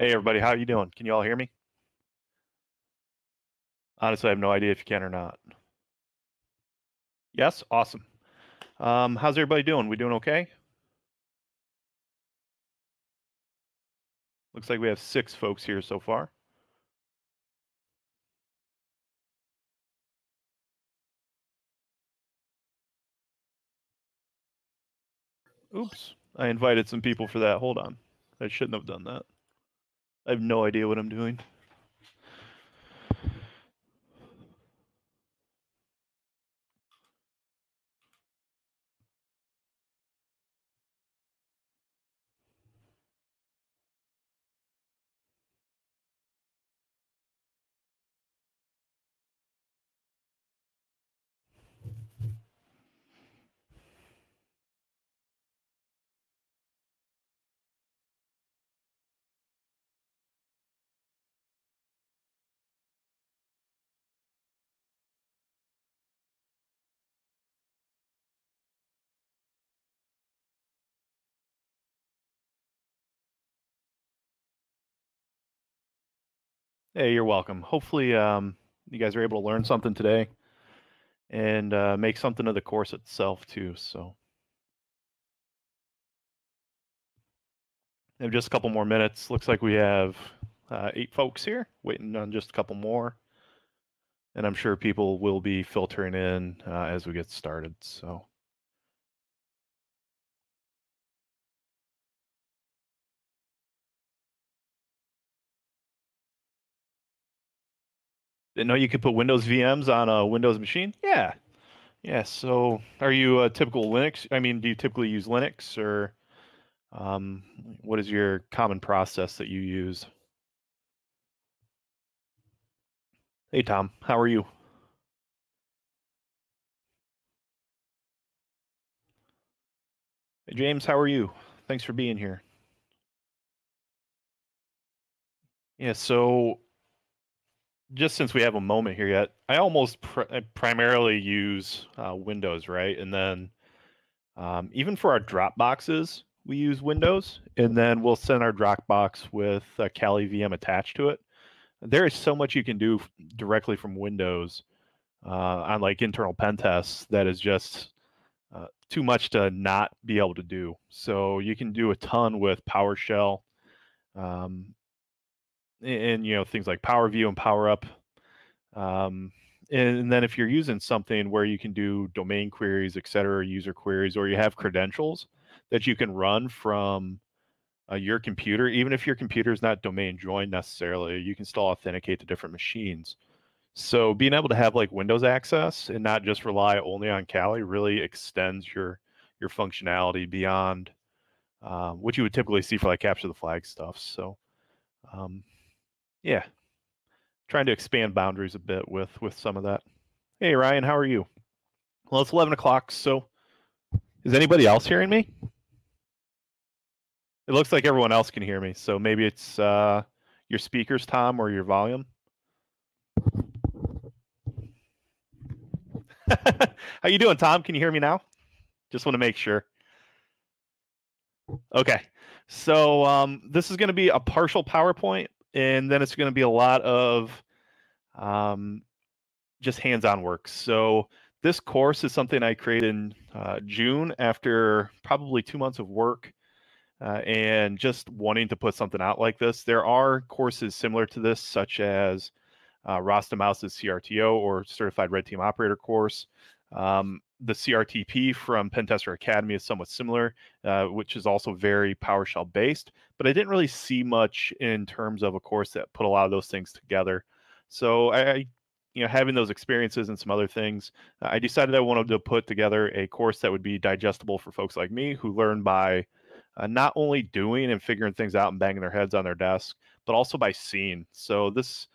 Hey everybody, how you doing? Can you all hear me? Honestly, I have no idea if you can or not. Yes? Awesome. How's everybody doing? We doing okay? Looks like we have 6 folks here so far. Oops, I invited some people for that. Hold on. I shouldn't have done that. I have no idea what I'm doing. Hey, you're welcome. Hopefully, you guys are able to learn something today and make something of the course itself too. So, I have just a couple more minutes. Looks like we have 8 folks here, waiting on just a couple more. And I'm sure people will be filtering in as we get started. So, didn't know you could put Windows VMs on a Windows machine? Yeah. Yeah. So, are you a typical Linux? I mean, do you typically use Linux or um, what is your common process that you use? Hey, Tom, how are you? Hey, James, how are you? Thanks for being here. Yeah. So, just since we have a moment here yet, I I primarily use Windows, right? And then even for our Dropboxes, we use Windows, and then we'll send our Dropbox with a Kali VM attached to it. There is so much you can do directly from Windows on like internal pen tests that is just too much to not be able to do. So you can do a ton with PowerShell, um, and things like PowerView and PowerUp. Um, and then if you're using something where you can do domain queries, et cetera, user queries, or you have credentials that you can run from your computer, even if your computer is not domain joined necessarily, you can still authenticate to different machines. So being able to have like Windows access and not just rely only on Kali really extends your functionality beyond what you would typically see for like capture the flag stuff. So um, yeah, trying to expand boundaries a bit with some of that. Hey Ryan, how are you? Well, it's 11 o'clock. So is anybody else hearing me? It looks like everyone else can hear me. So maybe it's your speakers, Tom, or your volume. How you doing, Tom? Can you hear me now? Just want to make sure. Okay. So this is going to be a partial PowerPoint, and then it's going to be a lot of um, just hands-on work. So this course is something I created in June after probably 2 months of work and just wanting to put something out like this. There are courses similar to this, such as Rasta Mouse's CRTO or Certified Red Team Operator course. The CRTP from Pentester Academy is somewhat similar, which is also very PowerShell based, but I didn't really see much in terms of a course that put a lot of those things together. So having those experiences and some other things, I decided I wanted to put together a course that would be digestible for folks like me who learn by not only doing and figuring things out and banging their heads on their desk, but also by seeing. So this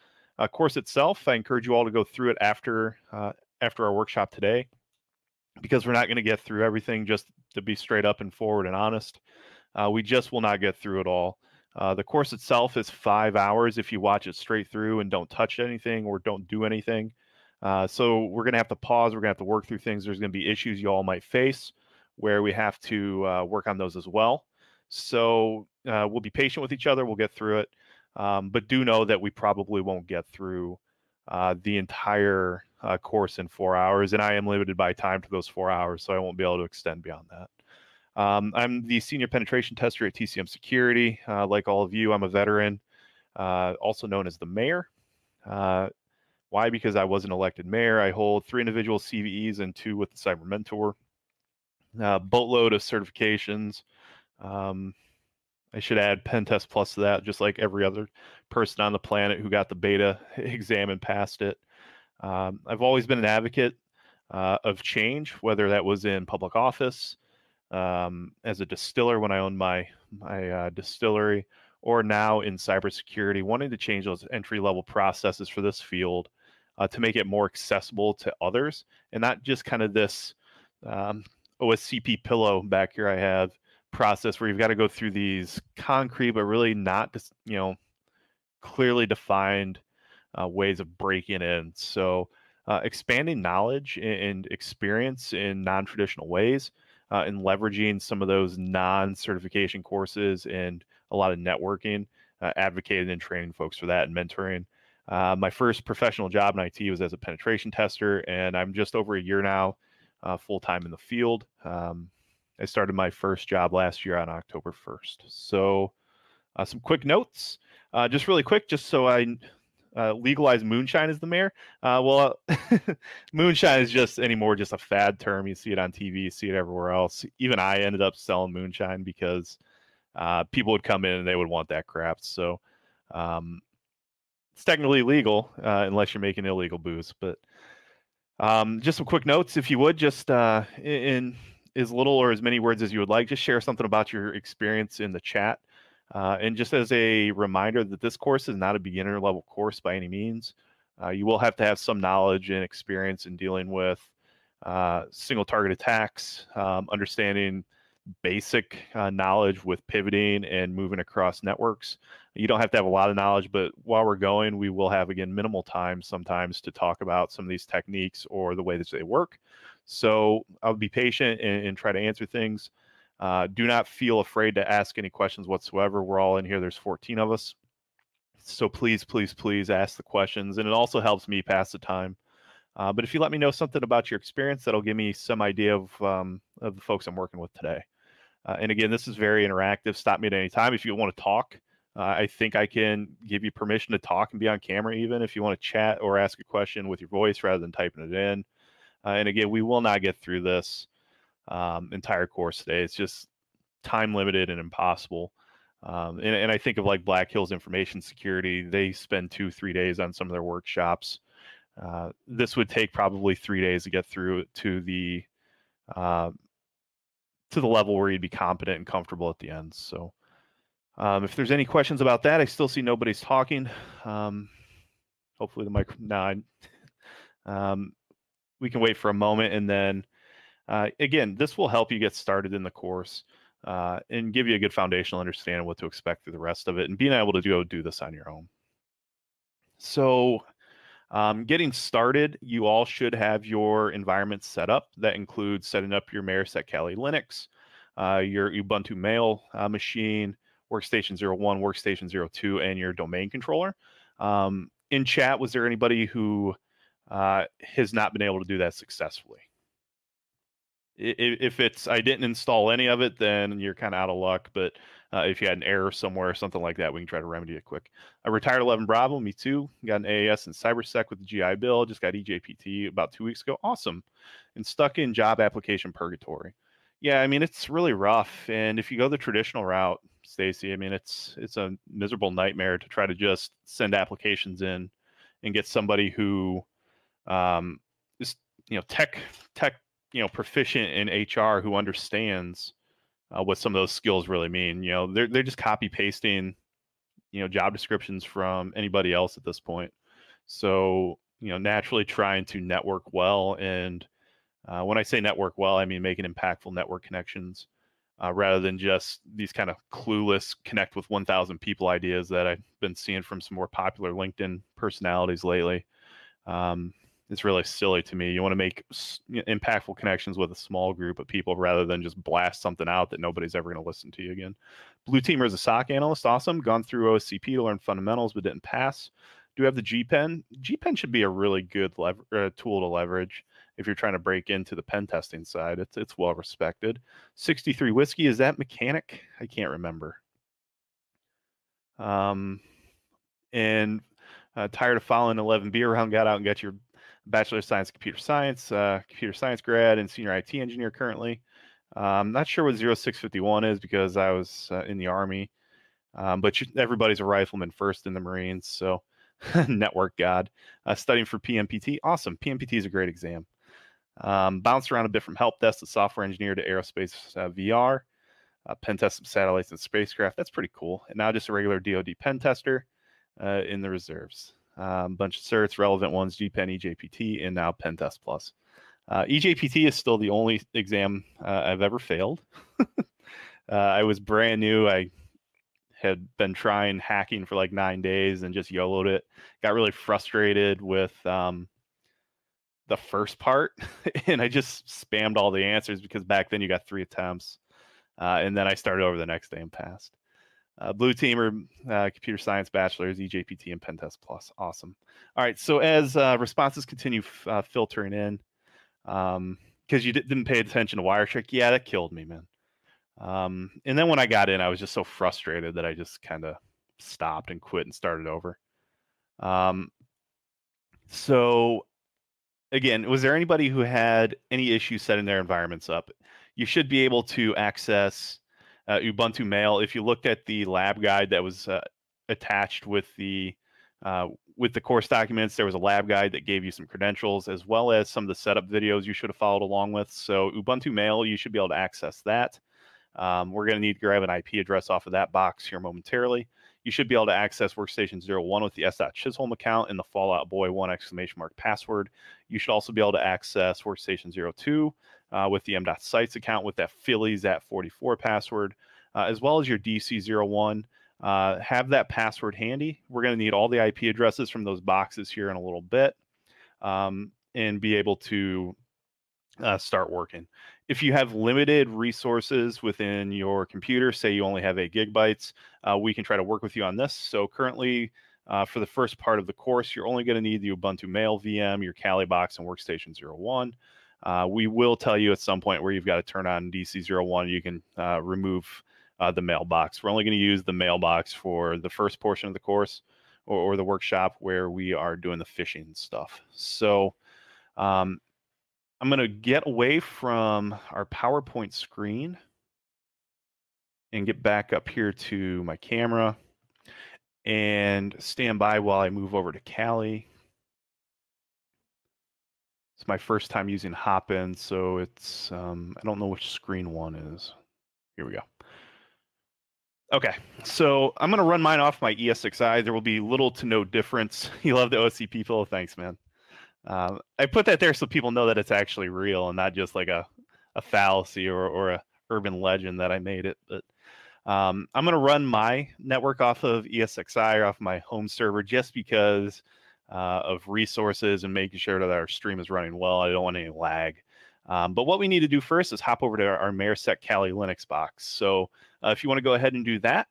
course itself, I encourage you all to go through it after our workshop today, because we're not going to get through everything. Just to be straight up and forward and honest, we just will not get through it all. The course itself is 5 hours if you watch it straight through and don't touch anything or don't do anything. So we're going to have to pause. We're going to have to work through things. There's going to be issues you all might face where we have to work on those as well. So we'll be patient with each other. We'll get through it. but do know that we probably won't get through the entire course in 4 hours, and I am limited by time to those 4 hours, so I won't be able to extend beyond that. I'm the senior penetration tester at TCM Security. Like all of you, I'm a veteran, also known as the mayor. Why? Because I was an elected mayor. I hold 3 individual CVEs and 2 with the Cyber Mentor. Boatload of certifications. I should add Pen Test Plus to that, just like every other person on the planet who got the beta exam and passed it. I've always been an advocate of change, whether that was in public office, as a distiller when I owned my distillery, or now in cybersecurity, wanting to change those entry-level processes for this field to make it more accessible to others, and not just kind of this OSCP pillow back here I have process where you've got to go through these concrete but really not just, clearly defined ways of breaking in. So expanding knowledge and experience in non-traditional ways, and leveraging some of those non-certification courses and a lot of networking, advocating and training folks for that and mentoring. My first professional job in IT was as a penetration tester, and I'm just over a year now full-time in the field. I started my first job last year on October 1st. So some quick notes, just really quick, just so I legalize moonshine as the mayor. Well, moonshine is just anymore just a fad term. You see it on TV, you see it everywhere else. Even I ended up selling moonshine because people would come in and they would want that crap. So it's technically legal unless you're making illegal booze. But just some quick notes, if you would, just in as little or as many words as you would like, just share something about your experience in the chat. And just as a reminder that this course is not a beginner level course by any means. You will have to have some knowledge and experience in dealing with single target attacks, understanding basic knowledge with pivoting and moving across networks. You don't have to have a lot of knowledge, but while we're going, we will have, again, minimal time sometimes to talk about some of these techniques or the way that they work. So I'll be patient and try to answer things. Do not feel afraid to ask any questions whatsoever. We're all in here. There's 14 of us. So please, please, please ask the questions. And it also helps me pass the time. But if you let me know something about your experience, that'll give me some idea of the folks I'm working with today. And again, this is very interactive. Stop me at any time if you want to talk. I think I can give you permission to talk and be on camera even if you want to chat or ask a question with your voice rather than typing it in. And again, we will not get through this entire course today. It's just time limited and impossible. And I think of like Black Hills Information Security. They spend 2-3 days on some of their workshops. This would take probably 3 days to get through to the level where you'd be competent and comfortable at the end. So if there's any questions about that, I still see nobody's talking. Hopefully the mic, we can wait for a moment, and then again, this will help you get started in the course and give you a good foundational understanding of what to expect through the rest of it and being able to do this on your own. So getting started, you all should have your environment set up. That includes setting up your Mayorset Kali Linux, your Ubuntu Mail machine, Workstation 01, Workstation 02, and your domain controller. In chat, was there anybody who has not been able to do that successfully? If it's I didn't install any of it, then you're kind of out of luck. But if you had an error somewhere or something like that, we can try to remedy it quick. I retired 11 Bravo, me too. Got an AAS in CyberSec with the GI Bill. Just got EJPT about 2 weeks ago. Awesome. And stuck in job application purgatory. Yeah, I mean, it's really rough. And if you go the traditional route, Stacy, I mean, it's a miserable nightmare to try to just send applications in and get somebody who is tech proficient in HR who understands what some of those skills really mean. They're just copy pasting job descriptions from anybody else at this point. So naturally trying to network well, and when I say network well, I mean making impactful network connections rather than just these kind of clueless connect with 1,000 people ideas that I've been seeing from some more popular LinkedIn personalities lately. It's really silly to me. You want to make impactful connections with a small group of people rather than just blast something out that nobody's ever going to listen to you again. Blue teamer is a SOC analyst. Awesome. Gone through OSCP to learn fundamentals, but didn't pass. Do have the G-Pen. G-Pen should be a really good tool to leverage if you're trying to break into the pen testing side. It's well respected. 63 whiskey, is that mechanic? I can't remember. And tired of following 11B around, got out and got your Bachelor of Science Computer Science grad and senior IT engineer currently. I'm not sure what 0651 is because I was in the Army, but everybody's a rifleman first in the Marines, so network god. Studying for PMPT, awesome. PMPT is a great exam. Bounced around a bit from help desk to software engineer to aerospace VR. Pen test some satellites and spacecraft, that's pretty cool. And now just a regular DoD pen tester in the reserves. Bunch of certs, relevant ones, GPen, EJPT, and now Pen Test Plus. EJPT is still the only exam I've ever failed. I was brand new. I had been trying hacking for like 9 days and just YOLO'd it. Got really frustrated with the first part, and I just spammed all the answers because back then you got 3 attempts. And then I started over the next day and passed. Blue teamer, computer science bachelor's, EJPT, and Pen Test Plus. Awesome. All right. So as responses continue filtering in, because you didn't pay attention to Wirecheck, yeah, that killed me, man. And then when I got in, I was just so frustrated that I just kind of stopped and quit and started over. So again, was there anybody who had any issues setting their environments up? You should be able to access Ubuntu Mail. If you looked at the lab guide that was attached with the course documents, there was a lab guide that gave you some credentials as well as some of the setup videos you should have followed along with. So Ubuntu Mail, you should be able to access that. We're going to need to grab an IP address off of that box here momentarily. You should be able to access Workstation 01 with the s.chisholm account and the Fallout Boy 1 exclamation mark password. You should also be able to access Workstation 02 with the m.sites account with that Phillies at 44 password, as well as your DC01. Have that password handy. We're going to need all the IP addresses from those boxes here in a little bit, and be able to start working. If you have limited resources within your computer, say you only have 8 gigabytes, we can try to work with you on this. So currently, for the first part of the course, you're only going to need the Ubuntu Mail VM, your Kali box, and Workstation 01. We will tell you at some point where you've got to turn on DC01. You can remove the mailbox. We're only going to use the mailbox for the first portion of the course or the workshop where we are doing the phishing stuff. So I'm going to get away from our PowerPoint screen and get back up here to my camera and stand by while I move over to Kali. It's my first time using Hopin, so it's, I don't know which screen one is. Here we go. Okay, so I'm going to run mine off my ESXi. There will be little to no difference. You love the OSC people? Thanks, man. I put that there so people know that it's actually real and not just like a fallacy or a urban legend that I made it. But I'm going to run my network off of ESXi or off my home server just because of resources and making sure that our stream is running well. I don't want any lag. But what we need to do first is hop over to our Maresec Kali Linux box. So if you want to go ahead and do that.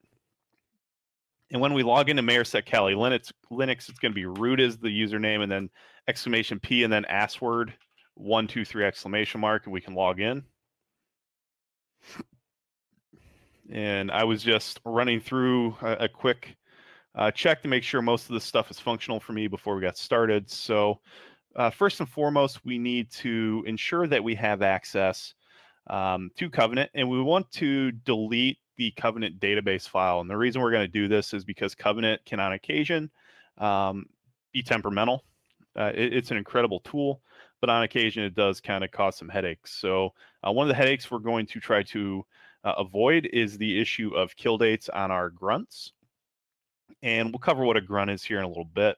And when we log into Maresec Kali Linux, it's going to be root as the username and then exclamation P and then password 123 exclamation mark, and we can log in. And I was just running through a quick check to make sure most of this stuff is functional for me before we got started. So first and foremost, we need to ensure that we have access to Covenant, and we want to delete the Covenant database file. And the reason we're going to do this is because Covenant can on occasion be temperamental. It's an incredible tool, but on occasion it does kind of cause some headaches. So one of the headaches we're going to try to avoid is the issue of kill dates on our grunts. And we'll cover what a grunt is here in a little bit.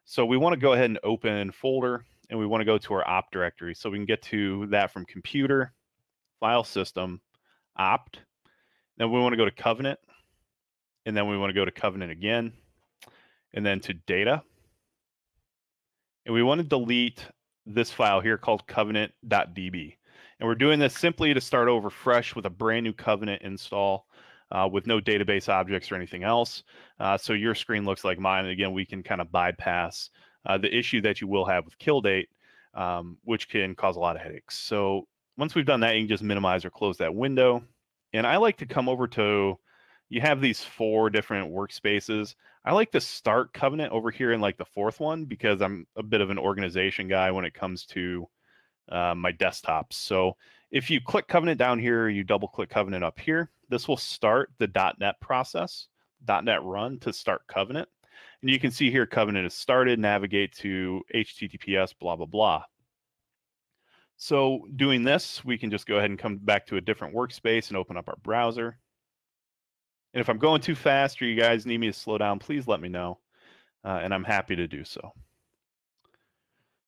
So we want to go ahead and open folder, and we want to go to our opt directory. So we can get to that from computer, file system, opt. Then we want to go to Covenant, and then we want to go to Covenant again, and then to data. And we want to delete this file here called covenant.db. And we're doing this simply to start over fresh with a brand new covenant install with no database objects or anything else. So your screen looks like mine. And again, we can kind of bypass the issue that you will have with kill date, which can cause a lot of headaches. So once we've done that, you can just minimize or close that window. And I like to come over to, you have these 4 different workspaces. I like to start Covenant over here in like the 4th one because I'm a bit of an organization guy when it comes to my desktops. So if you click Covenant down here, you double click Covenant up here, this will start the .NET process, .NET run to start Covenant. And you can see here Covenant is started, navigate to HTTPS, blah, blah, blah. So doing this, we can just go ahead and come back to a different workspace and open up our browser. And if I'm going too fast or you guys need me to slow down, please let me know, and I'm happy to do so.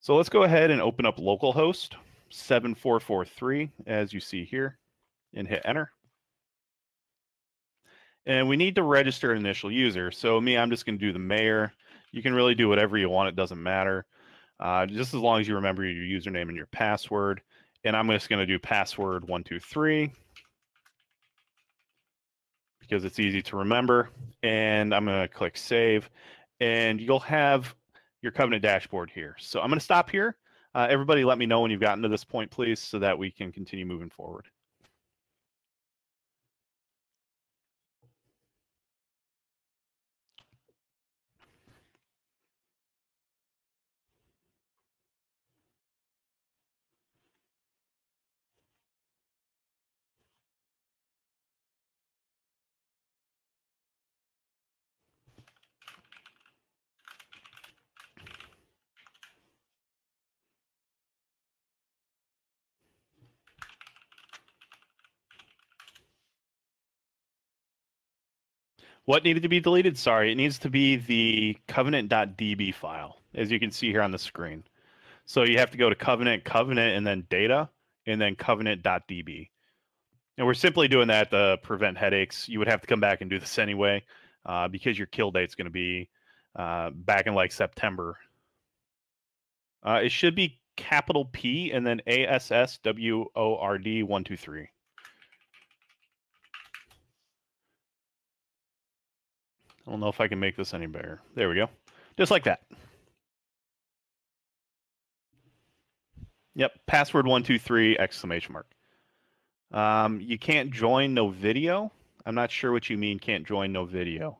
So let's go ahead and open up localhost 7443, as you see here, and hit enter. And we need to register an initial user. So me, I'm just going to do the mayor. You can really do whatever you want. It doesn't matter. Just as long as you remember your username and your password. And I'm just going to do password 123 because it's easy to remember. And I'm going to click save. And you'll have your Covenant dashboard here. So I'm going to stop here. Everybody let me know when you've gotten to this point, please, so that we can continue moving forward. What needed to be deleted? Sorry, it needs to be the covenant.db file, as you can see here on the screen. So you have to go to covenant, and then data, and then covenant.db. And we're simply doing that to prevent headaches. You would have to come back and do this anyway, because your kill date's going to be back in like September. It should be capital P and then ASSWORD 123. I don't know if I can make this any bigger. There we go. Just like that. Yep, password 123 exclamation mark. You can't join no video. I'm not sure what you mean can't join no video.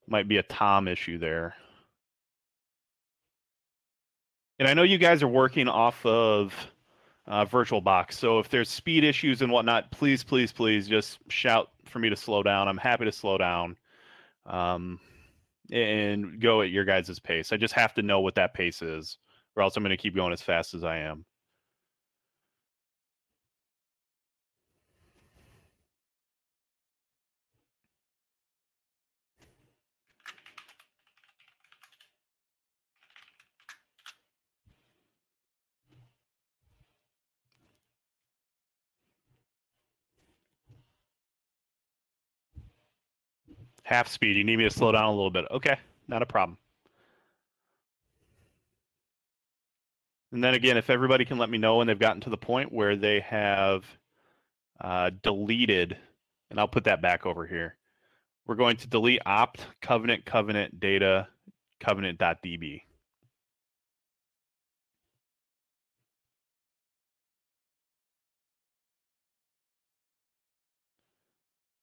Might be a Tom issue there. And I know you guys are working off of VirtualBox, so if there's speed issues and whatnot, please, please, please just shout for me to slow down. I'm happy to slow down and go at your guys' pace. I just have to know what that pace is, or else I'm going to keep going as fast as I am. Half speed. You need me to slow down a little bit. Okay, not a problem. And then again, if everybody can let me know when they've gotten to the point where they have deleted, and I'll put that back over here. We're going to delete opt covenant data covenant.db.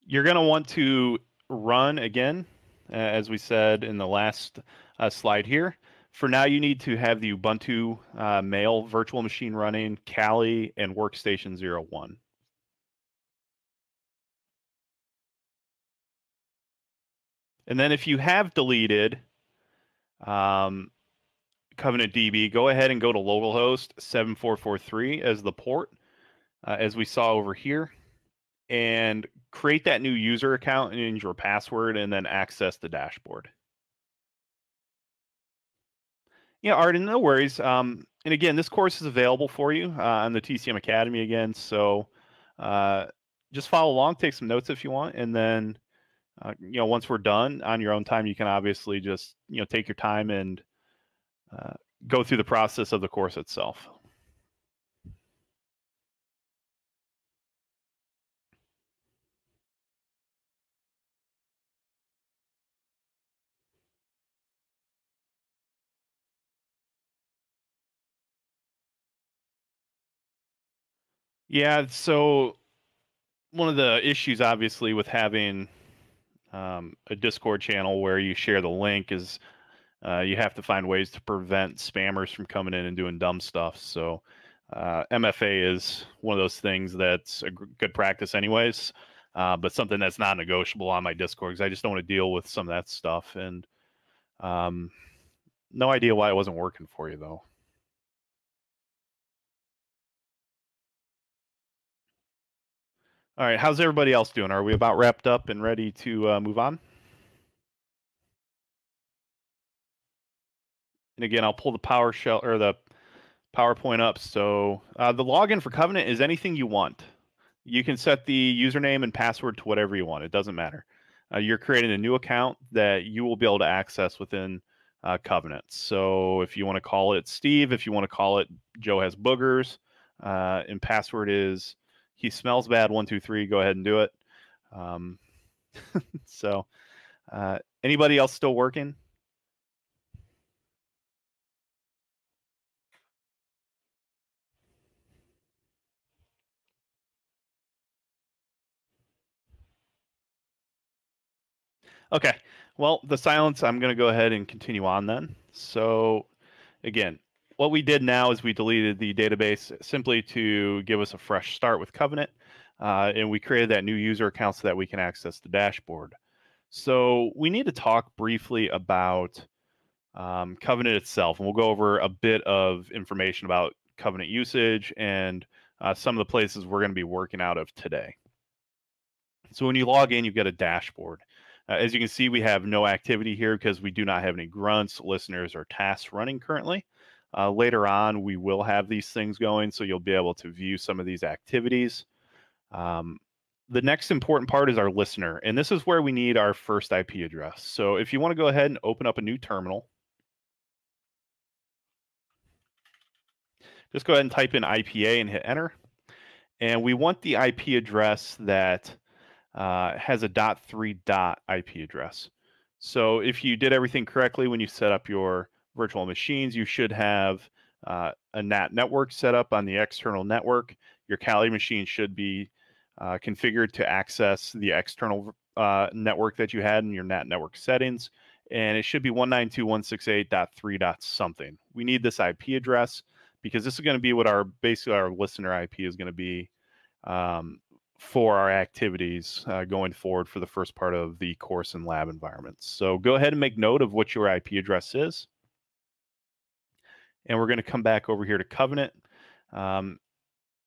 You're going to want to run again, as we said in the last slide here. For now, you need to have the Ubuntu mail virtual machine running, Kali, and workstation 01. And then if you have deleted Covenant DB, go ahead and go to localhost 7443 as the port, as we saw over here, and create that new user account and enter your password, and then access the dashboard. Yeah, Arden, no worries. And again, this course is available for you on the TCM Academy again. So just follow along, take some notes if you want, and then once we're done on your own time, you can obviously just take your time and go through the process of the course itself. Yeah, so one of the issues, obviously, with having a Discord channel where you share the link is you have to find ways to prevent spammers from coming in and doing dumb stuff. So MFA is one of those things that's a good practice anyways, but something that's not negotiable on my Discord because I just don't want to deal with some of that stuff. And no idea why it wasn't working for you, though. All right, how's everybody else doing? Are we about wrapped up and ready to move on? And again, I'll pull the PowerShell or the PowerPoint up. So the login for Covenant is anything you want. You can set the username and password to whatever you want. It doesn't matter. You're creating a new account that you will be able to access within Covenant. So if you want to call it Steve, if you want to call it Joe has boogers, and password is he smells bad 123, go ahead and do it. So anybody else still working? Okay. Well, the silence, I'm going to go ahead and continue on then. So again, what we did now is we deleted the database simply to give us a fresh start with Covenant. And we created that new user account so that we can access the dashboard. So we need to talk briefly about Covenant itself. And we'll go over a bit of information about Covenant usage and some of the places we're going to be working out of today. So when you log in, you get a dashboard. As you can see, we have no activity here because we do not have any grunts, listeners, or tasks running currently. Later on, we will have these things going, so you'll be able to view some of these activities. The next important part is our listener, and this is where we need our first IP address. So if you want to go ahead and open up a new terminal, just go ahead and type in IPA and hit enter. And we want the IP address that has a .3 IP address. So if you did everything correctly when you set up your virtual machines, you should have a NAT network set up on the external network. Your Kali machine should be configured to access the external network that you had in your NAT network settings. And it should be 192.168.3. something. We need this IP address because this is going to be what basically our listener IP is going to be for our activities going forward for the first part of the course and lab environments. So go ahead and make note of what your IP address is. And we're going to come back over here to Covenant. And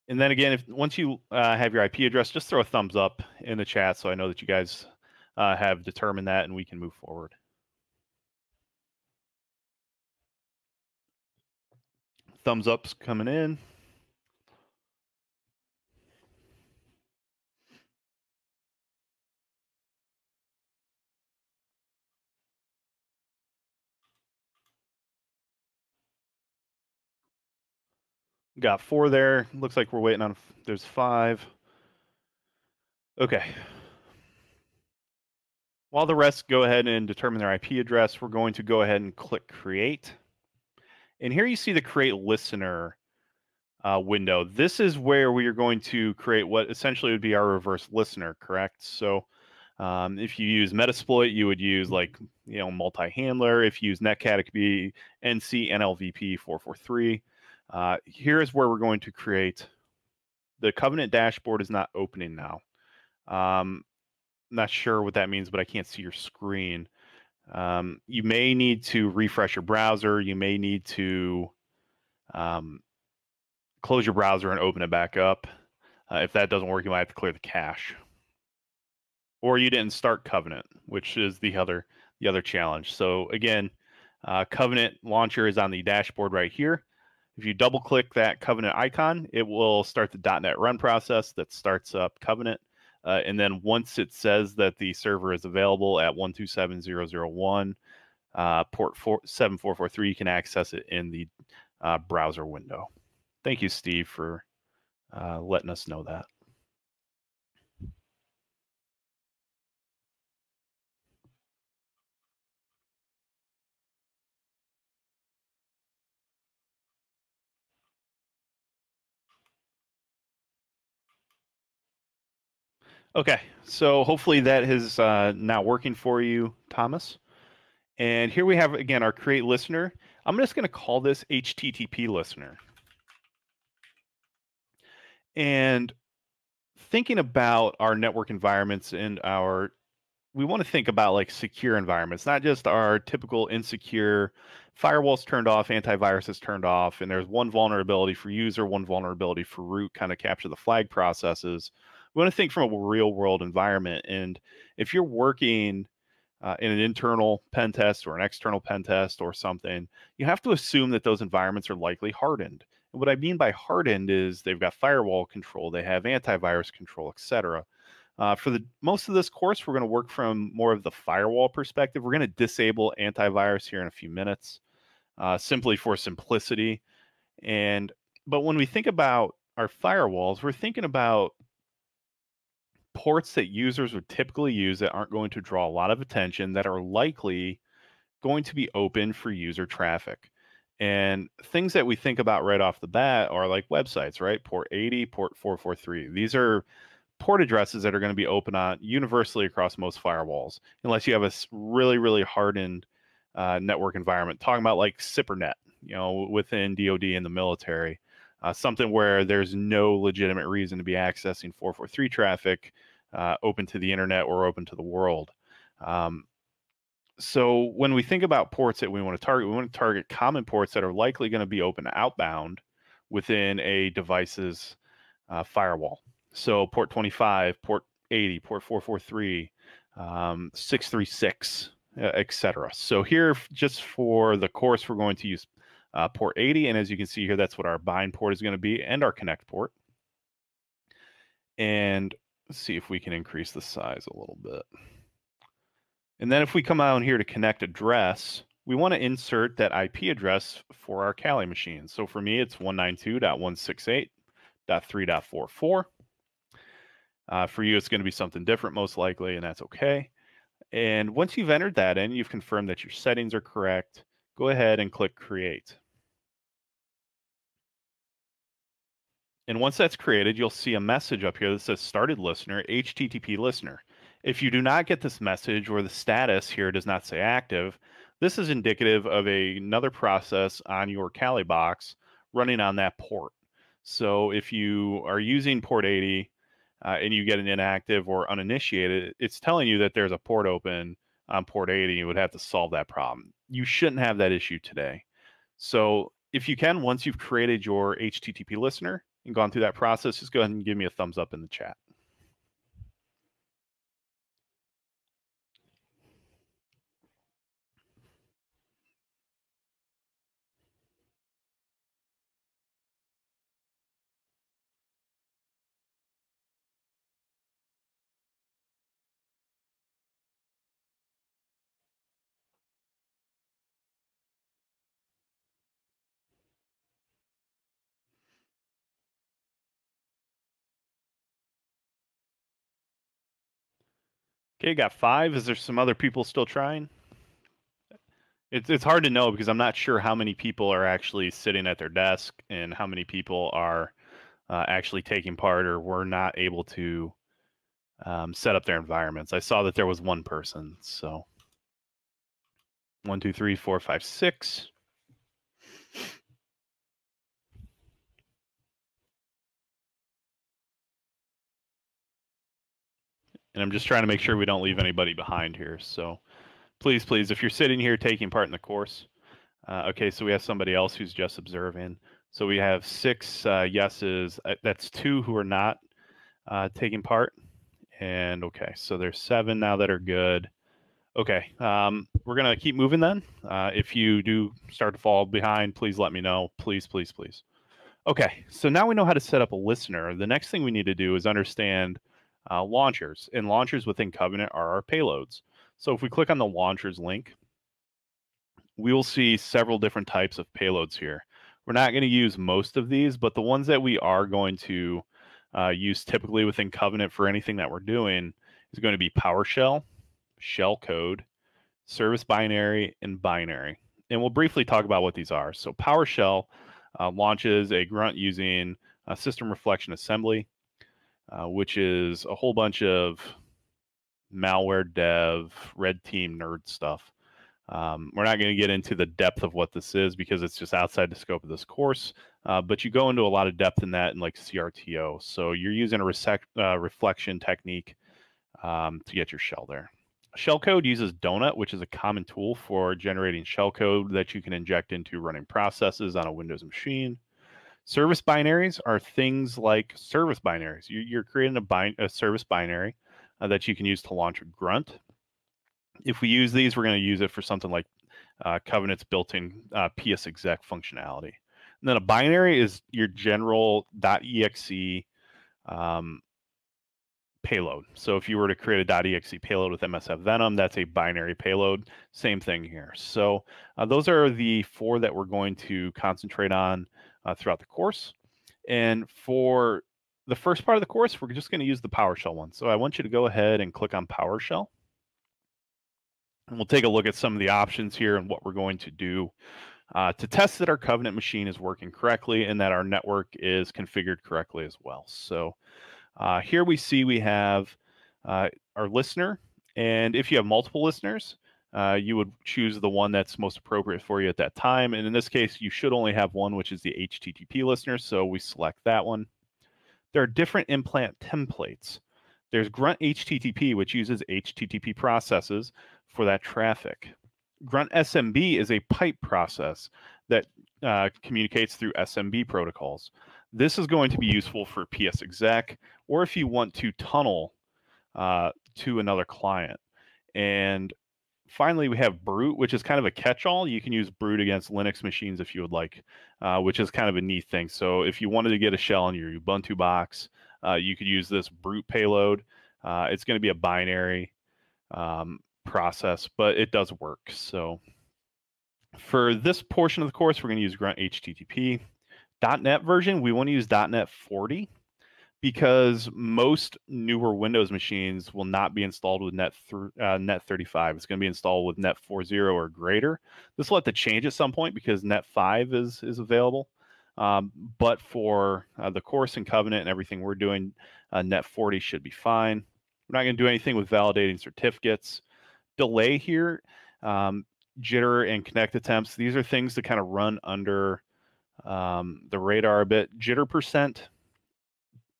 then again, once you have your IP address, just throw a thumbs up in the chat so I know that you guys have determined that and we can move forward. Thumbs up's coming in. Got 4 there. Looks like we're waiting on, there's 5. Okay. While the rest go ahead and determine their IP address, we're going to go ahead and click create. And here you see the create listener window. This is where we are going to create what essentially would be our reverse listener, correct? So if you use Metasploit, you would use like, multi-handler. If you use Netcat, it could be NC NLVP 443. Here's where we're going to create. The Covenant dashboard is not opening now. Not sure what that means, but I can't see your screen. You may need to refresh your browser. You may need to close your browser and open it back up. If that doesn't work, you might have to clear the cache. Or you didn't start Covenant, which is the other challenge. So again, Covenant launcher is on the dashboard right here. If you double click that Covenant icon, it will start the .NET run process that starts up Covenant. And then once it says that the server is available at 127.0.0.1, port 7443, you can access it in the browser window. Thank you, Steve, for letting us know that. Okay, so hopefully that is now working for you, Thomas. And here we have, again, our create listener. I'm just going to call this HTTP listener. And thinking about our network environments and we want to think about like secure environments, not just our typical insecure firewalls turned off, antivirus is turned off, and there's one vulnerability for user, one vulnerability for root, kind of capture the flag processes. We want to think from a real world environment. And if you're working in an internal pen test or an external pen test or something, you have to assume that those environments are likely hardened. And what I mean by hardened is they've got firewall control, they have antivirus control, etc. For the most of this course, we're going to work from more of the firewall perspective. We're going to disable antivirus here in a few minutes, simply for simplicity. But when we think about our firewalls, we're thinking about ports that users would typically use that aren't going to draw a lot of attention, that are likely going to be open for user traffic. And things that we think about right off the bat are like websites, right? Port 80, port 443. These are port addresses that are going to be open on universally across most firewalls, unless you have a really, really hardened network environment. Talking about like SIPRnet, within DoD and the military, something where there's no legitimate reason to be accessing 443 traffic open to the internet or open to the world. So when we think about ports that we want to target common ports that are likely going to be open outbound within a device's firewall. So port 25, port 80, port 443, 636, etc. So here, just for the course, we're going to use port 80. And as you can see here, that's what our bind port is going to be, and our connect port. And let's see if we can increase the size a little bit. And then if we come out here to connect address, we want to insert that IP address for our Kali machine. So for me, it's 192.168.3.44. For you, it's going to be something different, most likely, and that's okay. And once you've entered that in, you've confirmed that your settings are correct, go ahead and click Create. And once that's created, you'll see a message up here that says Started Listener, HTTP Listener. If you do not get this message, or the status here does not say active, this is indicative of another process on your Kali box running on that port. So if you are using port 80 and you get an inactive or uninitiated, it's telling you that there's a port open on port 80. You would have to solve that problem. You shouldn't have that issue today. So if you can, once you've created your HTTP listener and gone through that process, just go ahead and give me a thumbs up in the chat. Okay, got 5. Is there some other people still trying? It's hard to know because I'm not sure how many people are actually sitting at their desk and how many people are actually taking part or were not able to set up their environments. I saw that there was one person. So 1, 2, 3, 4, 5, 6. And I'm just trying to make sure we don't leave anybody behind here. So please, if you're sitting here taking part in the course, okay, so we have somebody else who's just observing. So we have 6 yeses. That's 2 who are not taking part. And okay, so there's 7 now that are good. Okay, we're going to keep moving then. If you do start to fall behind, please let me know. Please. Okay, so now we know how to set up a listener. The next thing we need to do is understand launchers. And launchers within Covenant are our payloads. So if we click on the launchers link, we will see several different types of payloads here. We're not going to use most of these, but the ones that we are going to use typically within Covenant for anything that we're doing is going to be PowerShell, shellcode, service binary, and binary. And we'll briefly talk about what these are. So PowerShell launches a grunt using system reflection assembly, which is a whole bunch of malware dev, red team nerd stuff. We're not going to get into the depth of what this is because it's just outside the scope of this course, but you go into a lot of depth in that in like CRTO. So you're using a reflection technique to get your shell there. Shellcode uses Donut, which is a common tool for generating shellcode that you can inject into running processes on a Windows machine. Service binaries are things like service binaries. You're creating a service binary that you can use to launch a grunt. If we use these, we're going to use it for something like Covenant's built-in PSExec functionality. And then a binary is your general .exe payload. So if you were to create a .exe payload with MSF Venom, that's a binary payload. Same thing here. So those are the 4 that we're going to concentrate on throughout the course. And for the first part of the course, we're just going to use the PowerShell one. So I want you to go ahead and click on PowerShell. And we'll take a look at some of the options here and what we're going to do to test that our Covenant machine is working correctly and that our network is configured correctly as well. So here we see we have our listener. And if you have multiple listeners, you would choose the one that's most appropriate for you at that time. And in this case, you should only have one, which is the HTTP listener. So we select that one. There are different implant templates. There's Grunt HTTP, which uses HTTP processes for that traffic. Grunt SMB is a pipe process that communicates through SMB protocols. This is going to be useful for PSExec, or if you want to tunnel to another client. And finally, we have Brute, which is kind of a catch-all. You can use Brute against Linux machines if you would like, which is kind of a neat thing. So if you wanted to get a shell in your Ubuntu box, you could use this Brute payload. It's going to be a binary process, but it does work. So for this portion of the course, we're going to use Grunt HTTP. .NET version, we want to use .NET 40 because most newer Windows machines will not be installed with Net 35. It's going to be installed with Net 40 or greater. This will have to change at some point because Net 5 is available. But for the course and Covenant and everything we're doing, Net 40 should be fine. We're not going to do anything with validating certificates. Delay here, jitter and connect attempts. These are things that kind of run under the radar a bit. Jitter percent,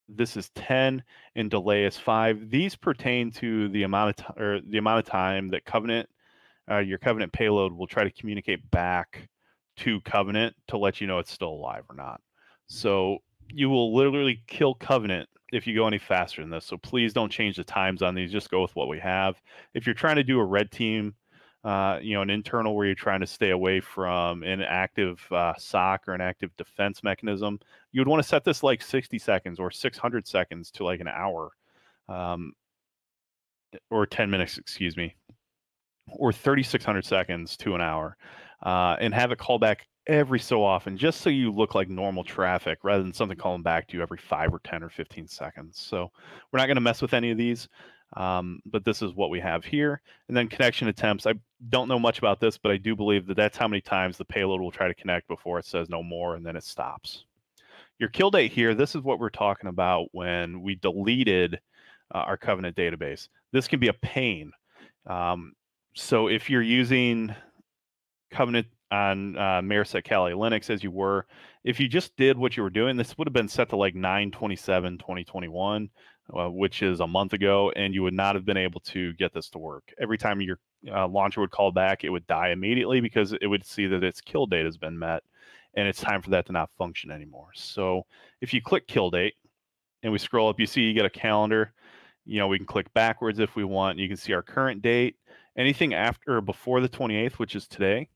this is 10 and delay is 5. These pertain to the amount of time that Covenant, your Covenant payload will try to communicate back to Covenant to let you know it's still alive or not. So you will literally kill Covenant if you go any faster than this. So please don't change the times on these. Just go with what we have. If you're trying to do a red team, an internal where you're trying to stay away from an active SOC or an active defense mechanism, you would want to set this like 60 seconds or 600 seconds to like an hour, or 10 minutes, excuse me, or 3,600 seconds to an hour, and have it call back every so often, just so you look like normal traffic rather than something calling back to you every 5 or 10 or 15 seconds. So we're not going to mess with any of these. But this is what we have here. And then connection attempts. I don't know much about this, but I do believe that that's how many times the payload will try to connect before it says no more, and then it stops. Your kill date here, this is what we're talking about when we deleted our Covenant database. This can be a pain. So if you're using Covenant on Marset Kali Linux as you were, if you just did what you were doing, this would have been set to like 9/27/2021, which is a month ago, and you would not have been able to get this to work. Every time your launcher would call back, it would die immediately because it would see that its kill date has been met, and it's time for that to not function anymore. So if you click kill date and we scroll up, you see you get a calendar. We can click backwards if we want. You can see our current date. Anything after or before the 28th, which is today,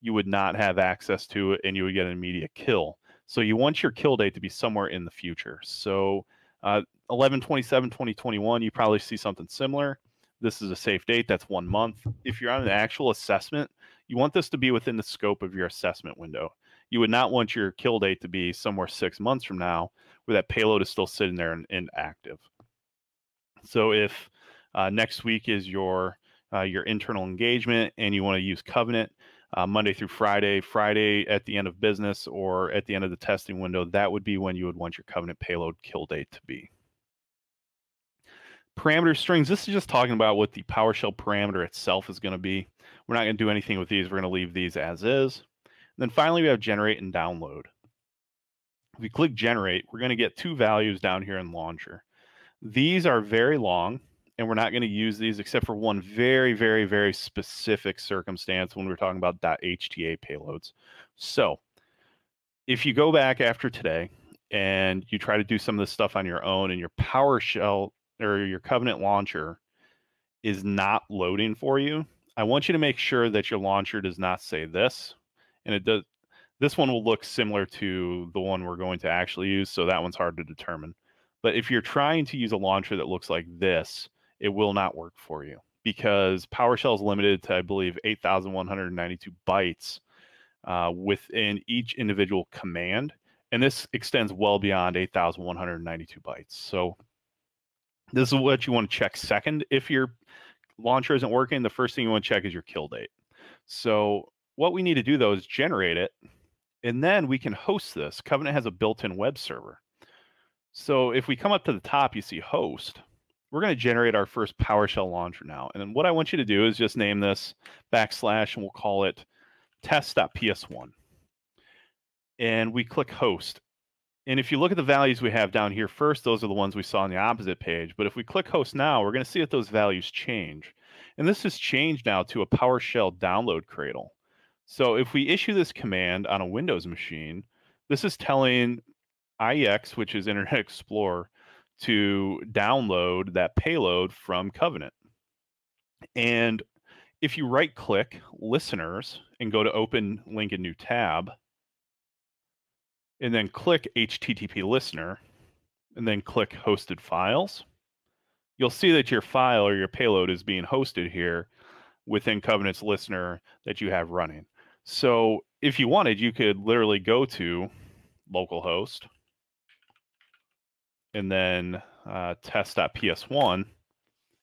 you would not have access to it, and you would get an immediate kill. So you want your kill date to be somewhere in the future. So 11/27/2021, you probably see something similar. this is a safe date, that's 1 month. If you're on an actual assessment, you want this to be within the scope of your assessment window. You would not want your kill date to be somewhere 6 months from now where that payload is still sitting there and active. So if next week is your internal engagement and you want to use Covenant Monday through Friday, Friday at the end of business or at the end of the testing window, that would be when you would want your Covenant payload kill date to be. Parameter strings, this is just talking about what the PowerShell parameter itself is going to be. We're not going to do anything with these. We're going to leave these as is. And then finally, we have generate and download. If we click generate, we're going to get 2 values down here in Launcher. These are very long, and we're not going to use these except for one very, very, very specific circumstance when we're talking about .hta payloads. So if you go back after today and you try to do some of this stuff on your own and your PowerShell or your Covenant launcher is not loading for you, I want you to make sure that your launcher does not say this. And it does. This one will look similar to the one we're going to actually use, so that one's hard to determine. But if you're trying to use a launcher that looks like this, it will not work for you because PowerShell is limited to, I believe, 8,192 bytes within each individual command. And this extends well beyond 8,192 bytes. So this is what you want to check second. If your launcher isn't working, the first thing you want to check is your kill date. So what we need to do, though, is generate it. And then we can host this. Covenant has a built-in web server. So if we come up to the top, you see host. We're going to generate our first PowerShell launcher now. And then what I want you to do is just name this / and we'll call it test.ps1. And we click host. And if you look at the values we have down here first, those are the ones we saw on the opposite page. But if we click host now, we're going to see that those values change. And this has changed now to a PowerShell download cradle. So if we issue this command on a Windows machine, this is telling IEX, which is Internet Explorer, to download that payload from Covenant. And if you right-click Listeners and go to Open Link in New Tab, and then click HTTP Listener, and then click Hosted Files, you'll see that your file or your payload is being hosted here within Covenant's listener that you have running. So if you wanted, you could literally go to localhost and then test.ps1,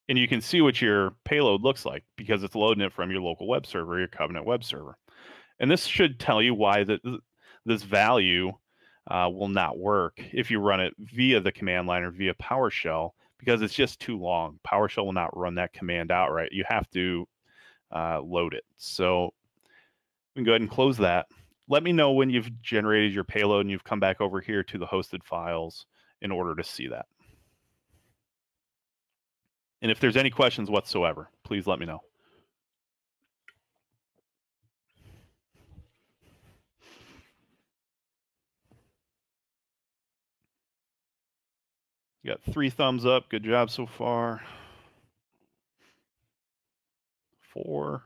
and you can see what your payload looks like because it's loading it from your local web server, your Covenant web server. And this should tell you why this value will not work if you run it via the command line or via PowerShell, because it's just too long. PowerShell will not run that command outright. You have to load it. So we can go ahead and close that. Let me know when you've generated your payload and you've come back over here to the hosted files in order to see that. And if there's any questions whatsoever, please let me know. You got 3 thumbs up. Good job so far. 4.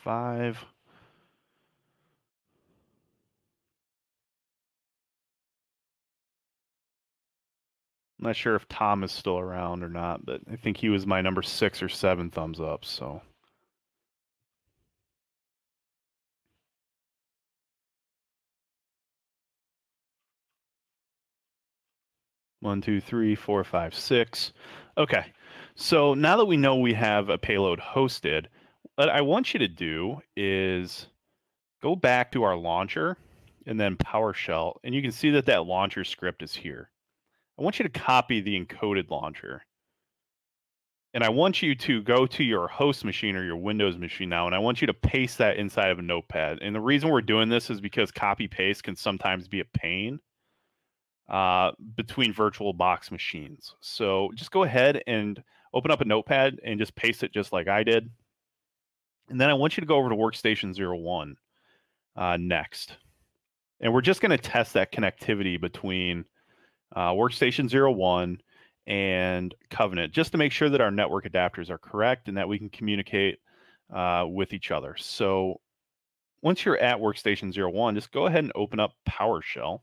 5. I'm not sure if Tom is still around or not, but I think he was my number 6 or 7 thumbs up, so. One, 2, 3, 4, 5, 6. Okay, so now that we know we have a payload hosted, what I want you to do is go back to our launcher and then PowerShell, and you can see that that launcher script is here. I want you to copy the encoded launcher. And I want you to go to your host machine or your Windows machine now, and I want you to paste that inside of a notepad. And the reason we're doing this is because copy paste can sometimes be a pain between VirtualBox machines. So just go ahead and open up a notepad and just paste it just like I did. And then I want you to go over to Workstation 01 next. And we're just going to test that connectivity between Workstation 01 and Covenant, just to make sure that our network adapters are correct and that we can communicate with each other. So once you're at workstation 01, just go ahead and open up PowerShell.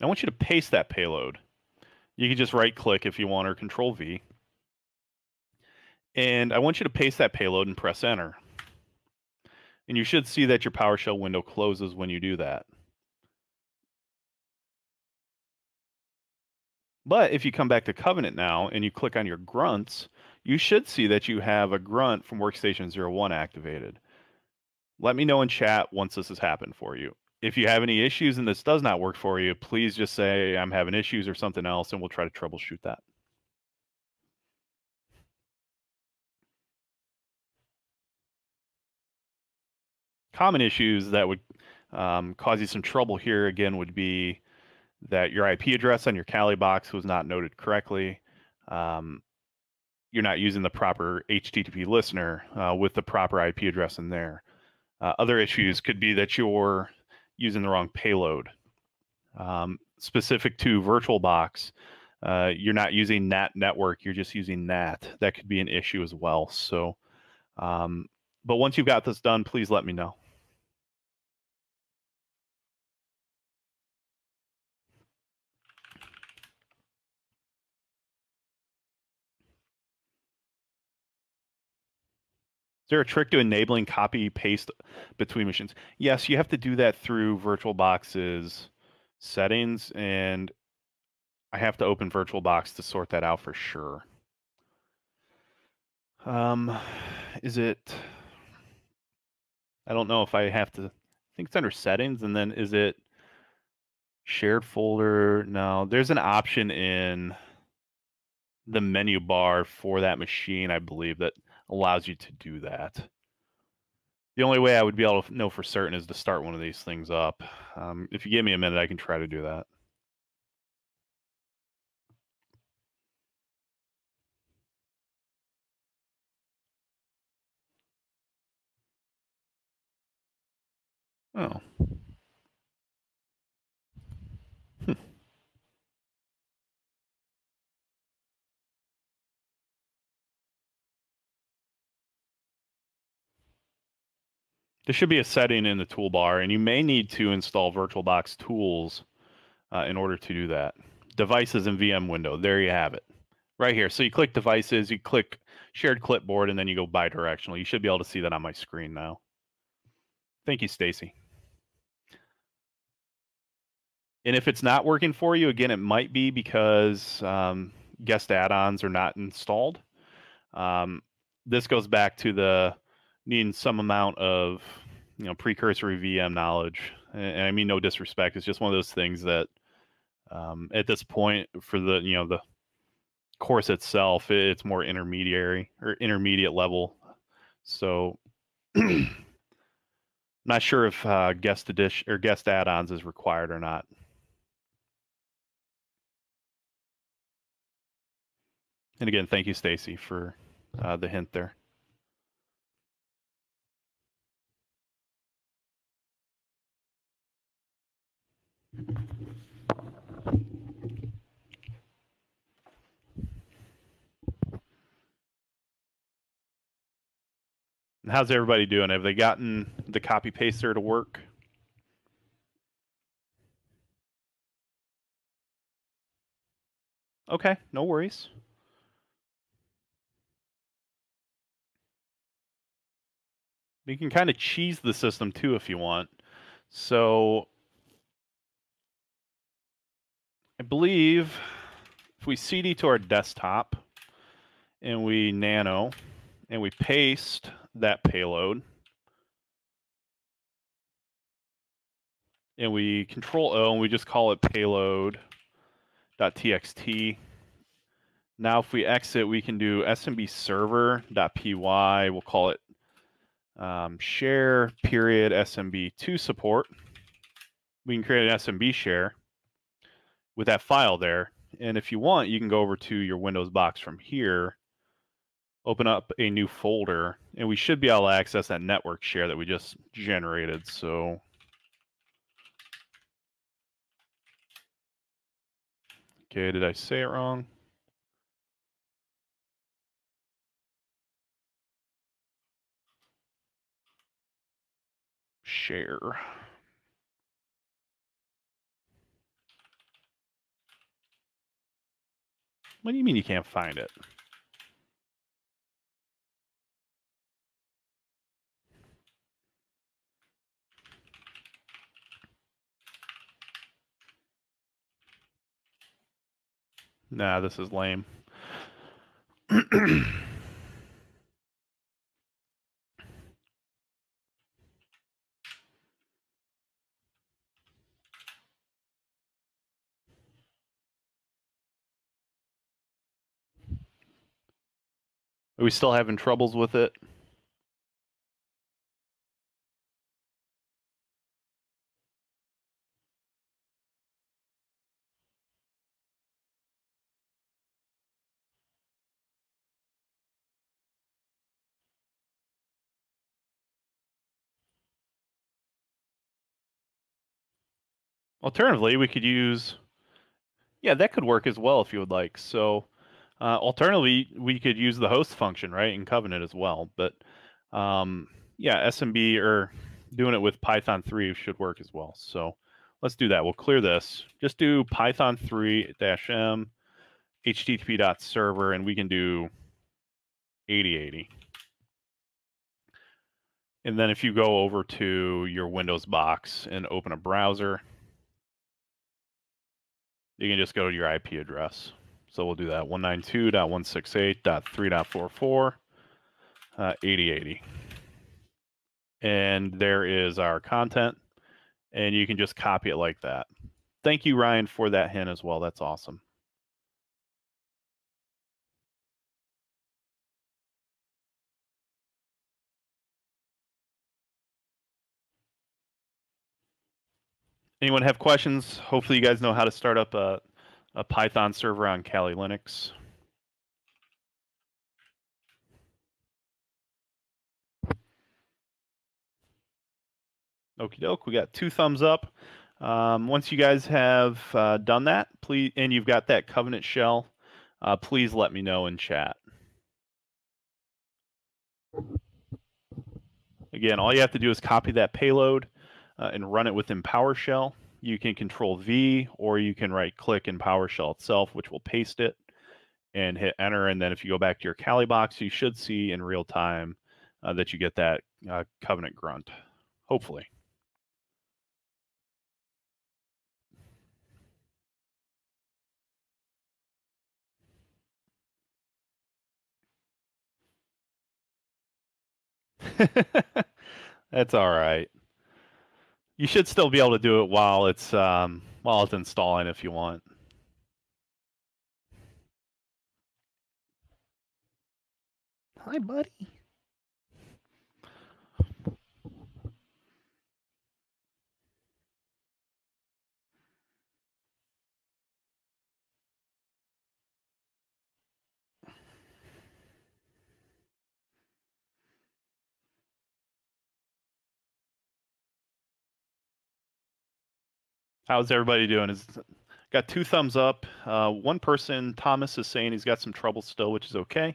I want you to paste that payload. You can just right click if you want, or Control V. And I want you to paste that payload and press enter. And you should see that your PowerShell window closes when you do that. But if you come back to Covenant now and you click on your grunts, you should see that you have a grunt from workstation 01 activated. Let me know in chat once this has happened for you. If you have any issues and this does not work for you, please just say I'm having issues or something else, and we'll try to troubleshoot that. Common issues that would cause you some trouble here again would be that your IP address on your Kali box was not noted correctly. You're not using the proper HTTP listener with the proper IP address in there. Other issues could be that you're using the wrong payload. Specific to VirtualBox, you're not using NAT network, you're just using NAT. That could be an issue as well. So, but once you've got this done, please let me know. Is there a trick to enabling copy paste between machines? Yes, you have to do that through VirtualBox's settings, and I have to open VirtualBox to sort that out for sure. Is it? I don't know if I have to. I think it's under settings, and then is it shared folder? No, there's an option in the menu bar for that machine, I believe, that allows you to do that. The only way I would be able to know for certain is to start one of these things up. If you give me a minute, I can try to do that. Oh. There should be a setting in the toolbar, and you may need to install VirtualBox tools in order to do that. Devices and VM window. There you have it. Right here. So you click devices, you click shared clipboard, and then you go bidirectional. You should be able to see that on my screen now. Thank you, Stacy. And if it's not working for you, again, it might be because guest add-ons are not installed. This goes back to the needing some amount of precursory VM knowledge. And I mean no disrespect. It's just one of those things that at this point for the the course itself, it's more intermediate level. So not sure if guest edition or guest add-ons is required or not. And again, thank you, Stacy, for the hint there. How's everybody doing? Have they gotten the copy paster to work? Okay, no worries. You can kind of cheese the system too if you want. So I believe if we CD to our desktop and we nano and we paste that payload and we Control O and we just call it payload.txt. Now if we exit, we can do smb server.py. We'll call it share period smb2 support. We can create an SMB share with that file there. And if you want, you can go over to your Windows box from here, open up a new folder, and we should be able to access that network share that we just generated. So okay, did I say it wrong? share. What do you mean you can't find it? Nah, this is lame. Are we still having troubles with it? Alternatively, we could use, yeah, that could work as well if you would like. So, alternatively, we could use the host function, right, in Covenant as well. But, yeah, SMB or doing it with Python 3 should work as well. So let's do that. We'll clear this. Just do Python 3-m http.server, and we can do 8080. And then if you go over to your Windows box and open a browser, you can just go to your IP address. So we'll do that 192.168.3.44, 8080. And there is our content, and you can just copy it like that. Thank you, Ryan, for that hint as well. That's awesome. Anyone have questions? Hopefully you guys know how to start up a Python server on Kali Linux. Okie doke, we got 2 thumbs up. Once you guys have done that, please, and you've got that Covenant shell, please let me know in chat. Again, all you have to do is copy that payload and run it within PowerShell. You can Control V, or you can right click in PowerShell itself, which will paste it, and hit enter. And then if you go back to your Kali box, you should see in real time that you get that Covenant grunt, hopefully. That's all right. You should still be able to do it while it's installing if you want. Hi, buddy. How's everybody doing? Got 2 thumbs up. One person, Thomas, is saying he's got some trouble still, which is okay.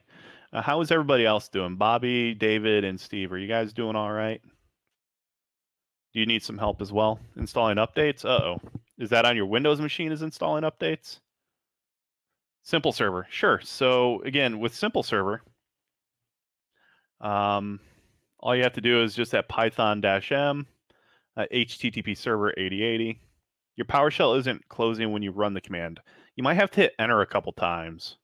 How is everybody else doing? Bobby, David, and Steve, are you guys doing all right? Do you need some help as well installing updates? Uh-oh. Is that on your Windows machine is installing updates? Simple Server, sure. So again, with Simple Server, all you have to do is just that Python-m HTTP server 8080. Your PowerShell isn't closing when you run the command. You might have to hit enter a couple times.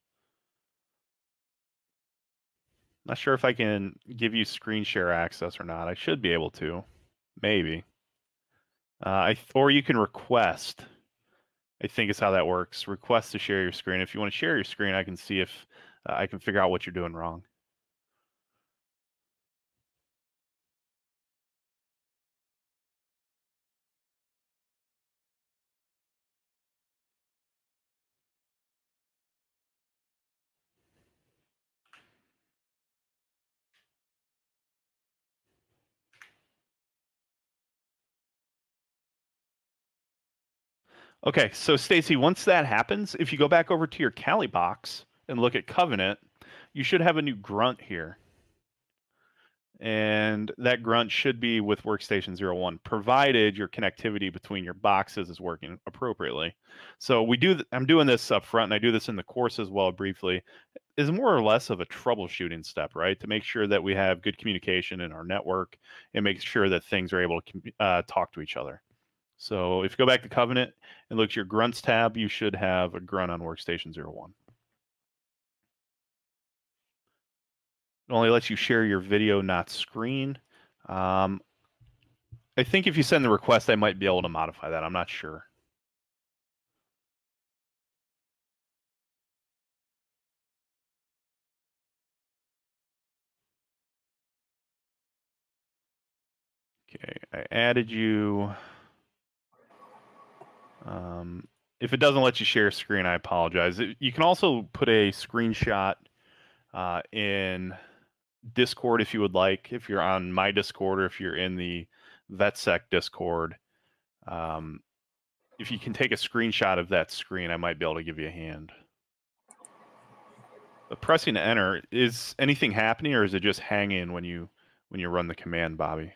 Not sure if I can give you screen share access or not. I should be able to, maybe. Or you can request. I think is how that works. Request to share your screen. If you want to share your screen, I can see if I can figure out what you're doing wrong. Okay, so Stacy, once that happens, if you go back over to your Kali box and look at Covenant, you should have a new grunt here. and that grunt should be with workstation 01, provided your connectivity between your boxes is working appropriately. So I'm doing this up front, and I do this in the course as well briefly, is more or less of a troubleshooting step, right? To make sure that we have good communication in our network and make sure that things are able to talk to each other. So if you go back to Covenant and look at your grunts tab, you should have a grunt on workstation 01. It only lets you share your video, not screen. I think if you send the request, I might be able to modify that. I'm not sure. Okay, I added you. If it doesn't let you share screen, I apologize. You can also put a screenshot in Discord if you would like. If you're on my Discord or if you're in the VetSec Discord, if you can take a screenshot of that screen, I might be able to give you a hand. But pressing enter, is anything happening, or is it just hanging when you run the command, Bobby?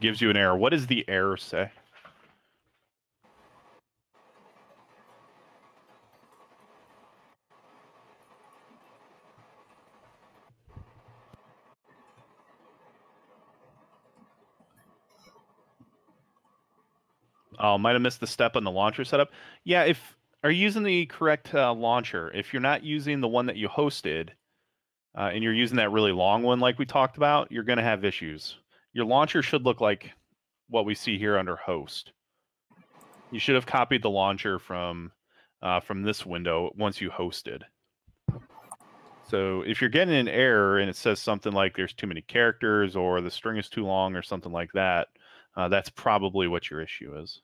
Gives you an error. What does the error say? Oh, might have missed the step on the launcher setup. Yeah, are you using the correct launcher? If you're not using the one that you hosted, and you're using that really long one like we talked about, you're going to have issues. Your launcher should look like what we see here under host. You should have copied the launcher from this window once you hosted. So if you're getting an error and it says something like there's too many characters or the string is too long or something like that, that's probably what your issue is.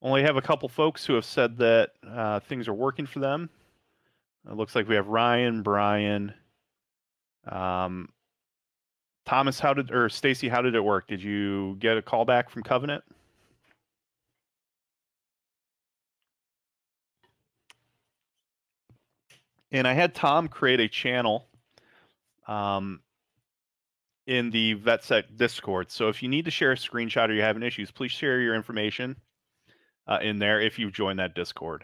Only have a couple folks who have said that things are working for them. It looks like we have Ryan, Brian, Thomas. Stacy, how did it work? Did you get a call back from Covenant? And I had Tom create a channel in the VetSec Discord. So if you need to share a screenshot or you're having issues, please share your information in there if you've joined that Discord.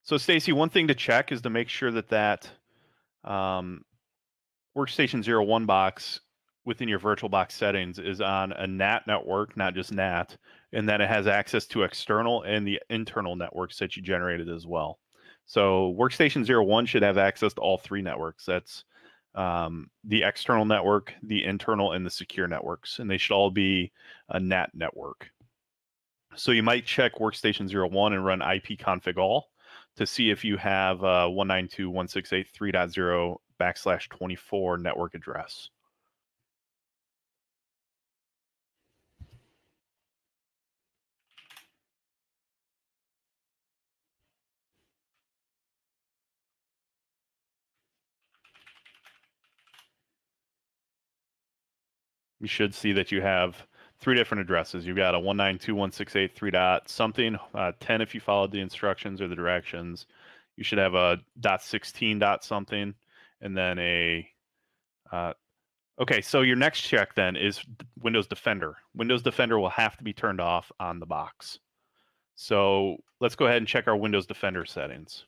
So Stacy, one thing to check is to make sure that Workstation 01 box within your VirtualBox settings is on a NAT network, not just NAT, and that it has access to external and the internal networks that you generated as well. So Workstation 01 should have access to all three networks. That's the external network, the internal, and the secure networks, and they should all be a NAT network. So you might check Workstation 01 and run ipconfig all to see if you have 192.168.3.0/24 network address. You should see that you have three different addresses. You've got a 192.168.3 dot something, 10 if you followed the instructions or the directions. You should have a .16 dot something, and then a okay, so your next check then is Windows Defender. Windows Defender will have to be turned off on the box. So let's go ahead and check our Windows Defender settings.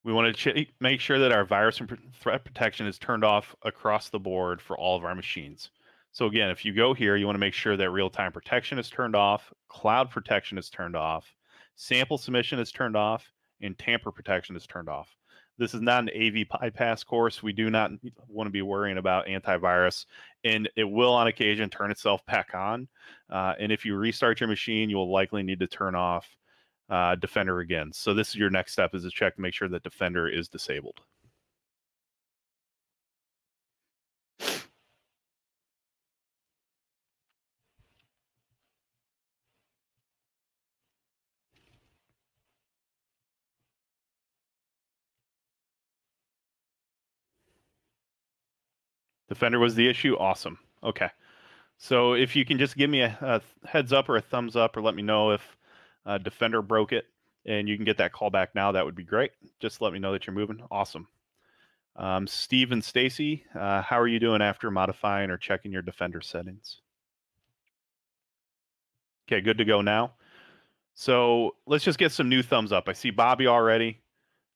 We want to make sure that our virus and threat protection is turned off across the board for all of our machines. So again, if you go here, you want to make sure that real-time protection is turned off, cloud protection is turned off, sample submission is turned off, and tamper protection is turned off. This is not an AV bypass course. We do not want to be worrying about antivirus, and it will on occasion turn itself back on. And if you restart your machine, you will likely need to turn off Defender again. So this is your next step, is to check to make sure that Defender is disabled. Defender was the issue. Awesome. Okay. So if you can just give me a heads up or a thumbs up, or let me know if Defender broke it, and you can get that call back now, that would be great. Just let me know that you're moving. Awesome. Steve and Stacy, how are you doing after modifying or checking your Defender settings? Okay, good to go now. So let's just get some new thumbs up. I see Bobby already.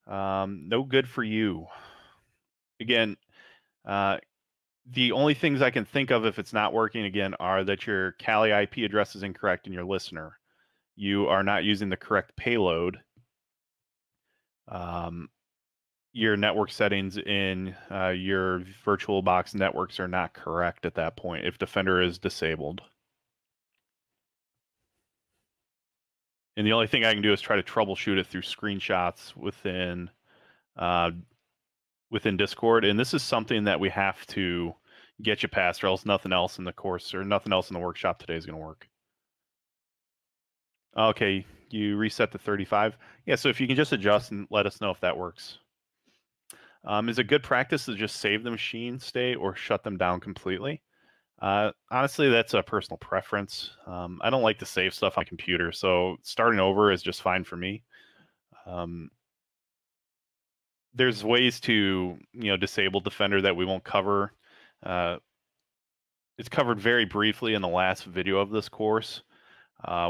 No good for you. Again, the only things I can think of if it's not working again are that your Kali IP address is incorrect in your listener. You are not using the correct payload. Your network settings in your VirtualBox networks are not correct at that point if Defender is disabled. And the only thing I can do is try to troubleshoot it through screenshots within Discord. And this is something that we have to get you past, or else nothing else in the course or nothing else in the workshop today is going to work. Okay, you reset to 35. Yeah, so if you can just adjust and let us know if that works. Is it good practice to just save the machine state or shut them down completely? Honestly, that's a personal preference. I don't like to save stuff on my computer, so starting over is just fine for me. There's ways to, disable Defender that we won't cover. It's covered very briefly in the last video of this course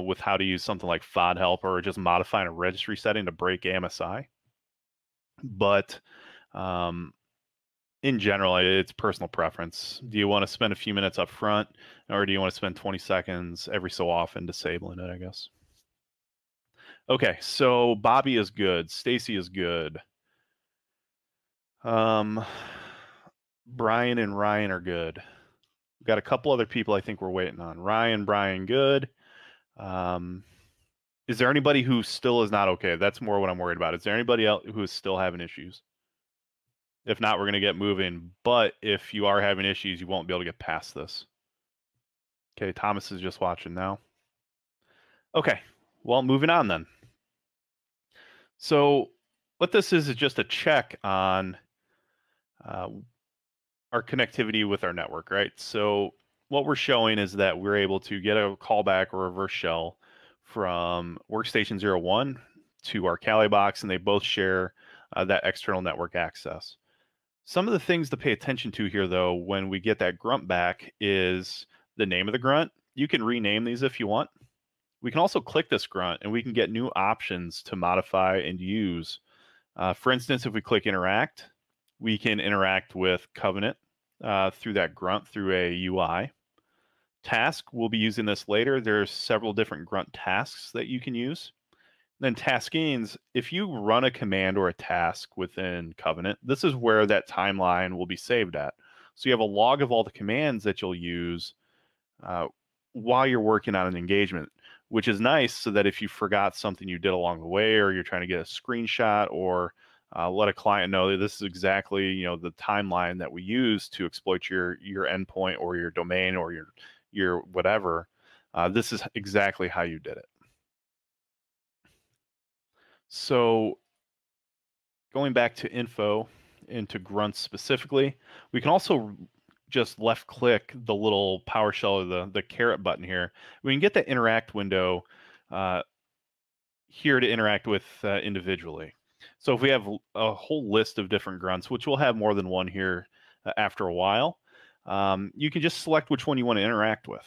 with how to use something like FOD help or just modifying a registry setting to break AMSI. But in general, it's personal preference. Do you want to spend a few minutes up front, or do you want to spend 20 seconds every so often disabling it, I guess? Okay, so Bobby is good. Stacy is good. Brian and Ryan are good. We've got a couple other people I think we're waiting on. Brian, good. Is there anybody who still is not okay? That's more what I'm worried about. Is there anybody else who is still having issues? If not, we're going to get moving. But if you are having issues, you won't be able to get past this. Okay, Thomas is just watching now. Okay, well, moving on then. So what this is just a check on our connectivity with our network, right? So what we're showing is that we're able to get a callback or reverse shell from workstation 01 to our Kali box, and they both share that external network access. Some of the things to pay attention to here, though, when we get that grunt back is the name of the grunt. You can rename these if you want. We can also click this grunt, and we can get new options to modify and use. For instance, if we click Interact, we can interact with Covenant through that grunt through a UI. Task, we'll be using this later. There's several different grunt tasks that you can use. Then taskings, if you run a command or a task within Covenant, this is where that timeline will be saved at. So you have a log of all the commands that you'll use while you're working on an engagement, which is nice so that if you forgot something you did along the way, or you're trying to get a screenshot, or let a client know that this is exactly the timeline that we use to exploit your endpoint or your domain or your whatever, this is exactly how you did it. So going back to info into grunts specifically, we can also just left click the little PowerShell or the caret button here. We can get the interact window here to interact with individually. So if we have a whole list of different grunts, which we'll have more than one here after a while, you can just select which one you want to interact with.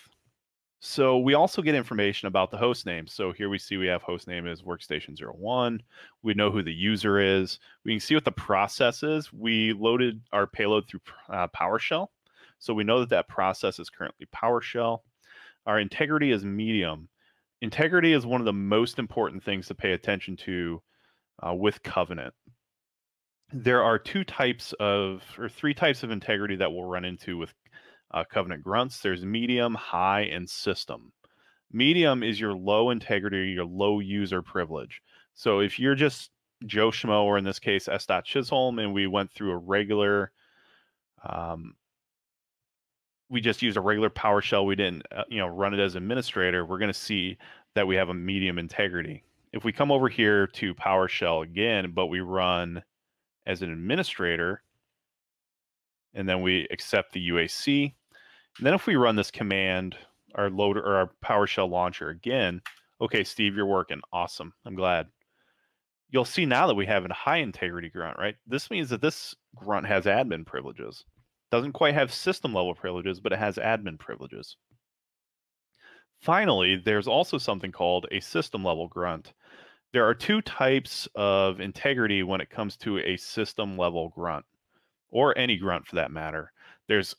So we also get information about the host name. So here we see we have host name is workstation 01. We know who the user is. We can see what the process is. We loaded our payload through PowerShell. So we know that that process is currently PowerShell. Our integrity is medium. Integrity is one of the most important things to pay attention to with Covenant. There are three types of integrity that we'll run into with Covenant grunts. There's medium, high, and system. Medium is your low integrity, your low user privilege. So if you're just Joe Schmo, or in this case, S. Chisholm, and we went through a regular, we just used a regular PowerShell, we didn't run it as administrator, we're going to see that we have a medium integrity. If we come over here to PowerShell again, but we run as an administrator, and then we accept the UAC, and then if we run this command, our loader or our PowerShell launcher again, okay, Steve, you're working. Awesome. I'm glad. You'll see now that we have a high integrity grunt, right? This means that this grunt has admin privileges. Doesn't quite have system level privileges, but it has admin privileges. Finally, there's also something called a system level grunt. There are two types of integrity when it comes to a system level grunt, or any grunt for that matter. There's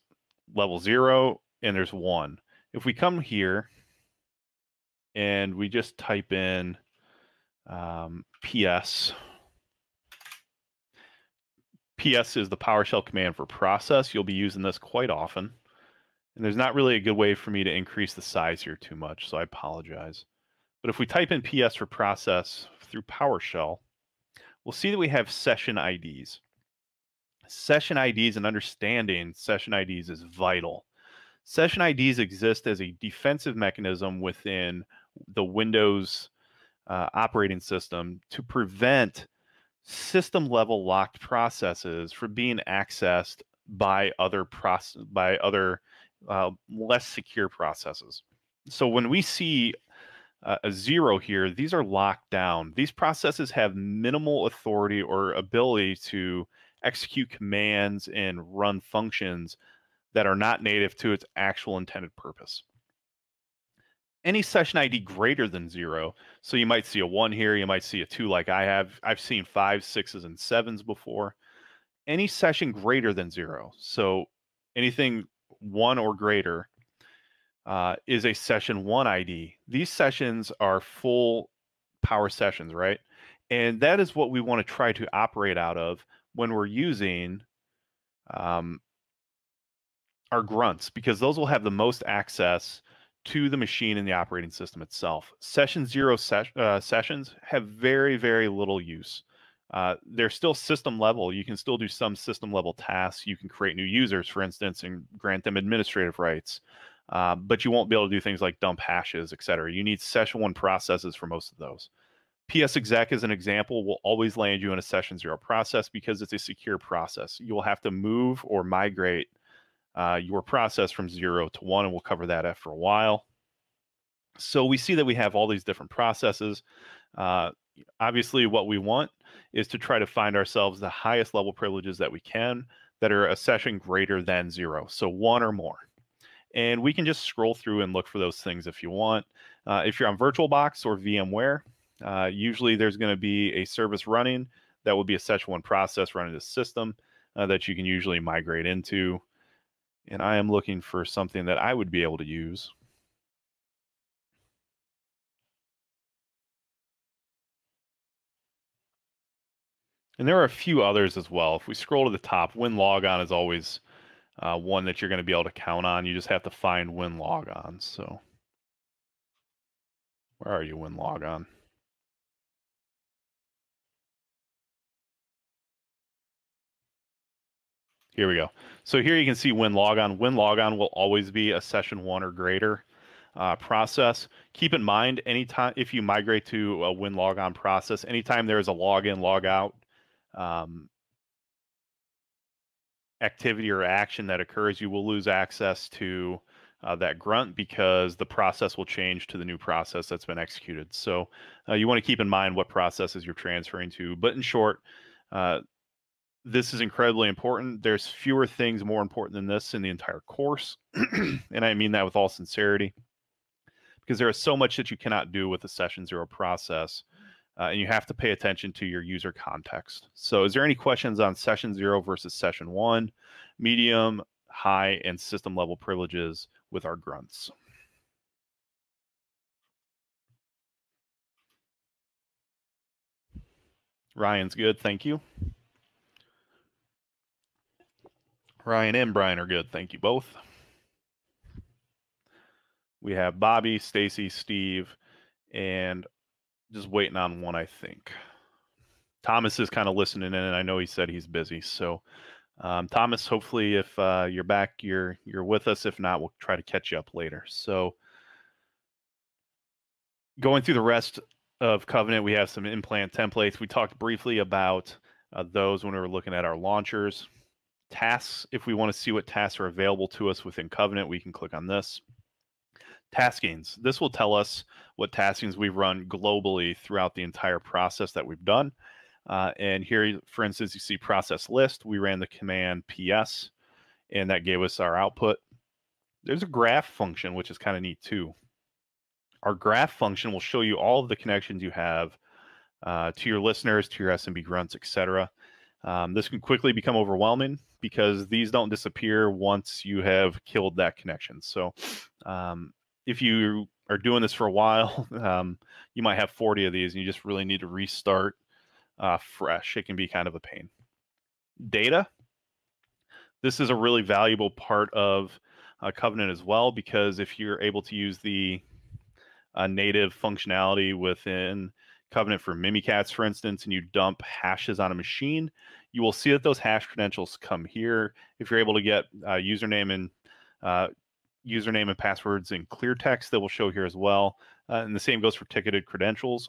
level 0 and there's 1. If we come here and we just type in PS. PS is the PowerShell command for process. You'll be using this quite often. And there's not really a good way for me to increase the size here too much, so I apologize. But if we type in PS for process through PowerShell, we'll see that we have session IDs. Session IDs and understanding session IDs is vital. Session IDs exist as a defensive mechanism within the Windows operating system to prevent system level locked processes from being accessed by other less secure processes. So when we see a 0 here, these are locked down. These processes have minimal authority or ability to execute commands and run functions that are not native to its actual intended purpose. Any session ID greater than 0, so you might see a 1 here, you might see a 2 like I have. I've seen 5s, 6s, and 7s before. Any session greater than 0, so anything 1 or greater, is a session 1 ID. These sessions are full power sessions, right? And that is what we want to try to operate out of when we're using our grunts, because those will have the most access to the machine and the operating system itself. Session 0 sessions have very, very little use. They're still system level. You can still do some system level tasks. You can create new users, for instance, and grant them administrative rights. But you won't be able to do things like dump hashes, etc. You need session 1 processes for most of those. PS exec, as an example, will always land you in a session 0 process because it's a secure process. You will have to move or migrate your process from 0 to 1, and we'll cover that after a while. So we see that we have all these different processes. Obviously, what we want is to try to find ourselves the highest level privileges that we can that are a session greater than 0, so 1 or more. And we can just scroll through and look for those things if you want. If you're on VirtualBox or VMware, usually there's going to be a service running that will be a session 1 process running the system that you can usually migrate into. And I am looking for something that I would be able to use. And there are a few others as well. If we scroll to the top, WinLogon is always one that you're going to be able to count on. You just have to find WinLogon. So where are you, WinLogon? Here we go. So here you can see WinLogon. WinLogon will always be a session 1 or greater process. Keep in mind, anytime if you migrate to a WinLogon process, anytime there is a login, logout activity or action that occurs, you will lose access to that grunt because the process will change to the new process that's been executed. So you want to keep in mind what processes you're transferring to. But in short, this is incredibly important. There's fewer things more important than this in the entire course. And I mean that with all sincerity, because there is so much that you cannot do with the session 0 process. And you have to pay attention to your user context. So is there any questions on session 0 versus session 1, medium, high, and system level privileges with our grunts? Ryan's good, thank you. Ryan and Brian are good, thank you both. We have Bobby, Stacy, Steve, and just waiting on one, I think. Thomas is kind of listening in, and I know he said he's busy. So, Thomas, hopefully, if you're back, you're with us. If not, we'll try to catch you up later. So, going through the rest of Covenant, we have some implant templates. We talked briefly about those when we were looking at our launchers. Tasks, if we want to see what tasks are available to us within Covenant, we can click on this. Taskings. This will tell us what taskings we've run globally throughout the entire process that we've done. And here, for instance, you see process list. We ran the command PS, and that gave us our output. There's a graph function, which is kind of neat too. Our graph function will show you all of the connections you have to your listeners, to your SMB grunts, etc. This can quickly become overwhelming because these don't disappear once you have killed that connection. So if you are doing this for a while, you might have 40 of these and you just really need to restart fresh. It can be kind of a pain. Data. This is a really valuable part of Covenant as well, because if you're able to use the native functionality within Covenant for Mimikatz, for instance, and you dump hashes on a machine, you will see that those hash credentials come here. If you're able to get username and passwords in clear text, that will show here as well. And the same goes for ticketed credentials.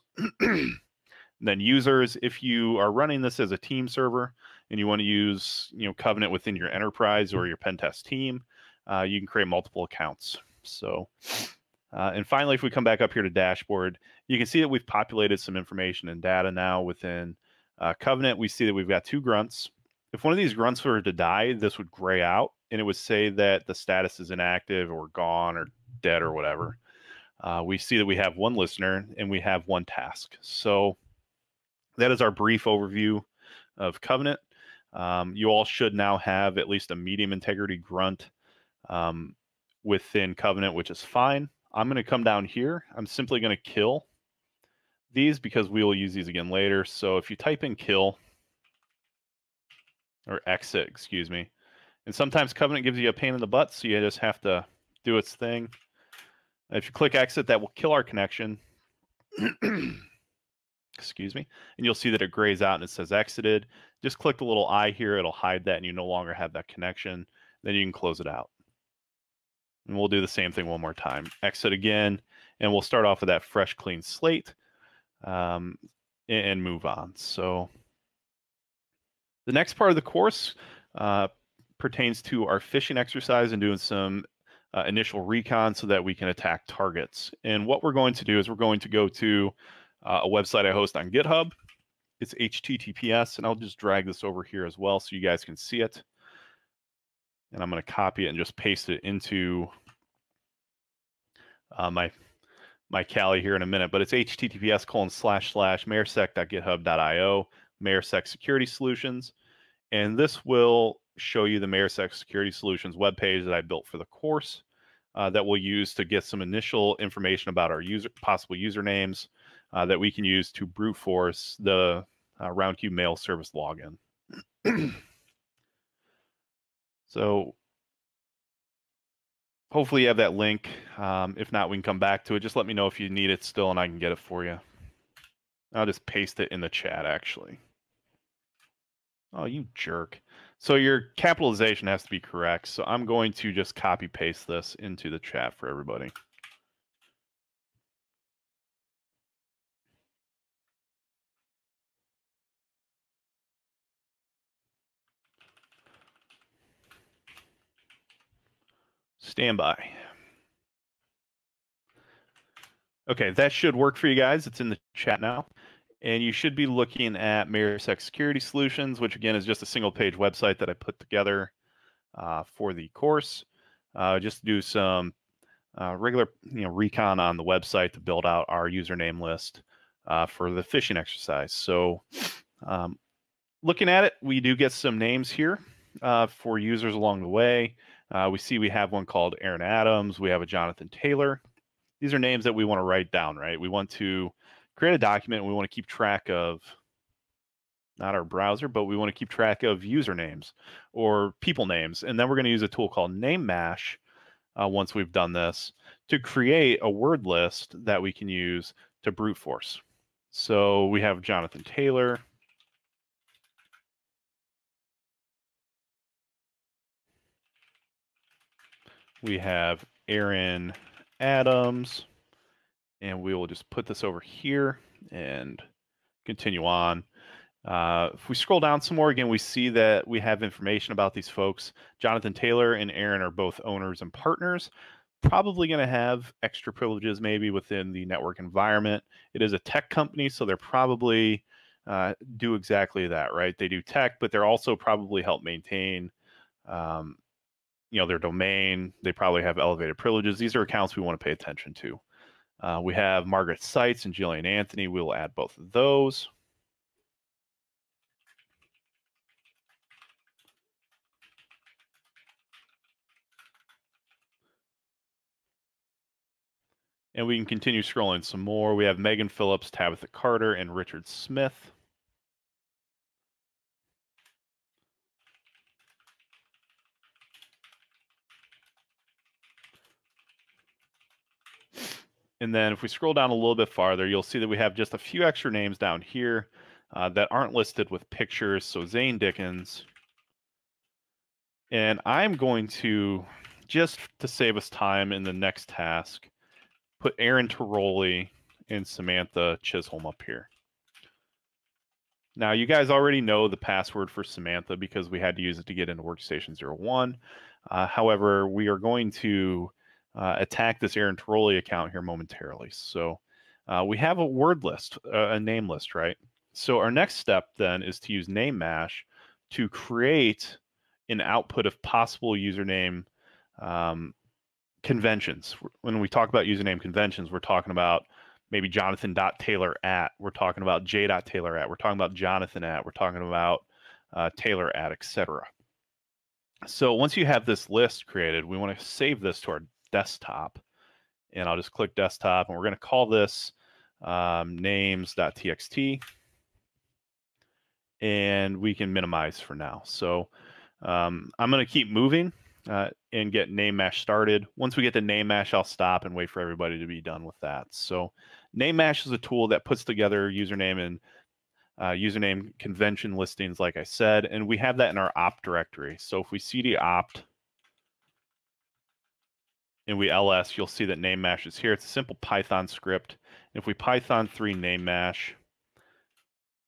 Then users, if you are running this as a team server and you want to use Covenant within your enterprise or your pen test team, you can create multiple accounts. So, and finally, if we come back up here to dashboard, you can see that we've populated some information and data now within Covenant. We see that we've got 2 grunts. If one of these grunts were to die, this would gray out and it would say that the status is inactive or gone or dead or whatever. We see that we have 1 listener and we have 1 task. So that is our brief overview of Covenant. You all should now have at least a medium integrity grunt within Covenant, which is fine. I'm going to come down here. I'm simply going to kill these because we will use these again later. So if you type in kill, or exit, excuse me, and sometimes Covenant gives you a pain in the butt, so you just have to do its thing. If you click exit, that will kill our connection. Excuse me, and you'll see that it grays out and it says exited. Just click the little I here, it'll hide that and you no longer have that connection. Then you can close it out. And we'll do the same thing one more time. Exit again, and we'll start off with that fresh, clean slate and move on. So the next part of the course pertains to our phishing exercise and doing some initial recon so that we can attack targets. And what we're going to do is we're going to go to a website I host on GitHub. It's HTTPS, and I'll just drag this over here as well so you guys can see it. And I'm going to copy it and just paste it into my Kali here in a minute. But it's https://mayorsec.github.io, Mayorsec Security Solutions. And this will show you the Mayorsec Security Solutions webpage that I built for the course that we'll use to get some initial information about our possible usernames that we can use to brute force the Roundcube mail service login. So hopefully you have that link. If not, we can come back to it. Just let me know if you need it still and I can get it for you. I'll just paste it in the chat, actually. Oh, you jerk. So your capitalization has to be correct. So I'm going to just copy paste this into the chat for everybody. Stand by. Okay, that should work for you guys. It's in the chat now. And you should be looking at Mayorsec Security Solutions, which again is just a single page website that I put together for the course. Just to do some regular recon on the website to build out our username list for the phishing exercise. So looking at it, we do get some names here for users along the way. We see we have one called Aaron Adams. We have a Jonathan Taylor. These are names that we want to write down, right? We want to create a document. And we want to keep track of not our browser, but we want to keep track of usernames or people names. And then we're going to use a tool called Name Mash once we've done this, to create a word list that we can use to brute force. So we have Jonathan Taylor. We have Aaron Adams, and we will just put this over here and continue on. If we scroll down some more, again, we see that we have information about these folks. Jonathan Taylor and Aaron are both owners and partners, probably going to have extra privileges maybe within the network environment. It is a tech company, so they're probably do exactly that, right? They do tech, but they're also probably help maintain their domain. They probably have elevated privileges. These are accounts we want to pay attention to. We have Margaret Seitz and Jillian Anthony. We will add both of those. And we can continue scrolling some more. We have Megan Phillips, Tabitha Carter, and Richard Smith. And then if we scroll down a little bit farther, you'll see that we have just a few extra names down here that aren't listed with pictures. So Zane Dickens. And I'm going to, just to save us time in the next task, put Aaron Tiroli and Samantha Chisholm up here. Now, you guys already know the password for Samantha because we had to use it to get into Workstation 01. However, we are going to attack this Aaron Tiroli account here momentarily. So we have a word list, a name list, right? So our next step then is to use name mash to create an output of possible username conventions. When we talk about username conventions, we're talking about maybe Jonathan.Taylor at, we're talking about J.Taylor at, we're talking about Jonathan at, we're talking about Taylor at, etc. So once you have this list created, we want to save this to our desktop. And I'll just click desktop, and we're going to call this names.txt. And we can minimize for now. So I'm going to keep moving and get name mash started. Once we get to name mash, I'll stop and wait for everybody to be done with that. So name mash is a tool that puts together username and username convention listings, like I said, and we have that in our opt directory. So if we cd opt and we ls, you'll see that name mash is here. It's a simple Python script. If we Python 3 name mash,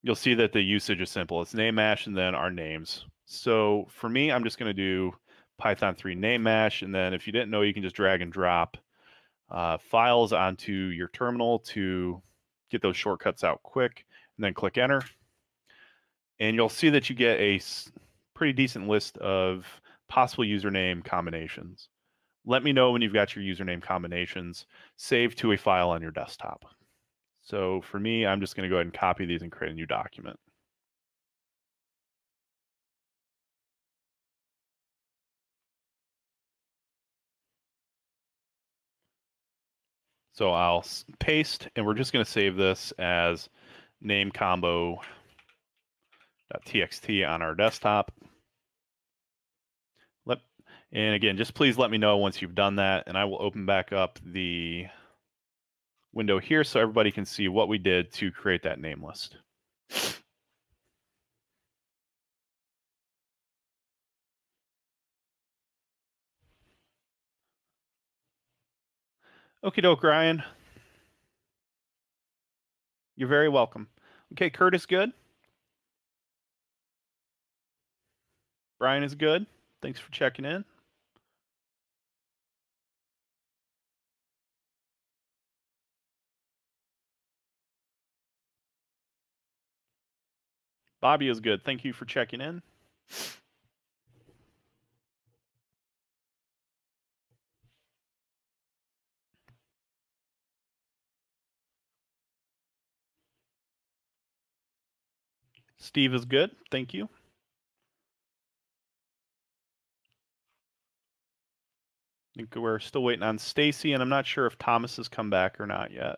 you'll see that the usage is simple. It's name mash and then our names. So for me, I'm just going to do Python 3 name mash. And then if you didn't know, you can just drag and drop files onto your terminal to get those shortcuts out quick, and then click enter. And you'll see that you get a pretty decent list of possible username combinations. Let me know when you've got your username combinations saved to a file on your desktop. So for me, I'm just going to go ahead and copy these and create a new document. So I'll paste, and we're just going to save this as name combo.txt on our desktop. And again, just please let me know once you've done that, and I will open back up the window here so everybody can see what we did to create that name list. Okie doke, Ryan. You're very welcome. Okay, Kurt is good. Brian is good. Thanks for checking in. Bobby is good. Thank you for checking in. Steve is good. Thank you. I think we're still waiting on Stacy, and I'm not sure if Thomas has come back or not yet.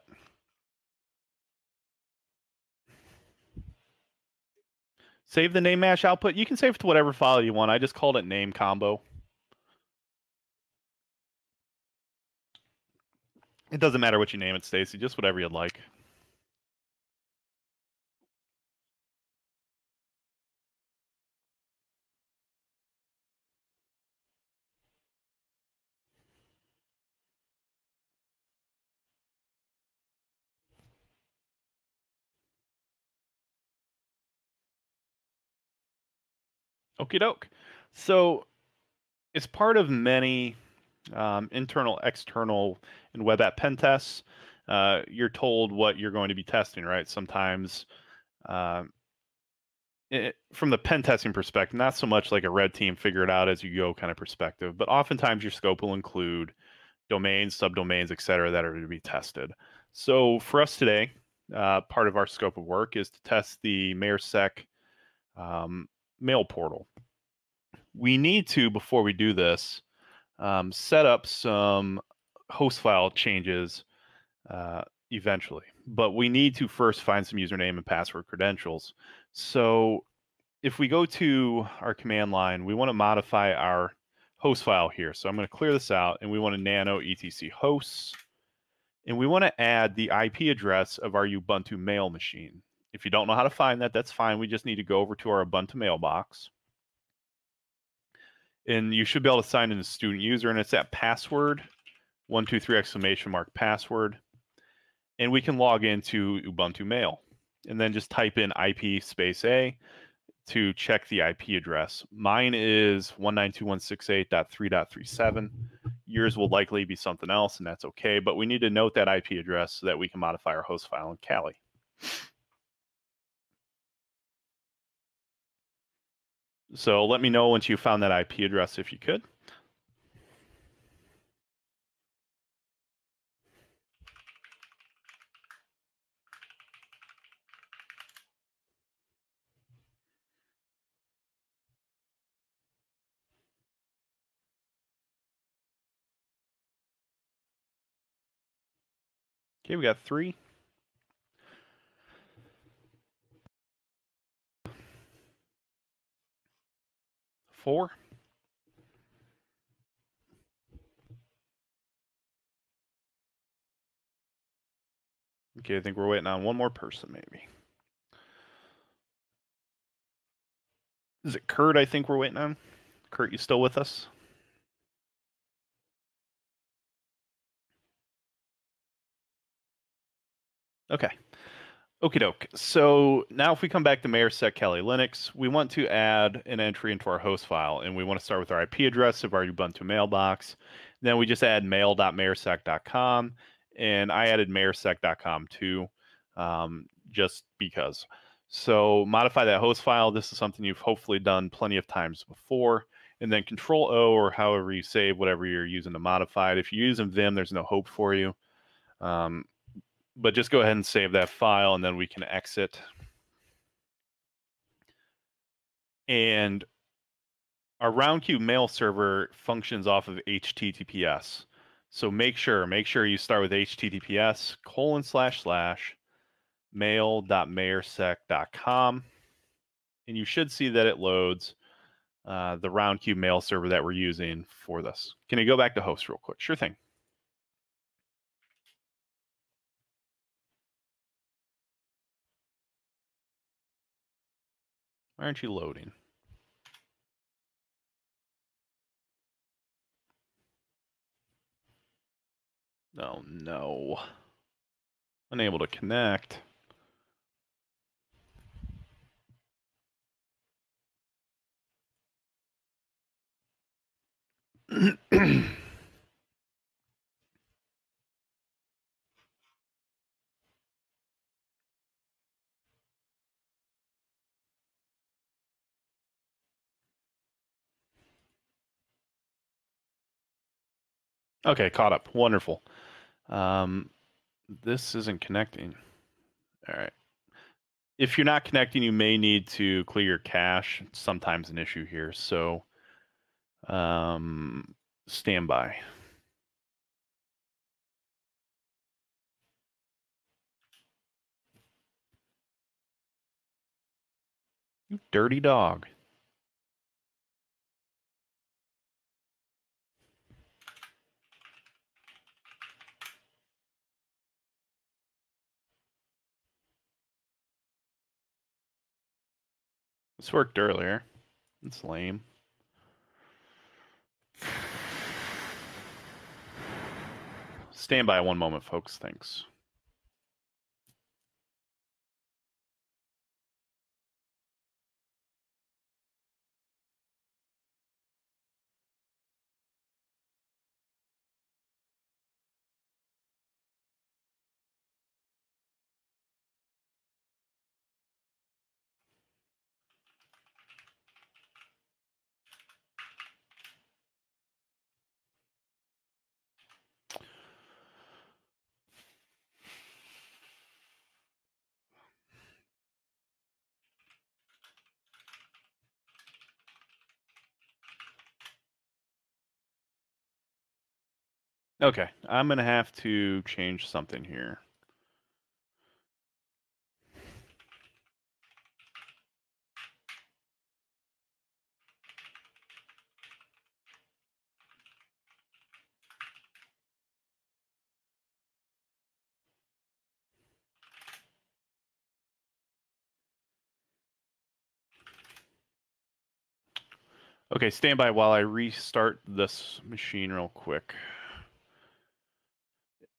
Save the name mash output. You can save it to whatever file you want. I just called it name combo. It doesn't matter what you name it, Stacy, just whatever you'd like. Okie doke. So it's part of many internal, external, and web app pen tests. You're told what you're going to be testing, right? Sometimes uh, from the pen testing perspective, not so much like a red team figure it out as you go kind of perspective, but oftentimes your scope will include domains, subdomains, et cetera, that are to be tested. So for us today, part of our scope of work is to test the MayorSec mail portal. We need to, before we do this, set up some host file changes uh, eventually, but we need to first find some username and password credentials. So if we go to our command line, we want to modify our host file here. So I'm going to clear this out, and we want to nano etc hosts, and we want to add the IP address of our Ubuntu mail machine. If you don't know how to find that, that's fine. We just need to go over to our Ubuntu mailbox, and you should be able to sign in as student user, and it's that password, 123 exclamation mark password, and we can log into Ubuntu Mail, and then just type in IP space A to check the IP address. Mine is 192.168.3.37. Yours will likely be something else, and that's okay, but we need to note that IP address so that we can modify our host file in Kali. So let me know once you found that IP address if you could. Okay, we got 3. 4. Okay, I think we're waiting on one more person, maybe. Is it Kurt I think we're waiting on? Kurt, you still with us? Okay. Okie doke. So now if we come back to MayorSec Kali Linux, we want to add an entry into our host file, and we want to start with our IP address of our Ubuntu mailbox. Then we just add mail.mayorsec.com, and I added mayorsec.com too, just because. So modify that host file. This is something you've hopefully done plenty of times before. And then Control O, or however you save whatever you're using to modify it. If you're using Vim, there's no hope for you. But just go ahead and save that file, and then we can exit. And our RoundCube mail server functions off of HTTPS. So make sure you start with https://mail.mayorsec.com, and you should see that it loads the RoundCube mail server that we're using for this. Can you go back to host real quick? Sure thing. Why aren't you loading? Oh no. Unable to connect. Okay, caught up. Wonderful. This isn't connecting. All right. If you're not connecting, you may need to clear your cache. It's sometimes an issue here. So stand by. You dirty dog. This worked earlier. It's lame. Stand by one moment, folks. Thanks. Okay, I'm going to have to change something here. Okay, stand by while I restart this machine real quick.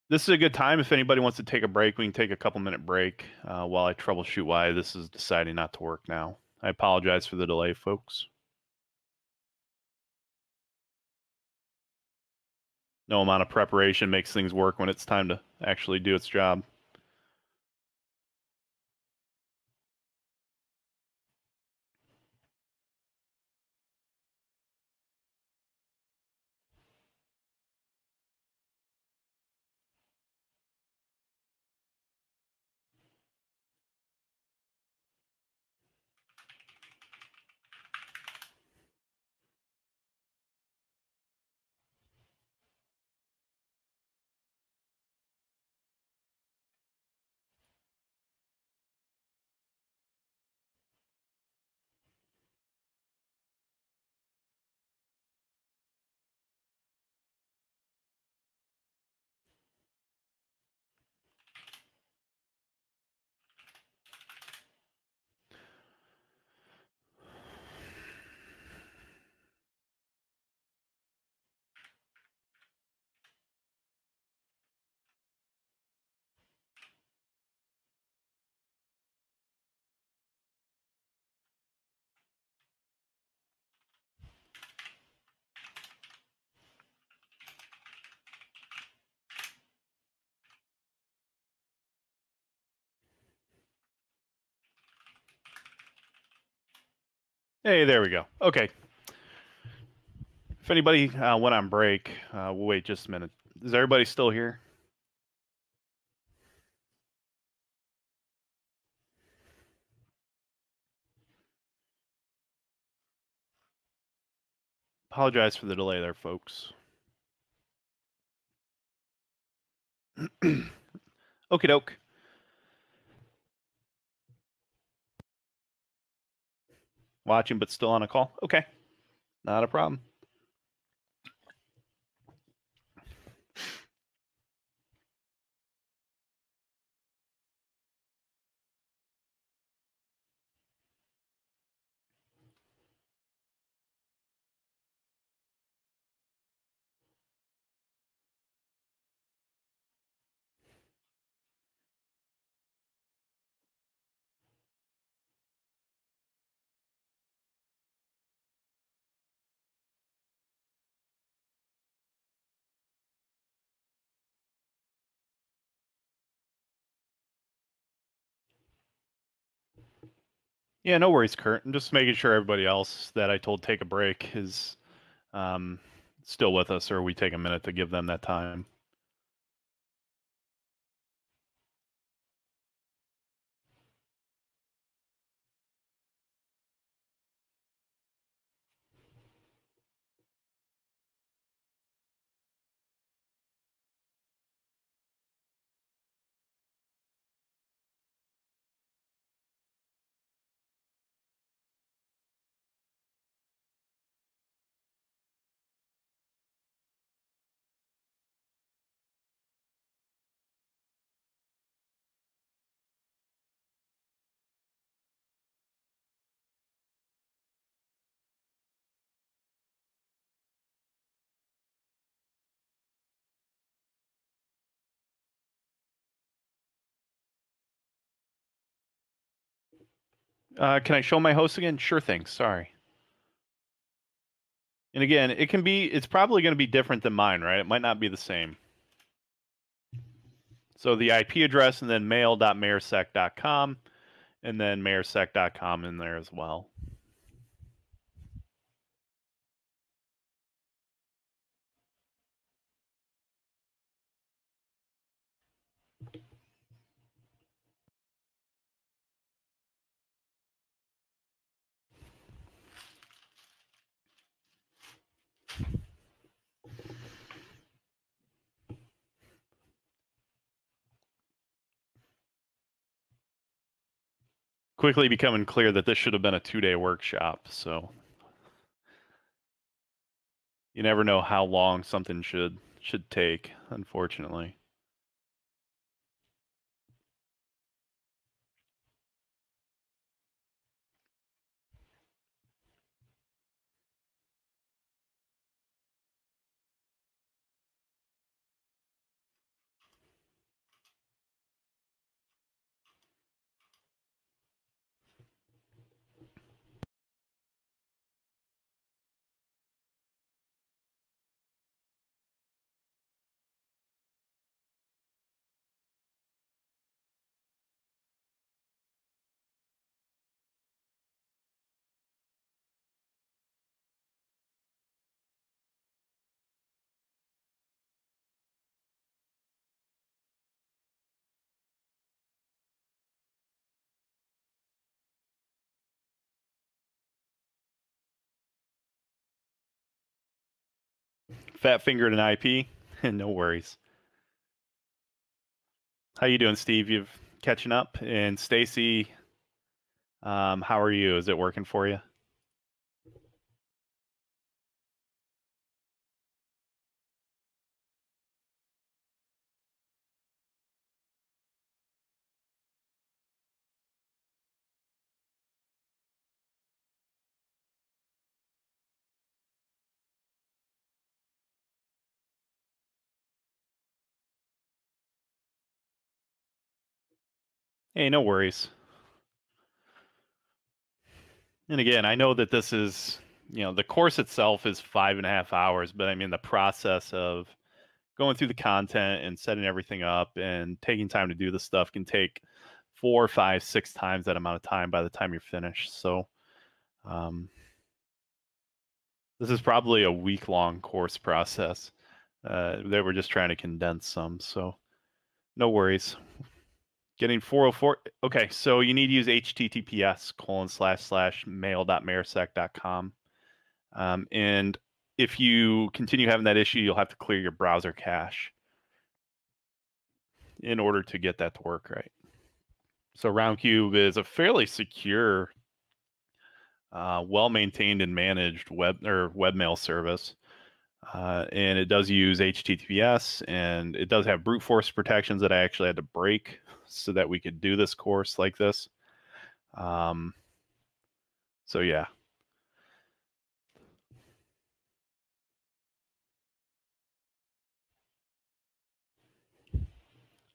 This is a good time. If anybody wants to take a break, we can take a couple-minute break while I troubleshoot why this is deciding not to work now. I apologize for the delay, folks. No amount of preparation makes things work when it's time to actually do its job. Hey, there we go. Okay. If anybody went on break, we'll wait just a minute. Is everybody still here? Apologize for the delay there, folks. Okie doke. Watching, but still on a call. Okay. Not a problem. Yeah, no worries, Kurt. I'm just making sure everybody else that I told take a break is still with us, or we take a minute to give them that time. Can I show my host again? Sure thing. Sorry. And again, it's probably going to be different than mine, right? It might not be the same. So the IP address and then mail.mayorsec.com and then mayorsec.com in there as well. Quickly becoming clear that this should have been a 2-day workshop, so you never know how long something should take, unfortunately. Fat fingered an IP, no worries. How you doing, Steve? You've catching up? And Stacy, how are you? Is it working for you? Hey, no worries. And again, I know that this is, the course itself is 5.5 hours, but I mean, the process of going through the content and setting everything up and taking time to do the stuff can take 4, 5, 6 times that amount of time by the time you're finished. So, this is probably a week-long course process that we're just trying to condense some. So, no worries. Getting 404. Okay, so you need to use https://mail.mayorsec.com. And if you continue having that issue, you'll have to clear your browser cache in order to get that to work right. So Roundcube is a fairly secure, well-maintained and managed webmail service. And it does use HTTPS, and it does have brute force protections that I actually had to break so that we could do this course like this. So yeah.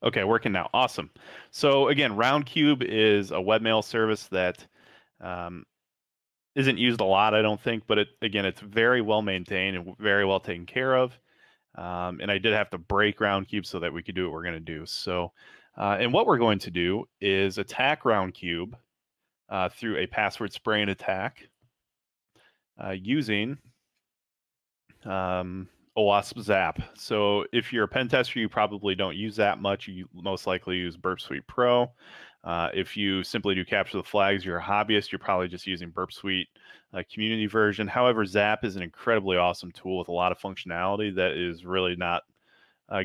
Okay, working now. Awesome. So again, Roundcube is a webmail service that isn't used a lot, I don't think, but it's very well maintained and very well taken care of. And I did have to break Roundcube so that we could do what we're going to do. So, and what we're going to do is attack Roundcube through a password spraying attack using OWASP Zap. So if you're a pen tester, you probably don't use that much. You most likely use Burp Suite Pro. If you simply do capture the flags, you're a hobbyist, you're probably just using Burp Suite community version. However, Zap is an incredibly awesome tool with a lot of functionality that is really not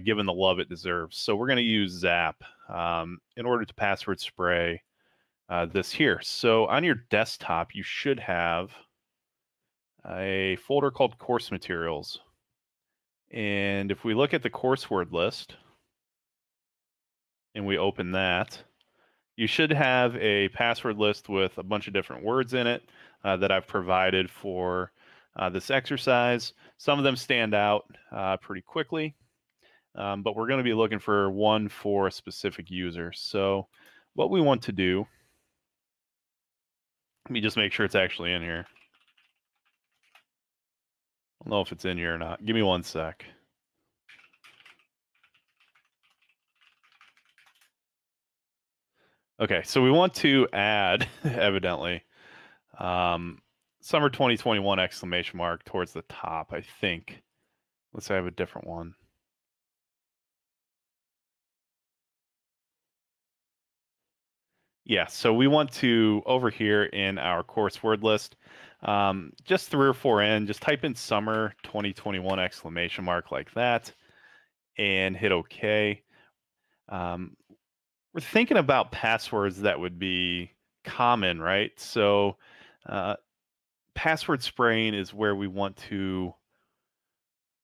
given the love it deserves. So we're going to use Zap in order to password spray this here. So on your desktop, you should have a folder called Course Materials. And if we look at the course word list and we open that, you should have a password list with a bunch of different words in it that I've provided for this exercise. Some of them stand out pretty quickly, but we're going to be looking for one for a specific user. So what we want to do Let me just make sure it's actually in here. I don't know if it's in here or not. Give me 1 sec. Okay, so we want to add, evidently, summer 2021 exclamation mark towards the top, I think. Let's say I have a different one. Yeah, so we want to, over here in our course word list, just 3 or 4 in, just type in summer 2021 exclamation mark like that and hit OK. We're thinking about passwords that would be common, right? So password spraying is where we want to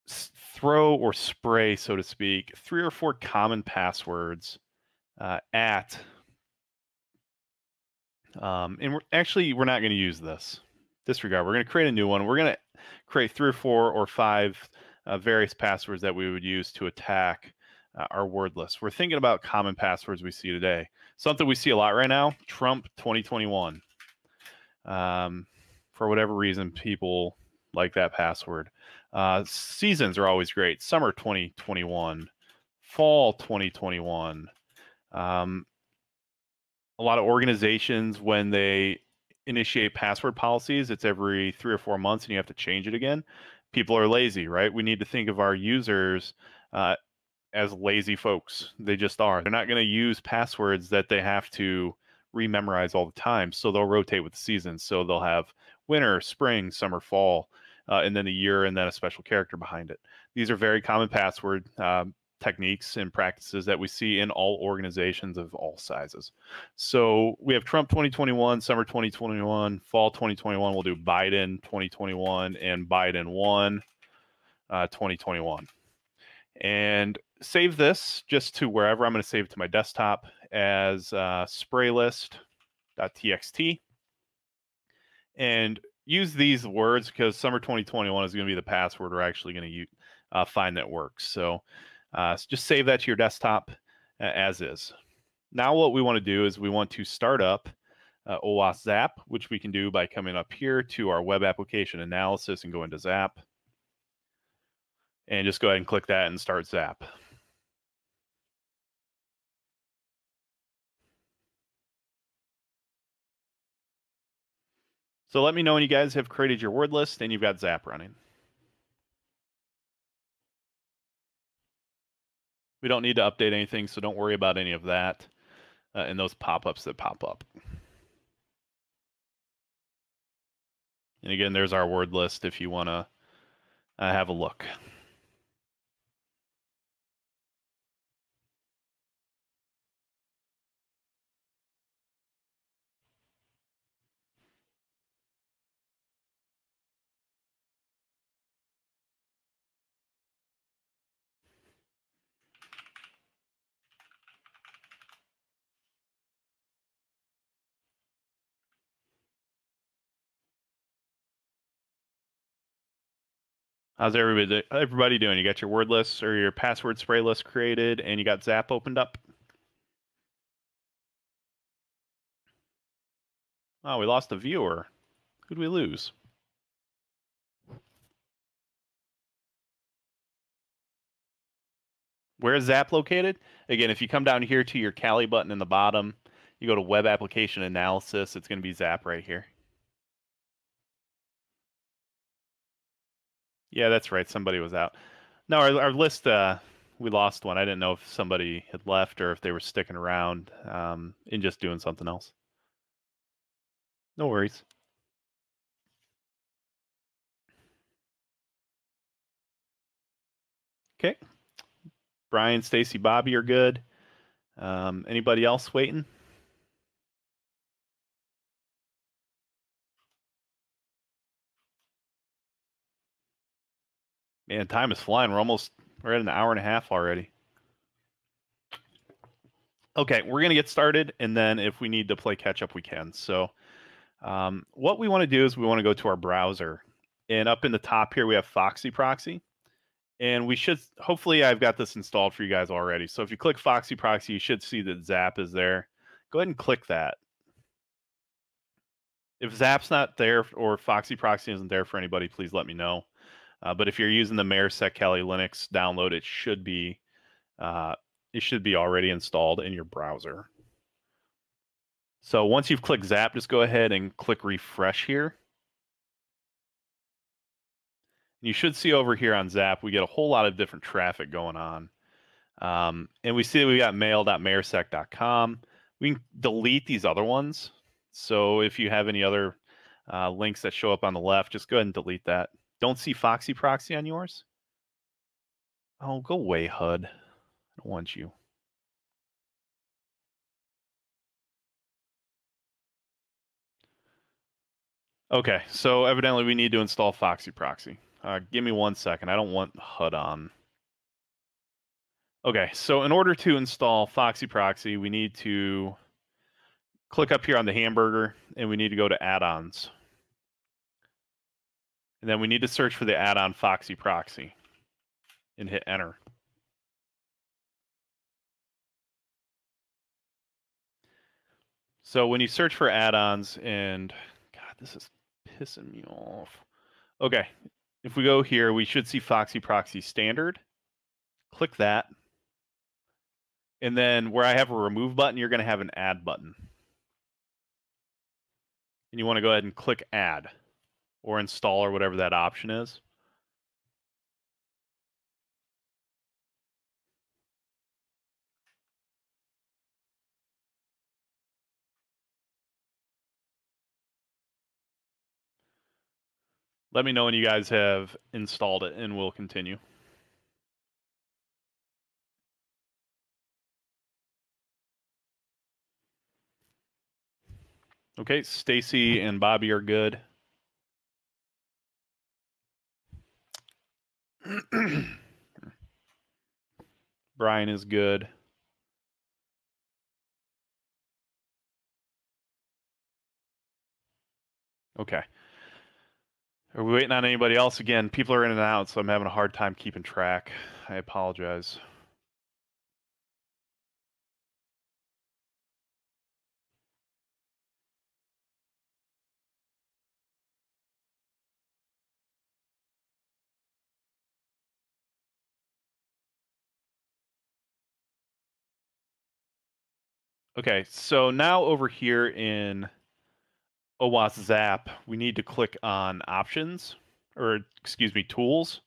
throw or spray, so to speak, 3 or 4 common passwords at and we're not going to use this. Disregard. We're going to create a new one. We're going to create 3 or 4 or 5 various passwords that we would use to attack our word list. We're thinking about common passwords we see today. Something we see a lot right now, Trump 2021. For whatever reason, people like that password. Seasons are always great. Summer 2021, fall 2021. A lot of organizations, when they initiate password policies, it's every 3 or 4 months and you have to change it again. People are lazy, right? We need to think of our users as lazy folks. They just are. They're not going to use passwords that they have to rememorize all the time. So they'll rotate with the seasons. So they'll have winter, spring, summer, fall, and then a year and then a special character behind it. These are very common password techniques and practices that we see in all organizations of all sizes. So we have Trump 2021, summer 2021, fall 2021. We'll do Biden 2021 and Biden 1 2021. And save this just to wherever. I'm going to save it to my desktop as spraylist.txt. And use these words because summer 2021 is going to be the password we're actually going to find that works. So just save that to your desktop as is. Now what we want to do is we want to start up OWASP Zap, which we can do by coming up here to our web application analysis and go into Zap. And just go ahead and click that and start Zap. So let me know when you guys have created your word list and you've got Zap running. We don't need to update anything, so don't worry about any of that and those pop-ups that pop up. And again, there's our word list if you want to have a look. How's everybody doing? You got your word lists or your password spray list created and you got Zap opened up? Oh, we lost a viewer. Who'd we lose? Where is Zap located? Again, if you come down here to your Kali button in the bottom, you go to Web Application Analysis, it's going to be Zap right here. Yeah, that's right. Somebody was out. No, our list, we lost one. I didn't know if somebody had left or if they were sticking around and just doing something else. No worries. Okay. Brian, Stacy, Bobby are good. Anybody else waiting? Man, time is flying. We're at an hour and a half already. Okay, we're going to get started, and then if we need to play catch up, we can. So what we want to do is we want to go to our browser. And up in the top here, we have Foxy Proxy. And we should, hopefully I've got this installed for you guys already. So if you click Foxy Proxy, you should see that Zap is there. Go ahead and click that. If Zap's not there or Foxy Proxy isn't there for anybody, please let me know. But if you're using the Mayor Kali Linux download, it should be already installed in your browser. So once you've clicked Zap, just go ahead and click refresh here. You should see over here on Zap, we get a whole lot of different traffic going on. And we see that we got mail.mayorsec.com. We can delete these other ones. So if you have any other links that show up on the left, just go ahead and delete that. Don't see Foxy Proxy on yours? Oh, go away, HUD. I don't want you. Okay, so evidently we need to install Foxy Proxy. Give me 1 second. I don't want HUD on. Okay, so in order to install Foxy Proxy, we need to click up here on the hamburger, and we need to go to add-ons. And then we need to search for the add-on Foxy Proxy and hit enter. So when you search for add-ons, and God, this is pissing me off. Okay, if we go here, we should see Foxy Proxy Standard. Click that. And then where I have a remove button, you're going to have an add button. And you want to go ahead and click add or install or whatever that option is. Let me know when you guys have installed it, and we'll continue. Okay, Stacy and Bobby are good. Brian is good. Okay. Are we waiting on anybody else? Again, people are in and out, so I'm having a hard time keeping track. I apologize. Okay, so now over here in OWASP Zap, we need to click on options, or excuse me, tools.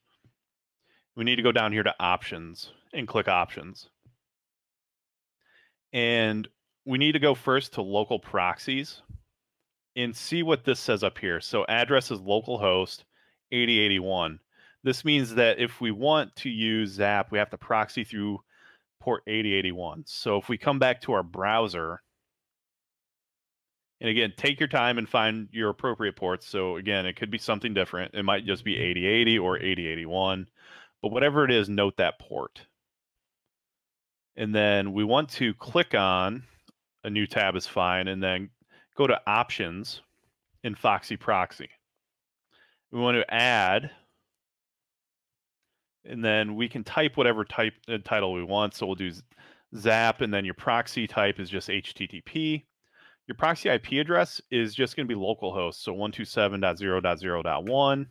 We need to go down here to options and click options. And we need to go first to local proxies and see what this says up here. So address is localhost 8081. This means that if we want to use Zap, we have to proxy through port 8081. So if we come back to our browser, and again, take your time and find your appropriate ports. So again, it could be something different. It might just be 8080 or 8081, but whatever it is, note that port. And then we want to click on a new tab is fine, and then go to options in Foxy Proxy. We want to add, and then we can type whatever title we want. So we'll do Zap, and then your proxy type is just HTTP. Your proxy IP address is just going to be localhost, so 127.0.0.1.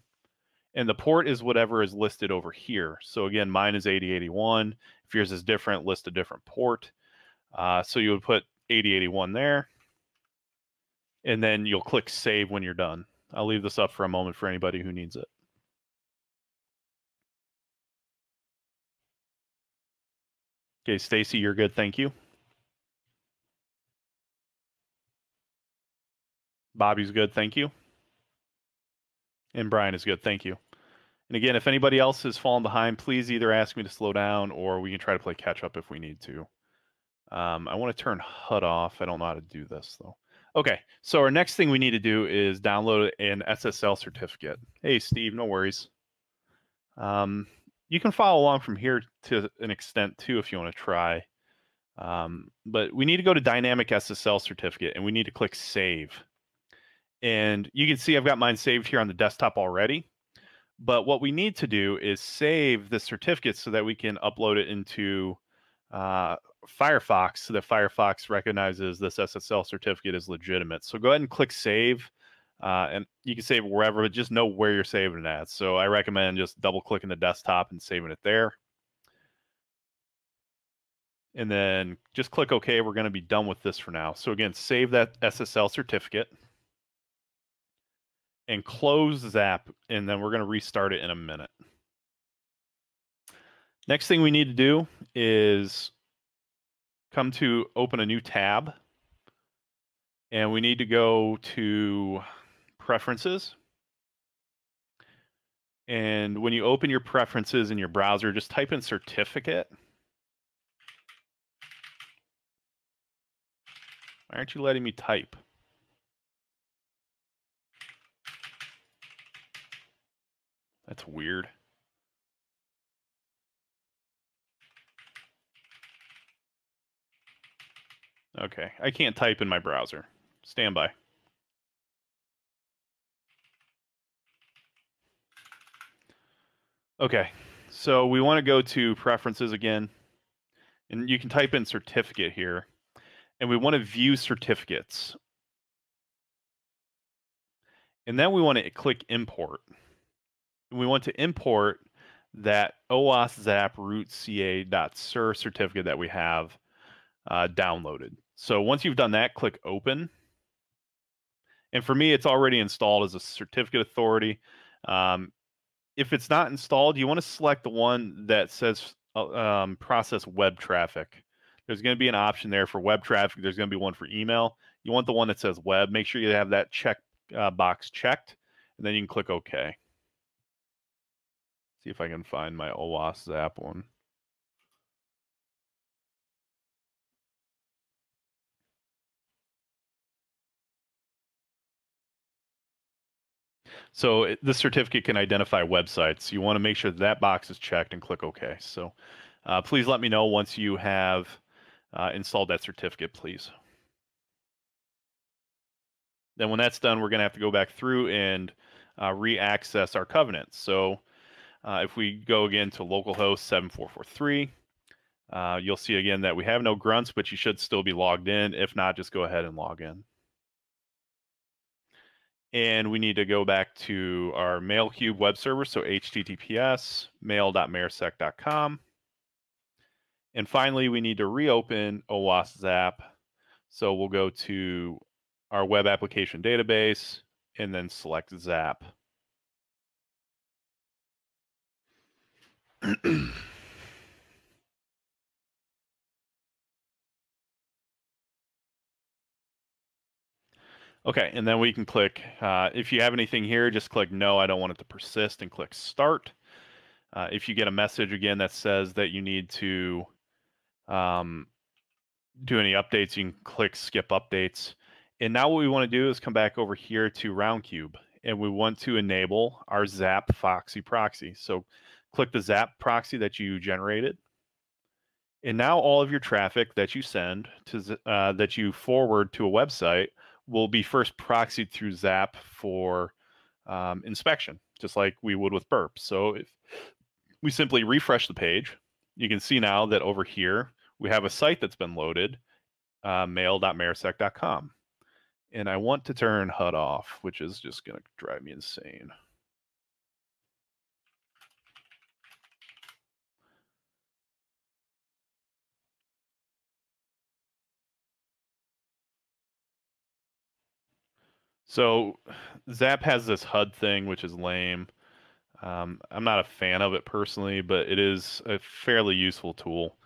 And the port is whatever is listed over here. So again, mine is 8081. If yours is different, list a different port. So you would put 8081 there. And then you'll click save when you're done. I'll leave this up for a moment for anybody who needs it. Okay, Stacy, you're good. Thank you. Bobby's good. Thank you. And Brian is good. Thank you. And again, if anybody else has fallen behind, please either ask me to slow down or we can try to play catch up if we need to. I want to turn HUD off. I don't know how to do this though. Okay, so our next thing we need to do is download an SSL certificate. Hey, Steve, no worries. You can follow along from here to an extent too if you want to try. But we need to go to Dynamic SSL Certificate and we need to click Save. And you can see I've got mine saved here on the desktop already. But what we need to do is save the certificate so that we can upload it into Firefox so that Firefox recognizes this SSL certificate is legitimate. So go ahead and click Save And you can save it wherever, but just know where you're saving it at. So I recommend just double clicking the desktop and saving it there. And then just click OK. We're going to be done with this for now. So again, save that SSL certificate and close Zap, and then we're going to restart it in a minute. Next thing we need to do is come to open a new tab, and we need to go to Preferences. And when you open your preferences in your browser, just type in certificate. Why aren't you letting me type? That's weird. Okay, I can't type in my browser. Stand by. Okay, so we want to go to Preferences again, and you can type in certificate here, and we want to view certificates. And then we want to click import. And we want to import that OWASP zap root ca.cir certificate that we have downloaded. So once you've done that, click open. And for me, it's already installed as a certificate authority. If it's not installed, you want to select the one that says process web traffic. There's going to be an option there for web traffic. There's going to be one for email. You want the one that says web. Make sure you have that check box checked, and then you can click OK. See if I can find my OWASP Zap one. So this certificate can identify websites. You want to make sure that box is checked and click OK. So please let me know once you have installed that certificate, please. Then when that's done, we're going to have to go back through and re-access our covenants. So if we go again to localhost 7443, you'll see again that we have no grunts, but you should still be logged in. If not, just go ahead and log in. And we need to go back to our MailCube web server, so https mail.mayorsec.com. And finally, we need to reopen OWASP Zap. So we'll go to our web application database and then select Zap. Okay, and then we can click, if you have anything here, just click no, I don't want it to persist, and click start. If you get a message again that says that you need to do any updates, you can click skip updates. And now what we want to do is come back over here to Roundcube, and we want to enable our Zap Foxy proxy. So click the Zap proxy that you generated. And now all of your traffic that you send to that you forward to a website will be first proxied through Zap for inspection, just like we would with Burp. So if we simply refresh the page, you can see now that over here we have a site that's been loaded, mail.mayorsec.com. And I want to turn HUD off, which is just going to drive me insane. So Zap has this HUD thing, which is lame. I'm not a fan of it personally, but it is a fairly useful tool.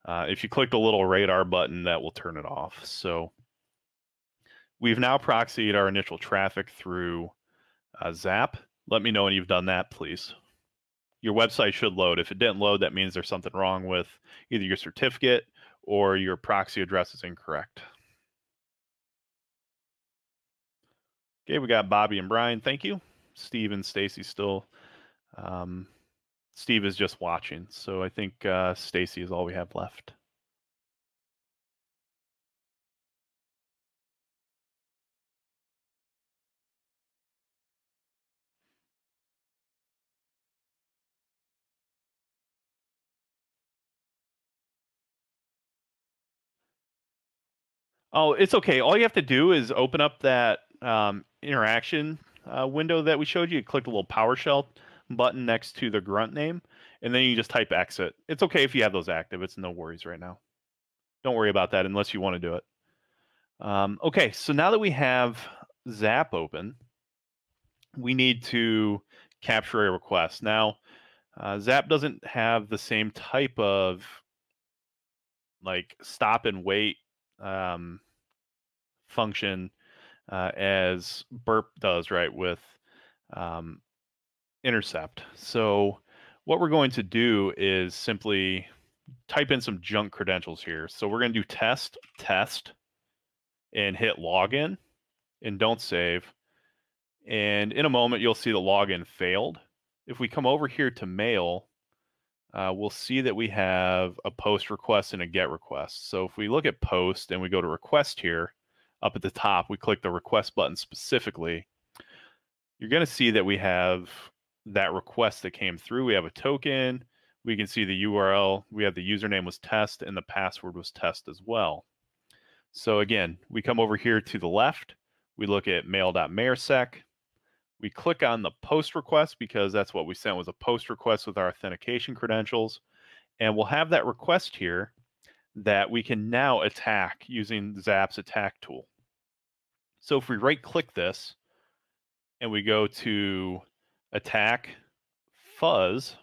If you click the little radar button, that will turn it off. So we've now proxied our initial traffic through Zap. Let me know when you've done that, please. Your website should load. If it didn't load, that means there's something wrong with either your certificate or your proxy address is incorrect. Okay, we got Bobby and Brian. Thank you. Steve and Stacy still. Steve is just watching, so I think Stacy is all we have left. Oh, it's okay. All you have to do is open up that interaction window that we showed you, click the little PowerShell button next to the grunt name, and then you just type exit. It's okay if you have those active. It's no worries right now. Don't worry about that unless you want to do it. Okay, so now that we have Zap open, we need to capture a request. Now, Zap doesn't have the same type of like stop and wait function as Burp does, right, with intercept. So what we're going to do is simply type in some junk credentials here. So we're going to do test, and hit login, and don't save. And in a moment, you'll see the login failed. If we come over here to mail, we'll see that we have a post request and a get request. So if we look at post and we go to request here, up at the top, we click the request button specifically, you're going to see that we have that request that came through. We have a token. We can see the URL. We have the username was test and the password was test as well. So again, we come over here to the left. We look at mail.mayorsec. We click on the post request because that's what we sent, was a post request with our authentication credentials. And we'll have that request here that we can now attack using Zap's attack tool. So if we right click this and we go to attack fuzz,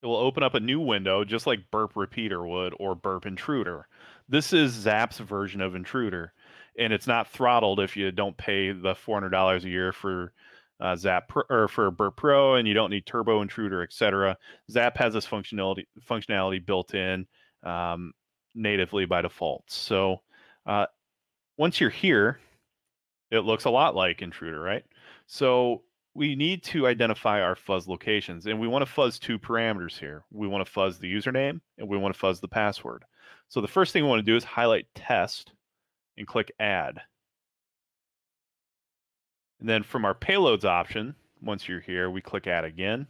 it will open up a new window just like burp repeater would or burp intruder. This is Zap's version of intruder, and it's not throttled if you don't pay the $400 a year for Zap Pro, or for Burp Pro, and you don't need turbo intruder, etc. Zap has this functionality built in natively by default. So once you're here, it looks a lot like intruder, right? So we need to identify our fuzz locations, and we want to fuzz two parameters here. We want to fuzz the username, and we want to fuzz the password. So the first thing we want to do is highlight test and click add. And then from our payloads option, once you're here, we click add again.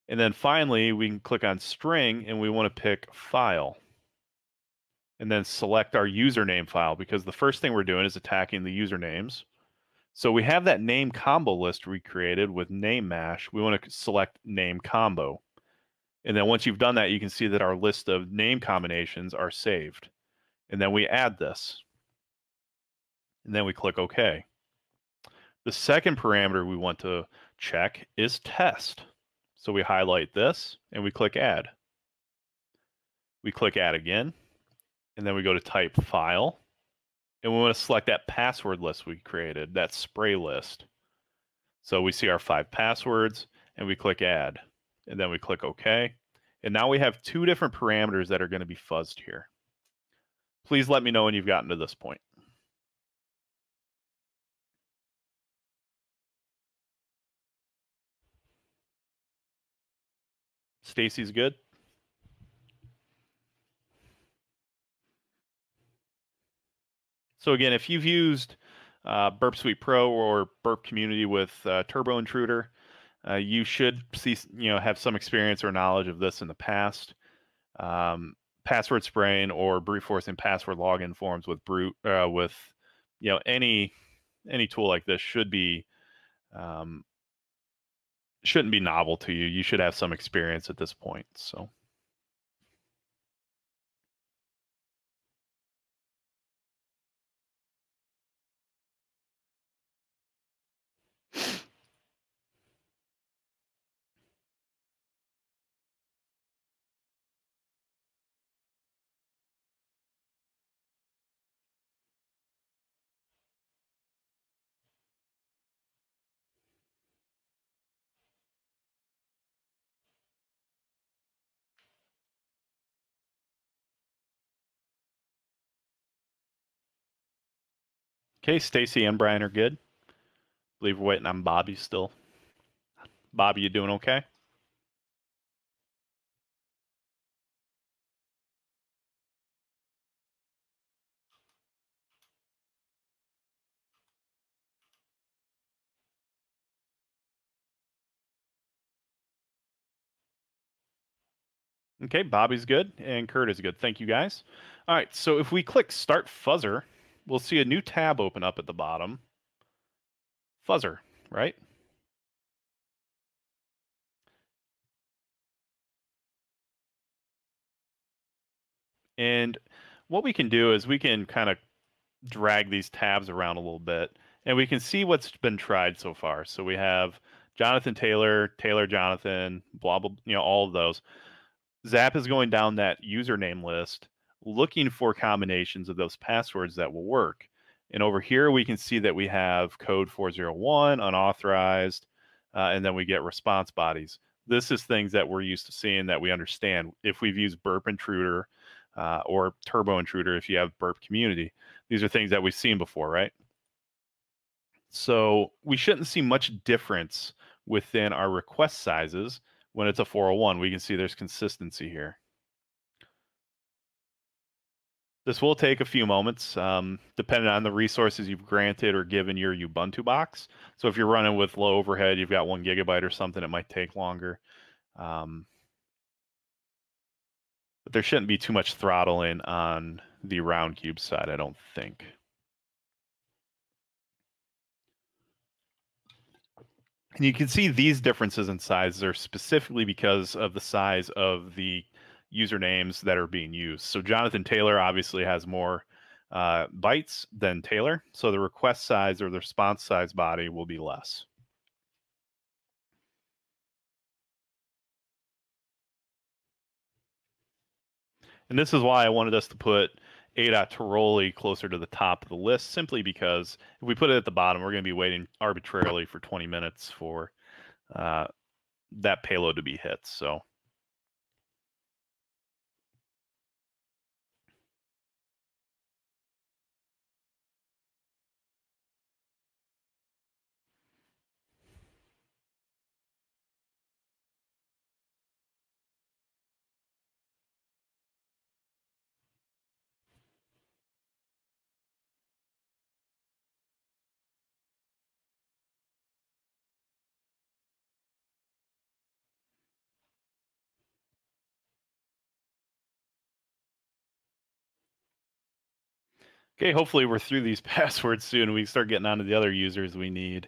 And then finally, we can click on string, and we want to pick file. And then select our username file, because the first thing we're doing is attacking the usernames. So we have that name combo list we created with name mash. We want to select name combo. And then once you've done that, you can see that our list of name combinations are saved. And then we add this. And then we click OK. The second parameter we want to check is test. So we highlight this and we click add. We click add again. And then we go to type file. And we want to select that password list we created, that spray list. So we see our 5 passwords and we click add. And then we click OK. And now we have 2 different parameters that are going to be fuzzed here. Please let me know when you've gotten to this point. Stacy's good? So again, if you've used Burp Suite Pro or Burp Community with Turbo Intruder, you should have some experience or knowledge of this in the past. Password spraying or brute forcing password login forms with any tool like this shouldn't be novel to you. You should have some experience at this point. So. Okay, Stacy and Brian are good. I believe we're waiting on Bobby still. Bobby, you doing okay? Okay, Bobby's good and Kurt is good. Thank you guys. All right, so if we click Start Fuzzer, we'll see a new tab open up at the bottom. Fuzzer, right? And what we can do is we can kind of drag these tabs around a little bit, and we can see what's been tried so far. So we have Jonathan Taylor, Taylor Jonathan, blah, blah, all of those. Zap is going down that username list, looking for combinations of those passwords that will work. And over here, we can see that we have code 401, unauthorized, and then we get response bodies. This is things that we're used to seeing that we understand. If we've used burp intruder or turbo intruder, if you have burp community, these are things that we've seen before, right? So we shouldn't see much difference within our request sizes when it's a 401. We can see there's consistency here. This will take a few moments, depending on the resources you've granted or given your Ubuntu box. So if you're running with low overhead, you've got 1 gigabyte or something, it might take longer. But there shouldn't be too much throttling on the round cube side, I don't think. And you can see these differences in sizes are specifically because of the size of the usernames that are being used. So Jonathan Taylor obviously has more bytes than Taylor, so the request size or the response size body will be less. And this is why I wanted us to put a.Tiroli closer to the top of the list, simply because if we put it at the bottom, we're going to be waiting arbitrarily for 20 minutes for that payload to be hit. So okay, hopefully we're through these passwords soon and we start getting onto the other users we need.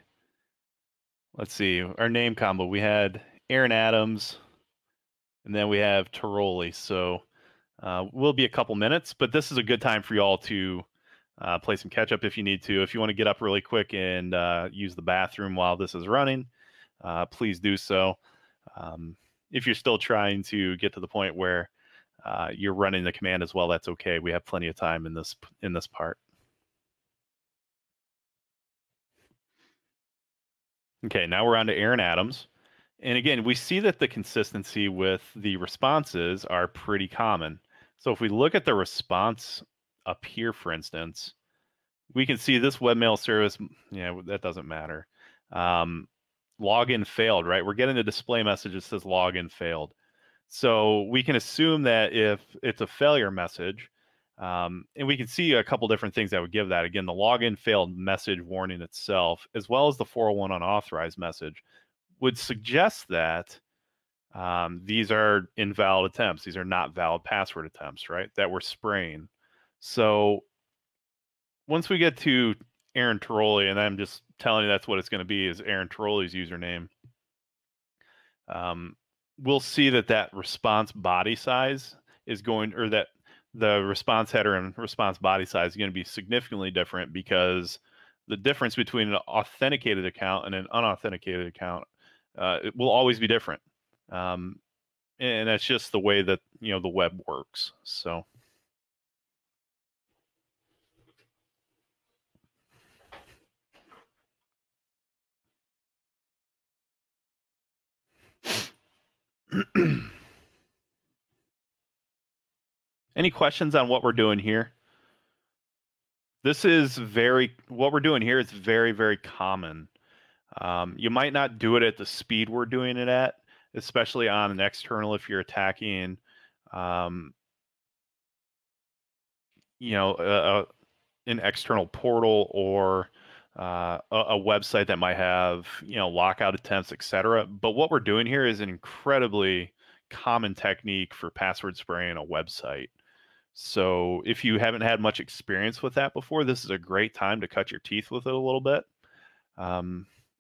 Let's see, our name combo. We had Aaron Adams, and then we have Tiroli. So will be a couple minutes, but this is a good time for you all to play some catch up if you need to. If you want to get up really quick and use the bathroom while this is running, please do so. If you're still trying to get to the point where you're running the command as well, that's okay. We have plenty of time in this part. Okay, now we're on to Aaron Adams. And again, we see that the consistency with the responses are pretty common. So if we look at the response up here, for instance, we can see this webmail service, yeah, that doesn't matter. Login failed, right? We're getting a display message that says login failed. So we can assume that if it's a failure message, and we can see a couple different things that would give that. Again, the login failed message warning itself, as well as the 401 unauthorized message, would suggest that these are invalid attempts. These are not valid password attempts, right? That we're spraying. So once we get to Aaron Tiroli, and I'm just telling you that's what it's going to be, is Aaron Tiroli's username, we'll see that response body size is going, or that the response header and response body size is going to be significantly different, because the difference between an authenticated account and an unauthenticated account it will always be different. And that's just the way that the web works. So any questions on what we're doing here? What we're doing here is very, very common. You might not do it at the speed we're doing it at, especially on an external if you're attacking, an external portal or a website that might have lockout attempts, etc. But what we're doing here is an incredibly common technique for password spraying a website. So if you haven't had much experience with that before, this is a great time to cut your teeth with it a little bit,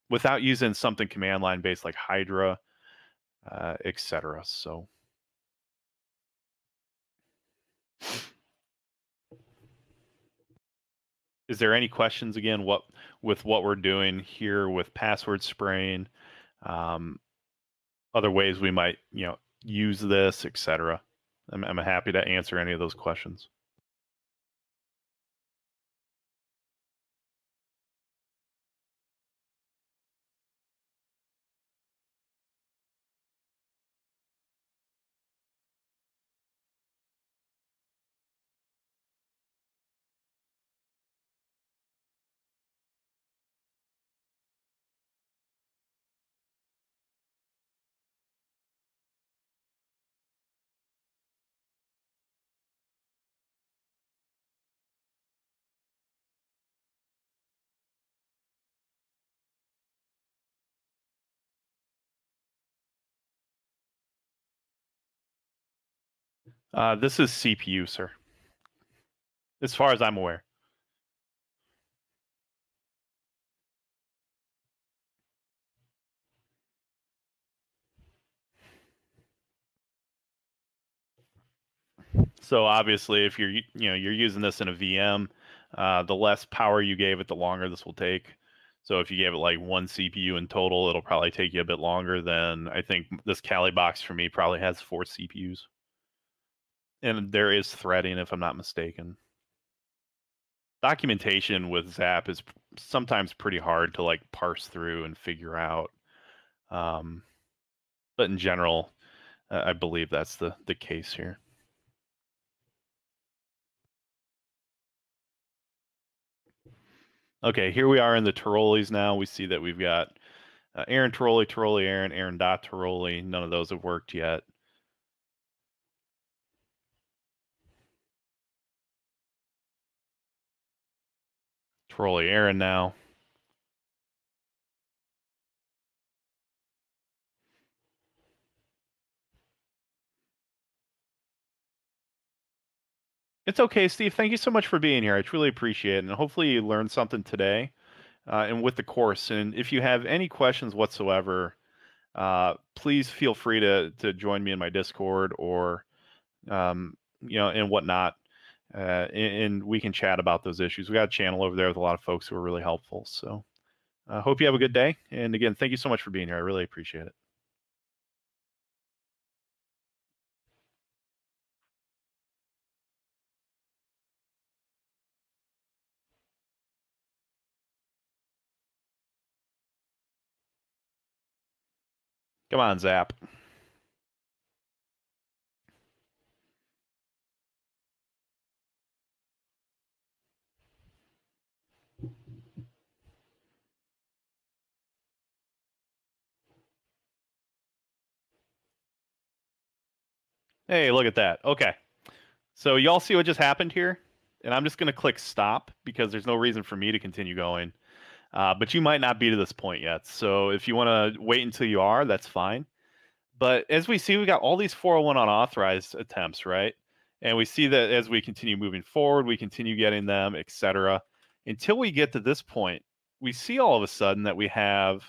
without using something command line based like Hydra, etc. So is there any questions again with what we're doing here with password spraying, other ways we might use this, etc.? I'm happy to answer any of those questions. This is CPU, sir, as far as I'm aware. So obviously, if you're using this in a VM, the less power you gave it, the longer this will take. So if you gave it like 1 CPU in total, it'll probably take you a bit longer than, I think this Kali box for me probably has 4 CPUs. And there is threading, if I'm not mistaken. Documentation with Zap is sometimes pretty hard to like parse through and figure out. But in general, I believe that's the case here. Okay, here we are in the Tyroles now. We see that we've got Aaron Tyroli, Tyroli Aaron, Aaron dot Tyroli. None of those have worked yet. Tyroli Aaron now. It's okay, Steve. Thank you so much for being here. I truly appreciate it. And hopefully you learned something today and with the course. And if you have any questions whatsoever, please feel free to join me in my Discord or, and whatnot. And we can chat about those issues. We got a channel over there with a lot of folks who are really helpful. So I hope you have a good day. And again, thank you so much for being here. I really appreciate it. Come on, Zap. Hey, look at that. Okay. So y'all see what just happened here? And I'm just going to click stop because there's no reason for me to continue going. But you might not be to this point yet. So if you want to wait until you are, that's fine. But as we see, we got all these 401 unauthorized attempts, right? And we see that as we continue moving forward, we continue getting them, etc. Until we get to this point, we see all of a sudden that we have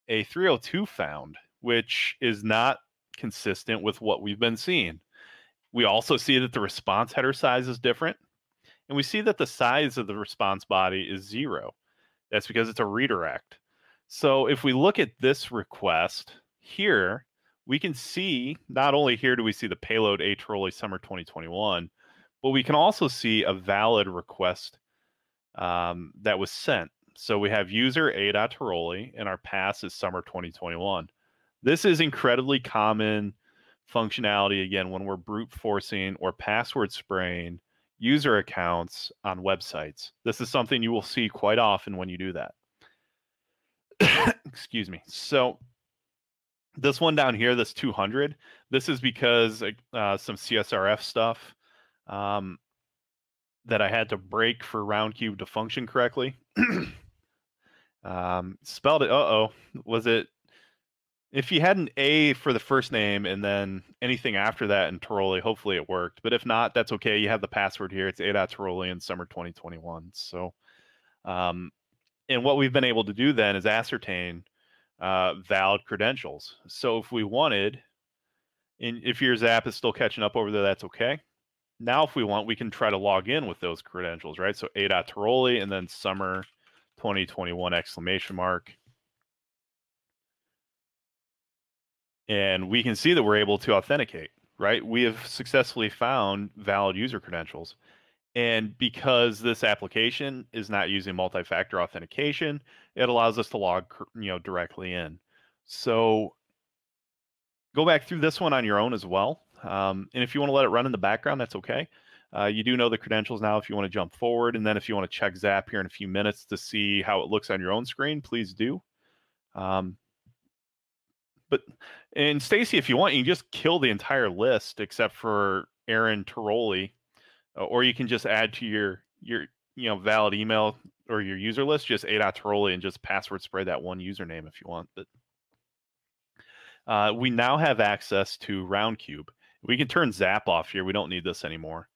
a 302 found, which is not consistent with what we've been seeing. We also see that the response header size is different. And we see that the size of the response body is 0. That's because it's a redirect. So if we look at this request here, we can see not only here do we see the payload A Trolley Summer 2021, but we can also see a valid request that was sent. So we have user A.Tiroli and our pass is Summer 2021. This is incredibly common functionality, again, when we're brute forcing or password spraying user accounts on websites. This is something you will see quite often when you do that. Excuse me. So this one down here, this 200, this is because some CSRF stuff that I had to break for RoundCube to function correctly. Spelled it, was it If you had an A for the first name and then anything after that in Tiroli, hopefully it worked. But if not, that's okay. You have the password here. It's a.tiroli in summer 2021. So, and what we've been able to do then is ascertain valid credentials. So if we wanted, and if your Zap is still catching up over there, that's okay. Now, if we want, we can try to log in with those credentials, right? So a.tiroli and then summer 2021 exclamation mark. And we can see that we're able to authenticate, right? We have successfully found valid user credentials. And because this application is not using multi-factor authentication, it allows us to log, directly in. So go back through this one on your own as well. And if you want to let it run in the background, that's okay. You do know the credentials now if you want to jump forward. And then if you want to check Zap here in a few minutes to see how it looks on your own screen, please do. And Stacy, if you want, you can just kill the entire list except for Aaron Tiroli, or you can just add to your valid email or your user list, just a.tiroli and just password spray that one username if you want. But we now have access to Roundcube. We can turn Zap off here. We don't need this anymore.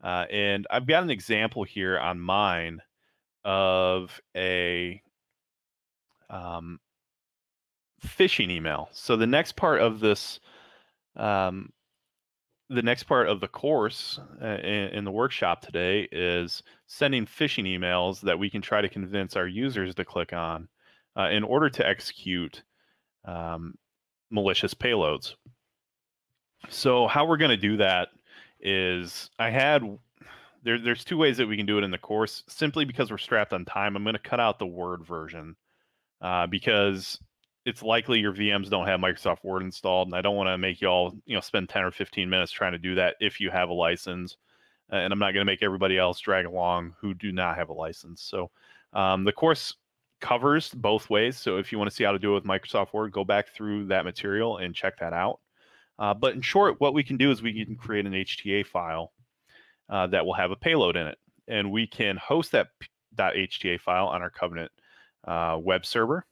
And I've got an example here on mine of a phishing email. So the next part of this, the next part of the course in the workshop today is sending phishing emails that we can try to convince our users to click on in order to execute malicious payloads. So how we're going to do that is there's two ways that we can do it in the course. Simply because we're strapped on time, I'm going to cut out the Word version because it's likely your VMs don't have Microsoft Word installed, and I don't want to make you all spend 10 or 15 minutes trying to do that if you have a license. And I'm not going to make everybody else drag along who do not have a license. So the course covers both ways. So if you want to see how to do it with Microsoft Word, go back through that material and check that out. But in short, what we can do is we can create an HTA file that will have a payload in it. And we can host that .hta file on our Covenant web server.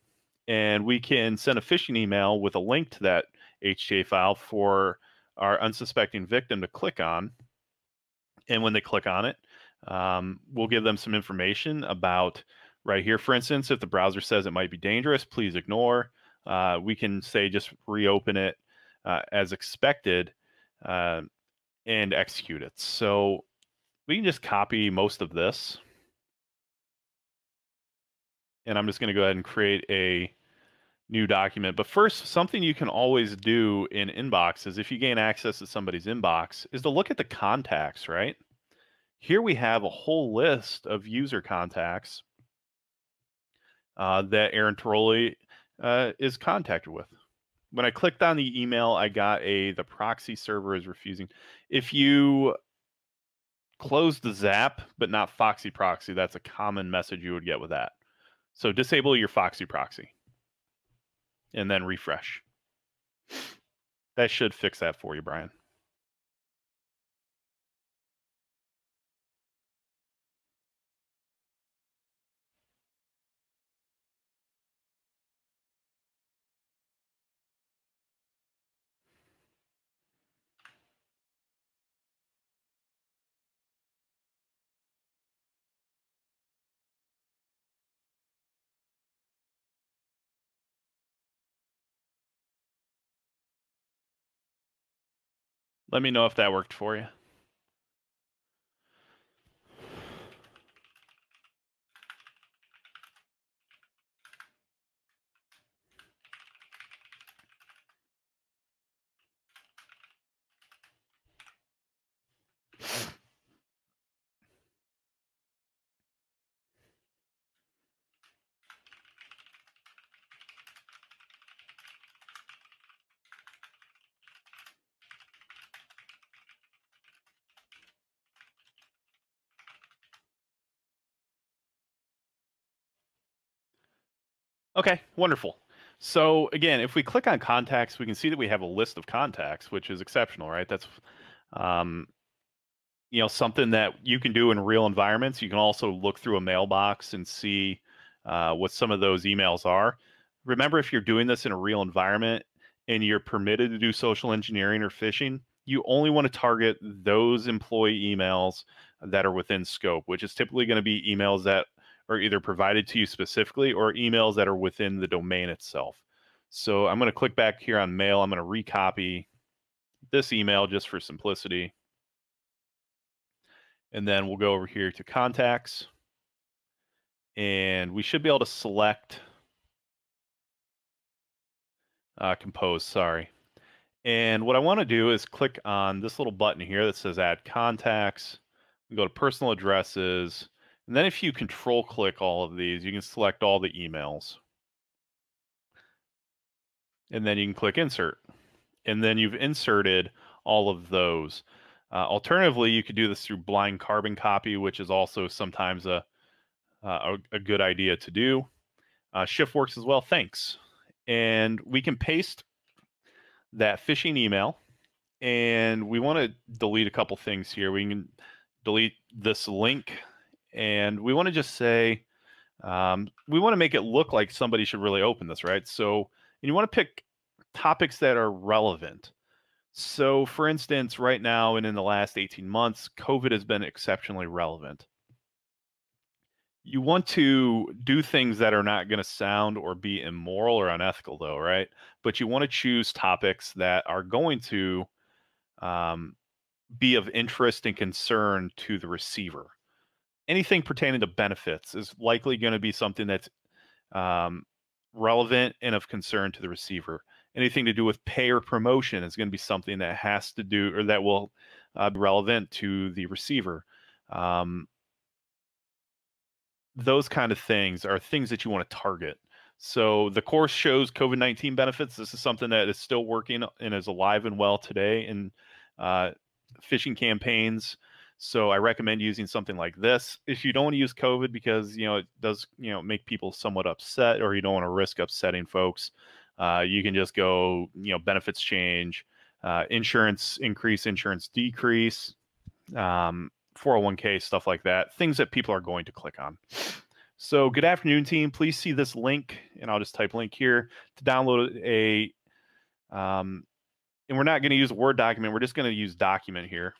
And we can send a phishing email with a link to that HTA file for our unsuspecting victim to click on. And when they click on it, we'll give them some information about right here. For instance, if the browser says it might be dangerous, please ignore. We can say just reopen it as expected and execute it. So we can just copy most of this. And I'm just going to go ahead and create a new document. But first, something you can always do in Inbox is if you gain access to somebody's inbox is to look at the contacts, right? Here we have a whole list of user contacts that Aaron Tiroli is contacted with. When I clicked on the email, I got the proxy server is refusing. If you close the Zap, but not Foxy Proxy, that's a common message you would get with that. So disable your Foxy Proxy and then refresh. That should fix that for you, Brian. Let me know if that worked for you. Okay, wonderful. So again, if we click on contacts, we can see that we have a list of contacts, which is exceptional, right? That's something that you can do in real environments. You can also look through a mailbox and see what some of those emails are. remember, if you're doing this in a real environment and you're permitted to do social engineering or phishing, you only want to target those employee emails that are within scope, which is typically going to be emails that are either provided to you specifically or emails that are within the domain itself. So I'm going to click back here on mail. I'm going to recopy this email just for simplicity. And then we'll go over here to contacts. And we should be able to select compose, sorry. And what I want to do is click on this little button here that says add contacts. We go to personal addresses. And then if you control click all of these, you can select all the emails. And then you can click insert. And then you've inserted all of those. Alternatively, you could do this through blind carbon copy, which is also sometimes a good idea to do. Shift works as well, thanks. And we can paste that phishing email, and we want to delete a couple things here. We can delete this link, and we want to just say, we want to make it look like somebody should really open this, right? So you want to pick topics that are relevant. So for instance, right now and in the last 18 months, COVID has been exceptionally relevant. You want to do things that are not going to sound or be immoral or unethical, though, right? But you want to choose topics that are going to be of interest and concern to the receiver. Anything pertaining to benefits is likely going to be something that's relevant and of concern to the receiver. Anything to do with pay or promotion is going to be something that has to do or that will be relevant to the receiver. Those kind of things are things that you want to target. So the course shows COVID-19 benefits. This is something that is still working and is alive and well today in phishing campaigns. So I recommend using something like this. If you don't want to use COVID because it does make people somewhat upset, or you don't want to risk upsetting folks, you can just go benefits change, insurance increase, insurance decrease. 401k, stuff like that, things that people are going to click on. So good afternoon, team. Please see this link, and I'll just type link here to download a, and we're not going to use a Word document. We're just going to use document here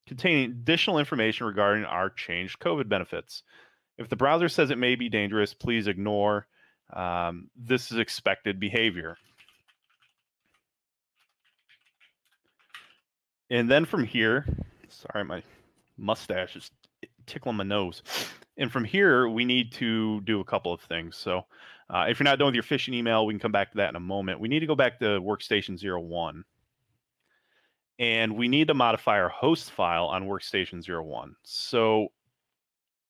containing additional information regarding our changed COVID benefits. If the browser says it may be dangerous, please ignore. This is expected behavior. And then from here, sorry, my mustache is tickling my nose. And from here, we need to do a couple of things. So if you're not done with your phishing email, we can come back to that in a moment. We need to go back to workstation 01. And we need to modify our host file on workstation 01. So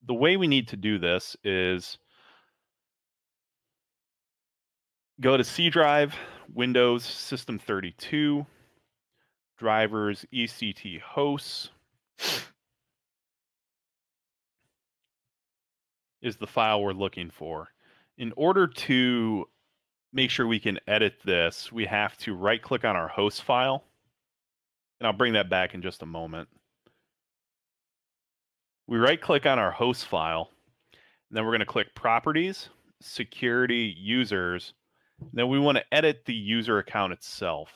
the way we need to do this is go to C drive, Windows, System 32, drivers, ECT hosts is the file we're looking for. In order to make sure we can edit this, we have to right click on our host file. And I'll bring that back in just a moment. We right click on our host file, and then we're going to click properties, security, users. Then we want to edit the user account itself.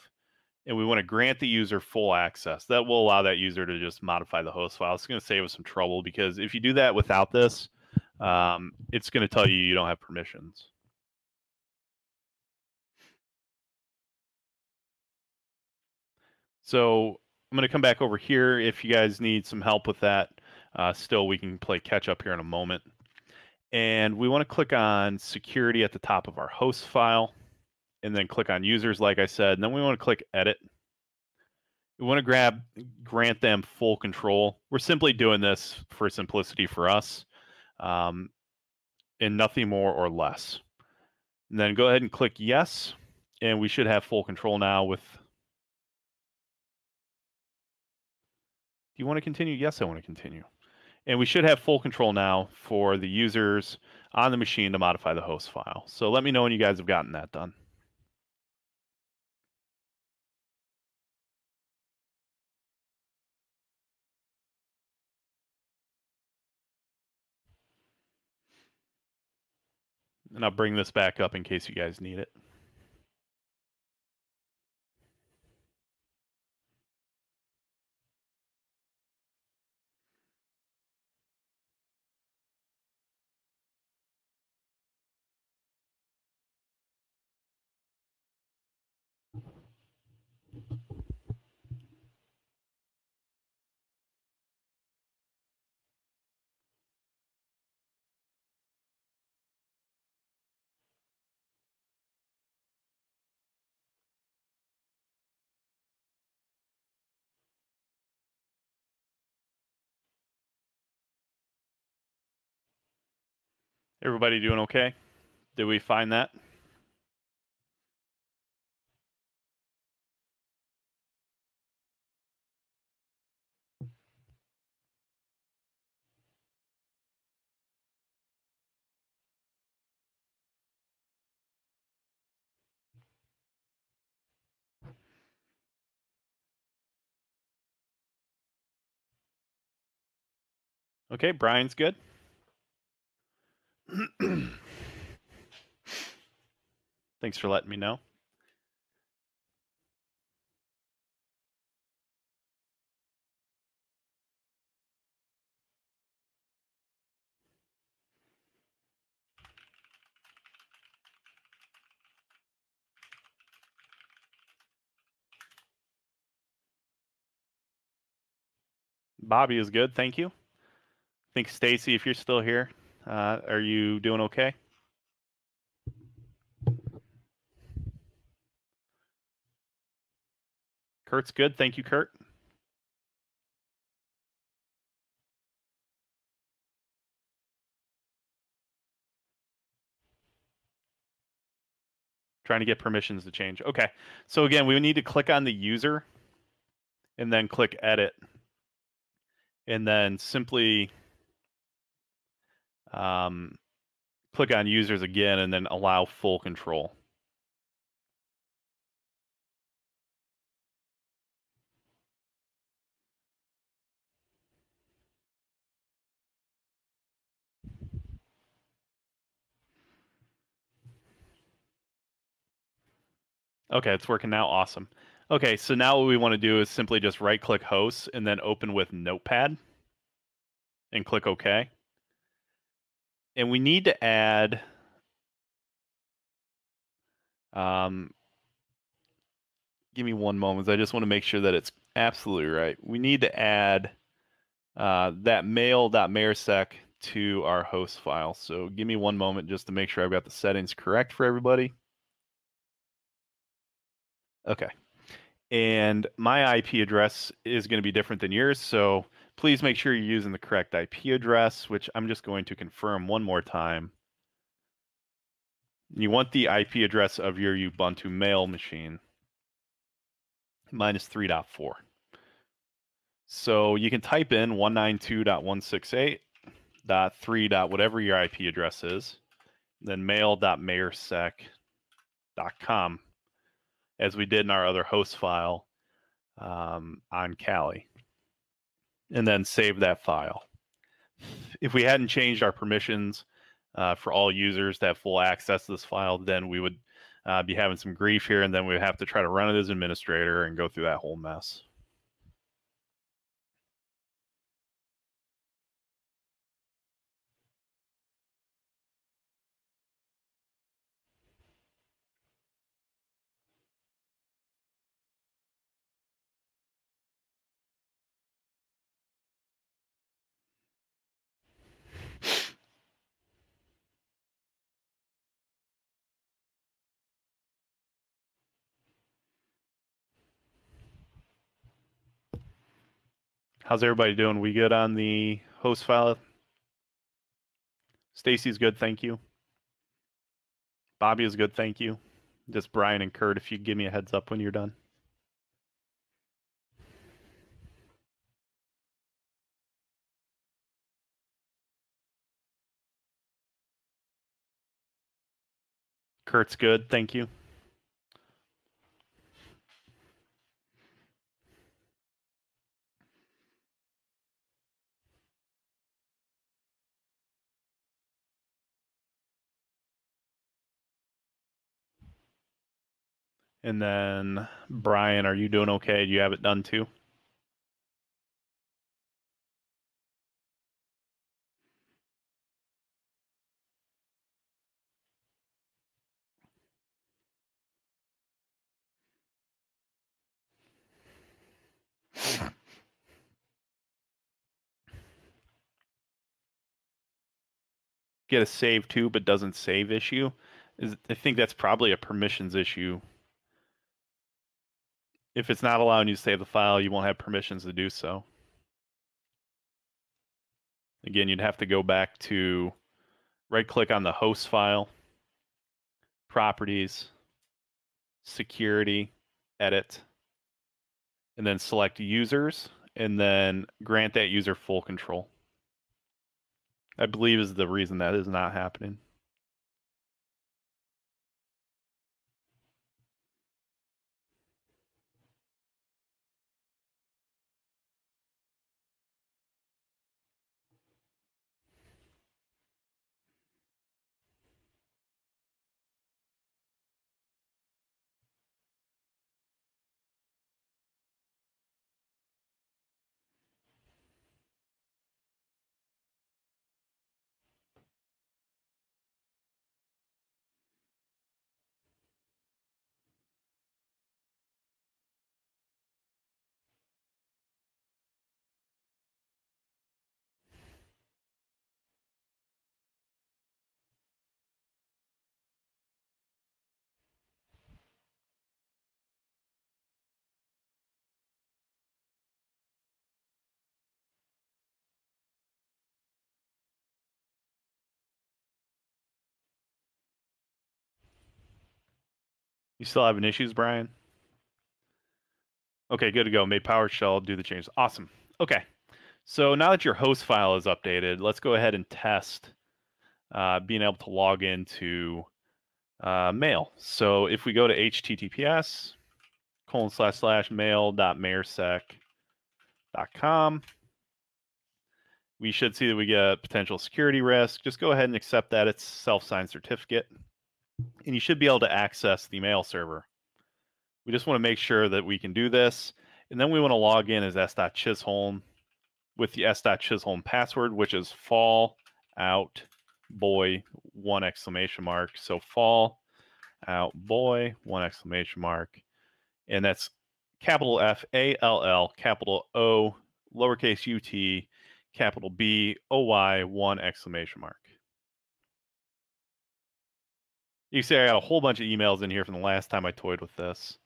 And we want to grant the user full access. That will allow that user to just modify the host file. It's going to save us some trouble, because if you do that without this, it's going to tell you you don't have permissions. So I'm going to come back over here. If you guys need some help with that, still we can play catch up here in a moment. And we want to click on security at the top of our host file, and then click on users, like I said. And then we want to click edit. We want to grant them full control. We're simply doing this for simplicity for us, and nothing more or less. And then go ahead and click yes, and we should have full control now with. Do you want to continue? Yes, I want to continue. And we should have full control now for the users on the machine to modify the host file. So let me know when you guys have gotten that done. And I'll bring this back up in case you guys need it. Everybody doing okay? Did we find that? Okay, Brian's good. Thanks for letting me know. Bobby is good, thank you. I think Stacy, if you're still here, are you doing okay? Kurt's good, thank you, Kurt. Trying to get permissions to change. Okay, so again, we need to click on the user and then click edit. And then simply click on users again and then allow full control. Okay, it's working now. Awesome. Okay, so now what we want to do is simply just right-click hosts and then open with Notepad and click OK. And we need to add give me one moment. I just want to make sure that it's absolutely right. We need to add that mail.mayorsec to our host file. So give me one moment just to make sure I've got the settings correct for everybody. Okay. And my IP address is going to be different than yours. So please make sure you're using the correct IP address, which I'm just going to confirm one more time. You want the IP address of your Ubuntu mail machine. Mine is 3.4. So you can type in 192.168.3. Whatever your IP address is, then mail.mayorsec.com, as we did in our other host file on Kali, and then save that file. If we hadn't changed our permissions for all users to have full access to this file, then we would be having some grief here, and then we would have to try to run it as administrator and go through that whole mess. How's everybody doing? We good on the host file? Stacy's good, thank you. Bobby is good, thank you. Just Brian and Kurt, if you give me a heads up when you're done. Kurt's good, thank you. And then Brian, are you doing okay? Do you have it done too? Get a save to but doesn't save issue. I think that's probably a permissions issue. If it's not allowing you to save the file, you won't have permissions to do so. Again, you'd have to go back to right-click on the host file, properties, security, edit, and then select users, and then grant that user full control. I believe is the reason that is not happening. You still having issues, Brian? Okay, good to go. Made PowerShell do the changes. Awesome. Okay, so now that your host file is updated, let's go ahead and test being able to log into mail. So if we go to https://mail.mayorsec.com, we should see that we get a potential security risk. Just go ahead and accept that. It's self-signed certificate. And you should be able to access the mail server. We just want to make sure that we can do this. And then we want to log in as s.chisholm with the s.chisholm password, which is fall out boy 1 exclamation mark. So fall out boy 1 exclamation mark. And that's capital F A L L, capital O, lowercase ut, capital B O Y 1 exclamation mark. You can see I got a whole bunch of emails in here from the last time I toyed with this.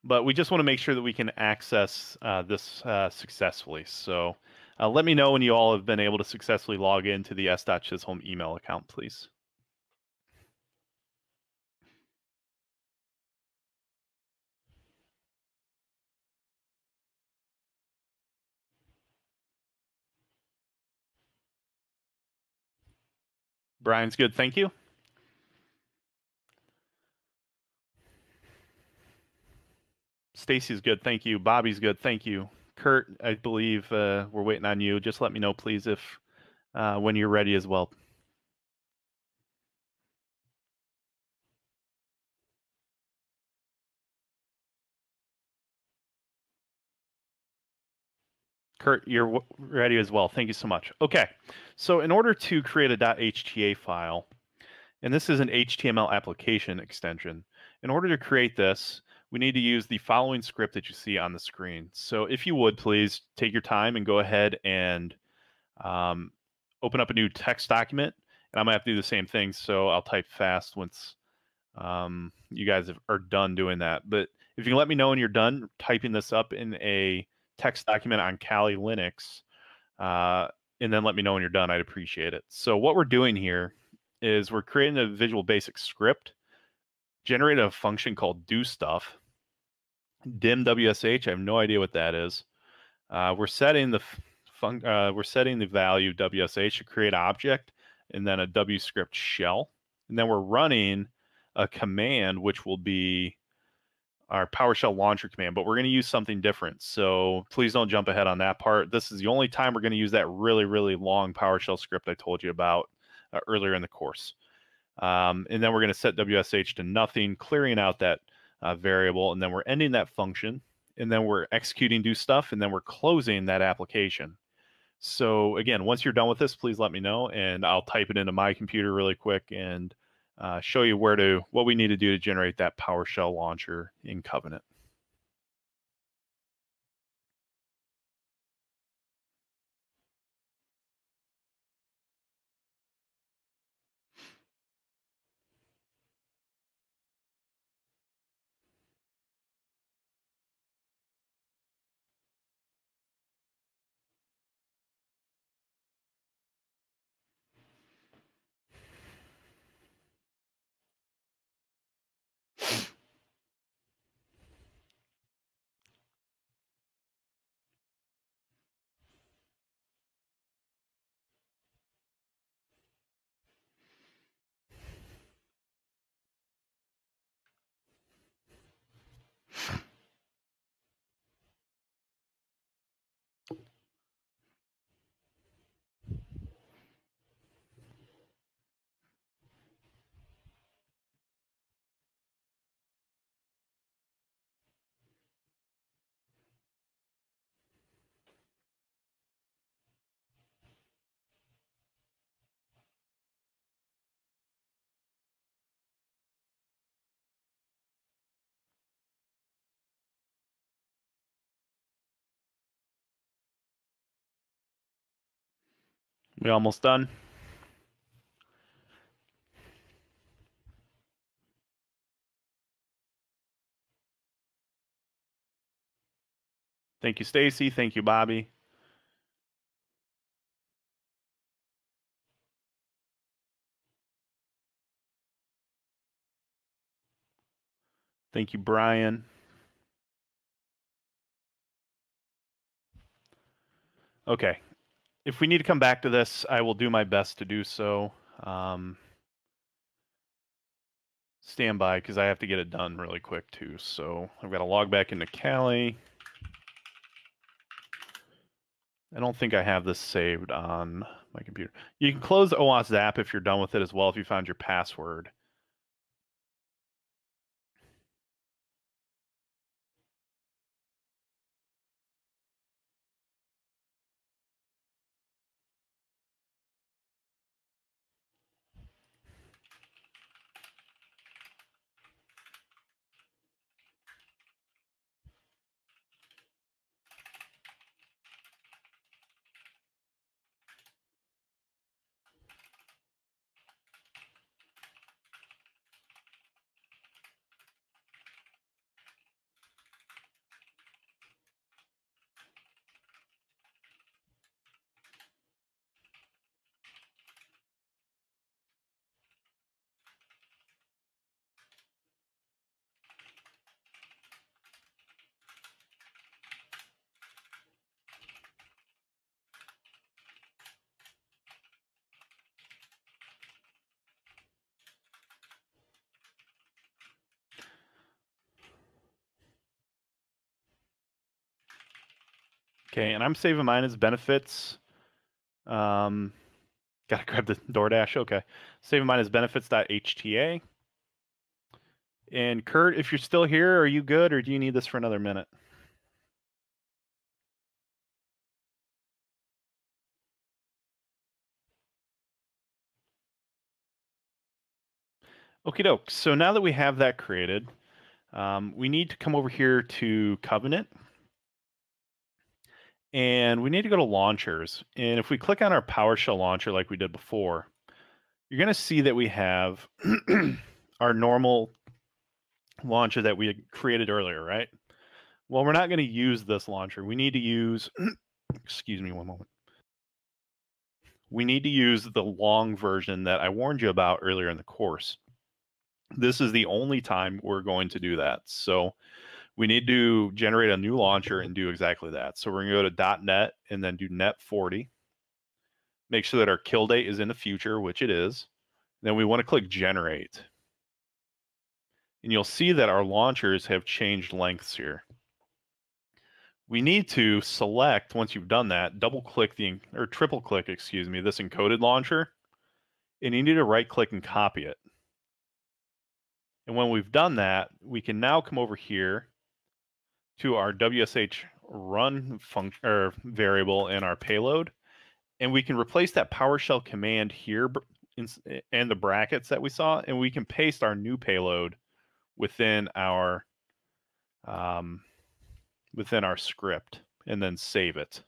But we just want to make sure that we can access this successfully. So let me know when you all have been able to successfully log into the s.chisholm email account, please. Brian's good, thank you. Stacy's good, thank you. Bobby's good, thank you. Kurt, I believe we're waiting on you. Just let me know, please, if when you're ready as well. Kurt, you're ready as well. Thank you so much. Okay, so in order to create a .hta file, and this is an HTML application extension, in order to create this, we need to use the following script that you see on the screen. So if you would, please take your time and go ahead and open up a new text document. And I'm going to have to do the same thing, so I'll type fast once you guys are done doing that. But if you can let me know when you're done typing this up in a text document on Kali Linux, and then let me know when you're done, I'd appreciate it. So what we're doing here is we're creating a Visual Basic script, generate a function called do stuff, dim WSH. I have no idea what that is. We're setting the value WSH to create object, and then a WScript shell, and then we're running a command which will be our PowerShell launcher command, but we're going to use something different. So please don't jump ahead on that part. This is the only time we're going to use that really, really long PowerShell script I told you about earlier in the course. And then we're going to set WSH to nothing, clearing out that variable, and then we're ending that function, and then we're executing do stuff, and then we're closing that application. So again, once you're done with this, please let me know, and I'll type it into my computer really quick and show you what we need to do to generate that PowerShell launcher in Covenant. We almost done? Thank you, Stacy. Thank you, Bobby. Thank you, Brian. Okay. If we need to come back to this, I will do my best to do so. Stand by, because I have to get it done really quick too. So I've got to log back into Kali. I don't think I have this saved on my computer. You can close OWASP app if you're done with it as well, if you found your password. Okay, and I'm saving mine as benefits. Gotta grab the DoorDash. Okay, saving mine as benefits.hta. And Kurt, if you're still here, are you good, or do you need this for another minute? Okie doke. So now that we have that created, we need to come over here to Covenant. And we need to go to launchers. And if we click on our PowerShell launcher like we did before, you're going to see that we have our normal launcher that we had created earlier, right? Well, we're not going to use this launcher. We need to use, excuse me one moment. We need to use the long version that I warned you about earlier in the course. This is the only time we're going to do that. So we need to generate a new launcher and do exactly that. So we're going to go to .NET and then do net 40. Make sure that our kill date is in the future, which it is. Then we want to click generate. And you'll see that our launchers have changed lengths here. We need to select, once you've done that, double click or triple click, excuse me, this encoded launcher. and you need to right click and copy it. And when we've done that, we can now come over here to our WSH run function or variable in our payload, and we can replace that PowerShell command here and the brackets that we saw, and we can paste our new payload within our script and then save it.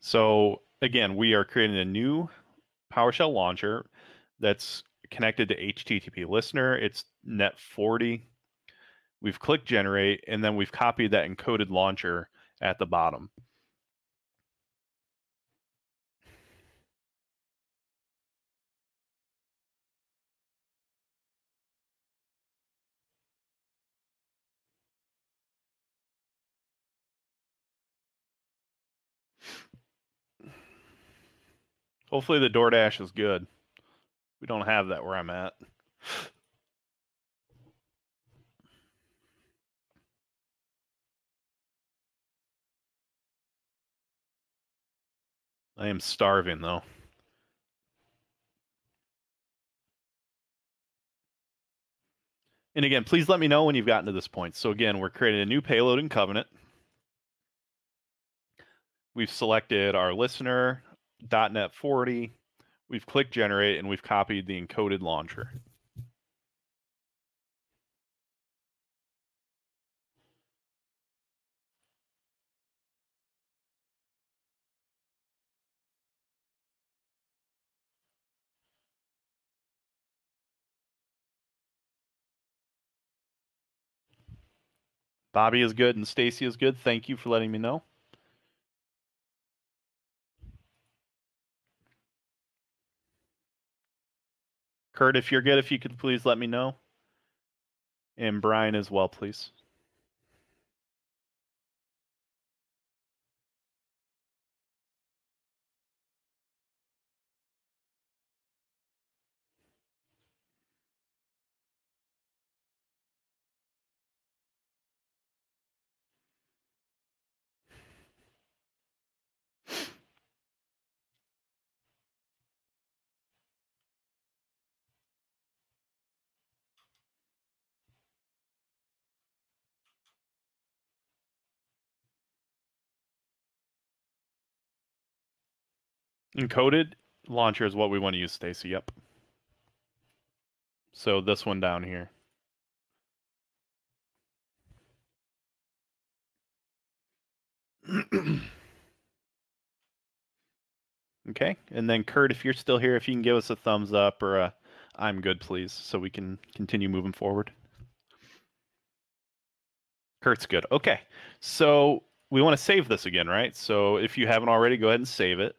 So again, we are creating a new PowerShell launcher that's connected to HTTP listener. It's net 40. We've clicked generate, and then we've copied that encoded launcher at the bottom. Hopefully the DoorDash is good. We don't have that where I'm at. I am starving though. And again, please let me know when you've gotten to this point. So again, we're creating a new payload in Covenant. We've selected our listener, .NET 40. We've clicked generate, and we've copied the encoded launcher. Bobby is good and Stacy is good. Thank you for letting me know. Kurt, if you're good, if you could please let me know. And Brian as well, please. Encoded launcher is what we want to use, Stacy. Yep. So this one down here. Okay, and then Kurt, if you're still here, if you can give us a thumbs up or a I'm good, please, so we can continue moving forward. Kurt's good. Okay, so we want to save this again, right? So if you haven't already, go ahead and save it.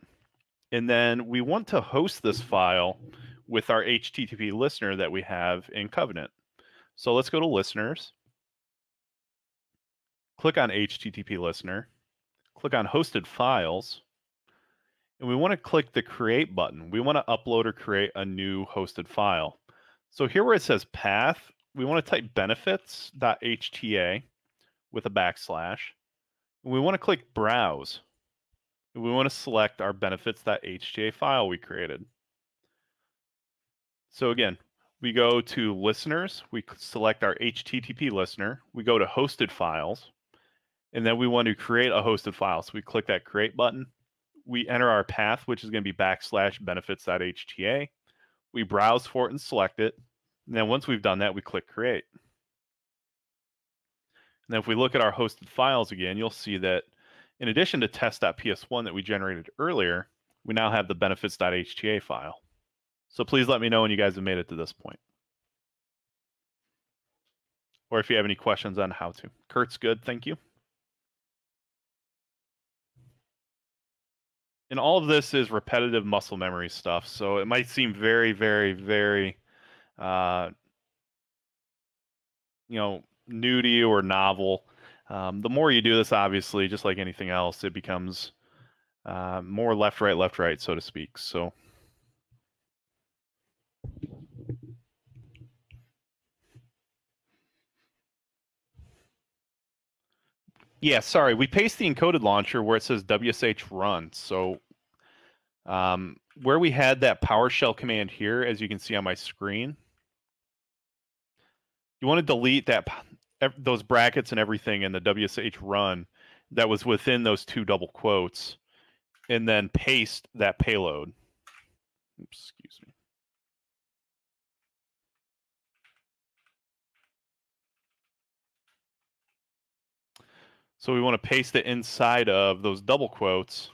And then we want to host this file with our HTTP listener that we have in Covenant. So let's go to listeners, click on HTTP listener, click on hosted files, and we want to click the create button. We want to upload or create a new hosted file. So here where it says path, we want to type benefits.hta with a backslash. And we want to click browse. And we want to select our benefits.hta file we created. So again, we go to listeners, we select our HTTP listener, we go to hosted files, and then we want to create a hosted file. So we click that create button. We enter our path, which is going to be /benefits.hta. We browse for it and select it. And then once we've done that, we click create. And then if we look at our hosted files again, you'll see that in addition to test.ps1 that we generated earlier, we now have the benefits.hta file. So please let me know when you guys have made it to this point. Or if you have any questions on how to. Kurt's good, thank you. And all of this is repetitive muscle memory stuff, so it might seem very, very, very, new to you or novel. The more you do this, obviously, just like anything else, it becomes more left, right, so to speak. So. Yeah, sorry, we paste the encoded launcher where it says WSH run. So where we had that PowerShell command here, as you can see on my screen, you want to delete those brackets and everything in the WSH run that was within those two double quotes, and then paste that payload. Oops, excuse me. So we want to paste it inside of those double quotes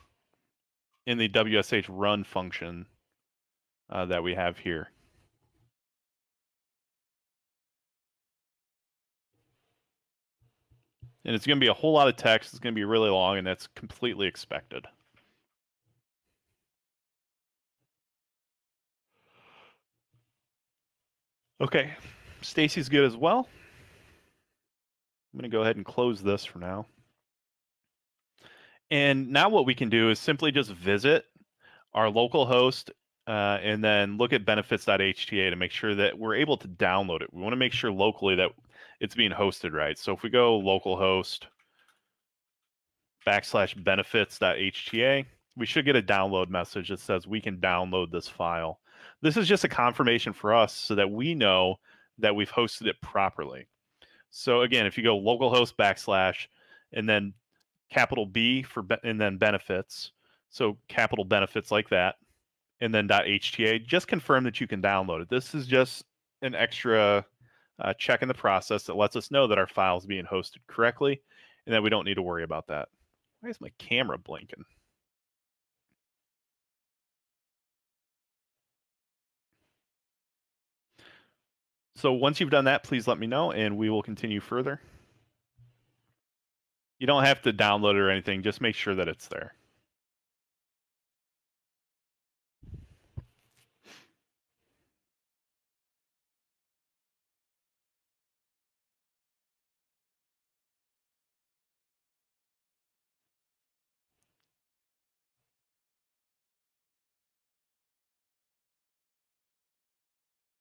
in the WSH run function that we have here. And it's going to be a whole lot of text. It's going to be really long, and that's completely expected. Okay, Stacy's good as well. I'm going to go ahead and close this for now. And now what we can do is simply just visit our local host and then look at benefits.hta to make sure that we're able to download it. We want to make sure locally that it's being hosted right. So if we go localhost /benefits.hta, we should get a download message that says we can download this file. This is just a confirmation for us so that we know that we've hosted it properly. So again, if you go localhost / and then capital B for and then benefits, so capital benefits like that, and then .hta, just confirm that you can download it. This is just an extra check in the process that lets us know that our file is being hosted correctly and that we don't need to worry about that. Why is my camera blinking? So once you've done that, please let me know and we will continue further. You don't have to download it or anything, just make sure that it's there.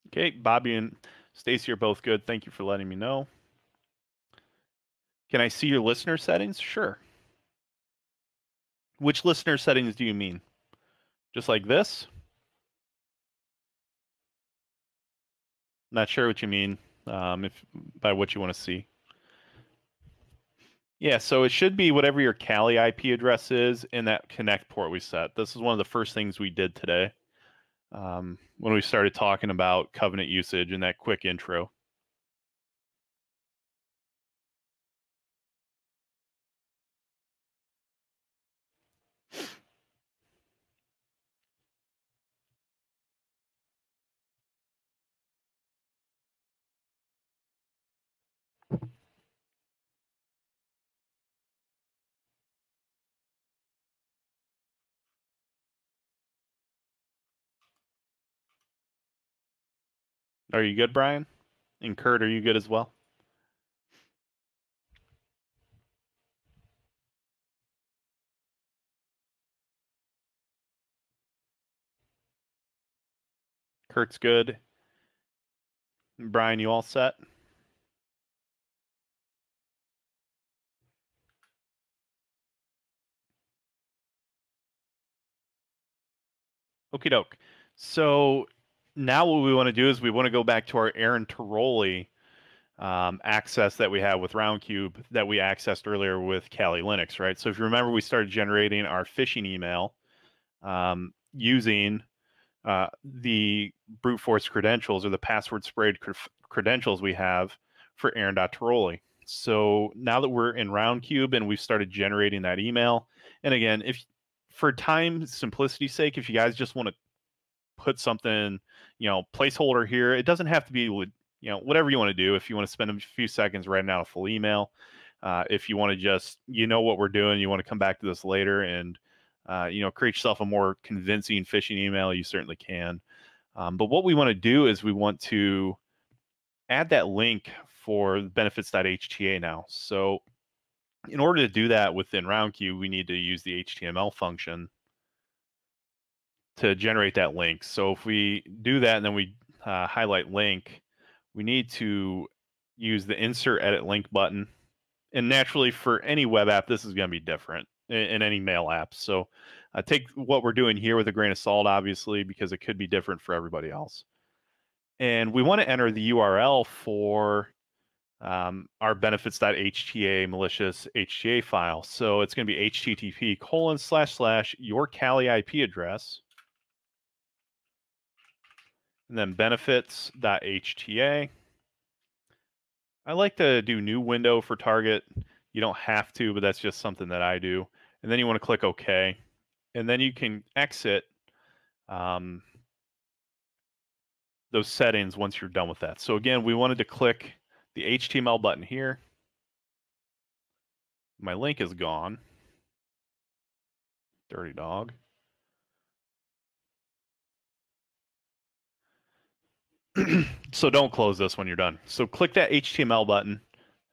Okay, Bobby and Stacy are both good. Thank you for letting me know. Can I see your listener settings? Sure. Which listener settings do you mean? Just like this? Not sure what you mean, by what you want to see. Yeah, so it should be whatever your Kali IP address is in that connect port we set. This is one of the first things we did today when we started talking about covenant usage in that quick intro. Are you good, Brian? And Kurt, are you good as well? Kurt's good. Brian, you all set? Okie doke. So now what we want to do is we want to go back to our Aaron Tiroli access that we have with Roundcube that we accessed earlier with Kali Linux, right? So if you remember, we started generating our phishing email using the brute force credentials or the password sprayed credentials we have for Aaron.Tiroli. So now that we're in Roundcube and we've started generating that email, and again, if for time simplicity's sake, if you guys just want to put something, placeholder here, it doesn't have to be, whatever you want to do. If you want to spend a few seconds writing out a full email, if you want to just, what we're doing, you want to come back to this later and, create yourself a more convincing phishing email, you certainly can. But what we want to do is we want to add that link for benefits.hta now. So in order to do that within Roundcube, we need to use the HTML function to generate that link. So if we do that and then we highlight link, we need to use the insert edit link button And naturally, for any web app, this is going to be different in any mail app. So take what we're doing here with a grain of salt, obviously, because it could be different for everybody else. And we want to enter the URL for our benefits.hta malicious HTA file. So it's going to be http:// your Kali IP address, and then benefits.hta. I like to do new window for target. You don't have to, but that's just something that I do. And then you want to click OK. And then you can exit those settings once you're done with that. So again, we wanted to click the HTML button here. My link is gone. Dirty dog. So don't close this when you're done. So click that HTML button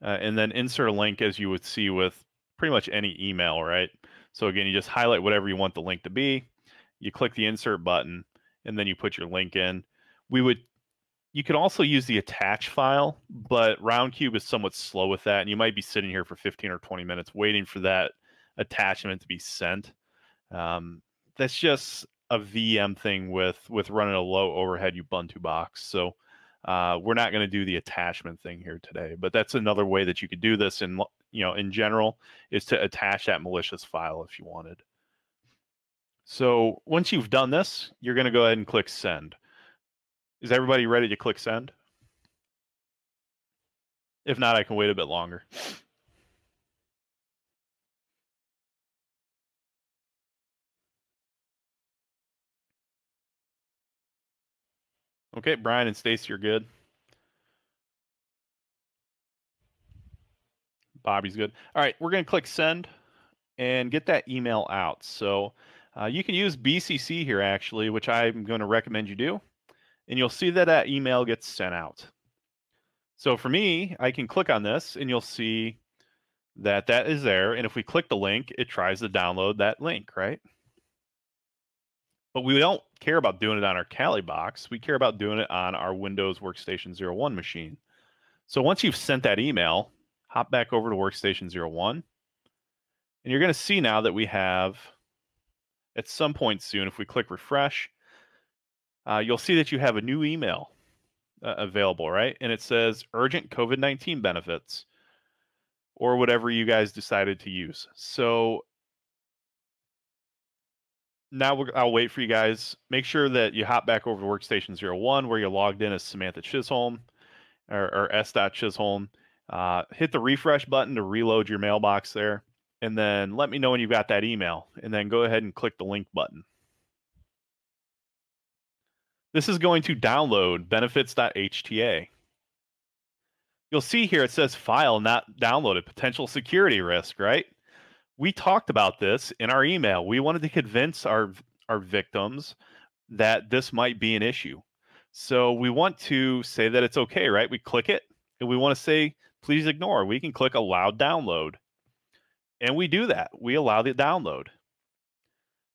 and then insert a link as you would see with pretty much any email, right? So again, you just highlight whatever you want the link to be. You click the insert button and then you put your link in. You could also use the attach file, but Roundcube is somewhat slow with that, and you might be sitting here for 15 or 20 minutes waiting for that attachment to be sent. That's just a VM thing with running a low overhead Ubuntu box. So we're not going to do the attachment thing here today, but that's another way that you could do this in general, is to attach that malicious file if you wanted. So once you've done this, you're going to go ahead and click send. Is everybody ready to click send? If not, I can wait a bit longer. Okay, Brian and Stacy, you're good. Bobby's good. All right, we're going to click send and get that email out. So you can use BCC here, actually, which I'm going to recommend you do. And you'll see that that email gets sent out. So for me, I can click on this, and you'll see that that is there. And if we click the link, it tries to download that link, right? But we don't care about doing it on our Kali box. We care about doing it on our Windows Workstation 01 machine. So once you've sent that email, hop back over to Workstation 01. And you're going to see now that we have, at some point soon, if we click refresh, you'll see that you have a new email available, right? And it says urgent COVID-19 benefits, or whatever you guys decided to use. So now I'll wait for you guys. Make sure that you hop back over to Workstation 01 where you're logged in as Samantha Chisholm or S.Chisholm. Hit the refresh button to reload your mailbox there. And then let me know when you've got that email. And then go ahead and click the link button. This is going to download benefits.hta. You'll see here it says file not downloaded, potential security risk, right? We talked about this in our email. We wanted to convince our victims that this might be an issue. So we want to say that it's okay, right? We click it and we want to say, please ignore. We can click allow download. And we do that. We allow the download.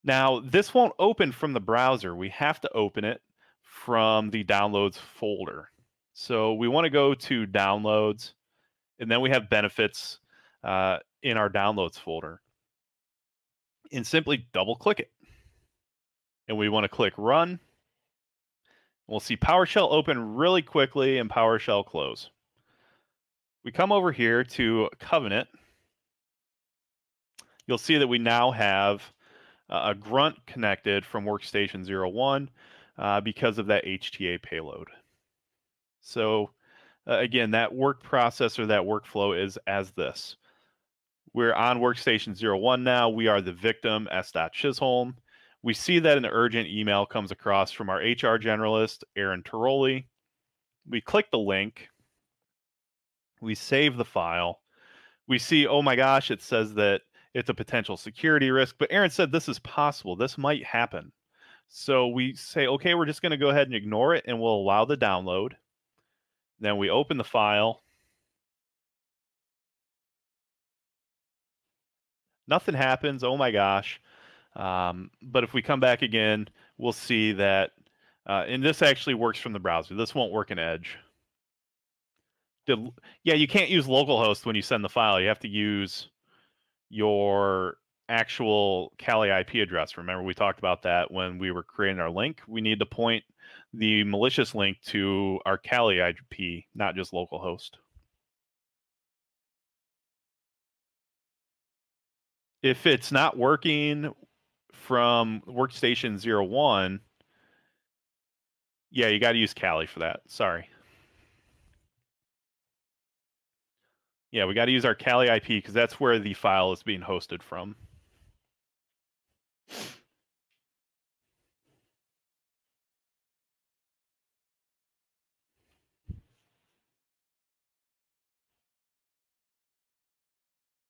Now, this won't open from the browser. We have to open it from the downloads folder. So we want to go to downloads, and then we have benefits in our downloads folder. And simply double click it. And we want to click run. We'll see PowerShell open really quickly and PowerShell close. We come over here to Covenant. You'll see that we now have a grunt connected from Workstation 01 because of that HTA payload. So again, that work process or that workflow is as this. We're on Workstation 01 now. We are the victim, S.Chisholm. We see that an urgent email comes across from our HR generalist, Aaron Tiroli. We click the link. We save the file. We see, oh my gosh, it says that it's a potential security risk. But Aaron said this is possible. This might happen. So we say, okay, we're just going to go ahead and ignore it, and we'll allow the download. Then we open the file. Nothing happens. Oh my gosh. But if we come back again, we'll see that, and this actually works from the browser. This won't work in Edge. Yeah, you can't use localhost when you send the file. You have to use your actual Kali IP address. Remember, we talked about that when we were creating our link. We need to point the malicious link to our Kali IP, not just localhost. If it's not working from workstation 01, yeah, you got to use Kali for that. Sorry. Yeah, we got to use our Kali IP because that's where the file is being hosted from.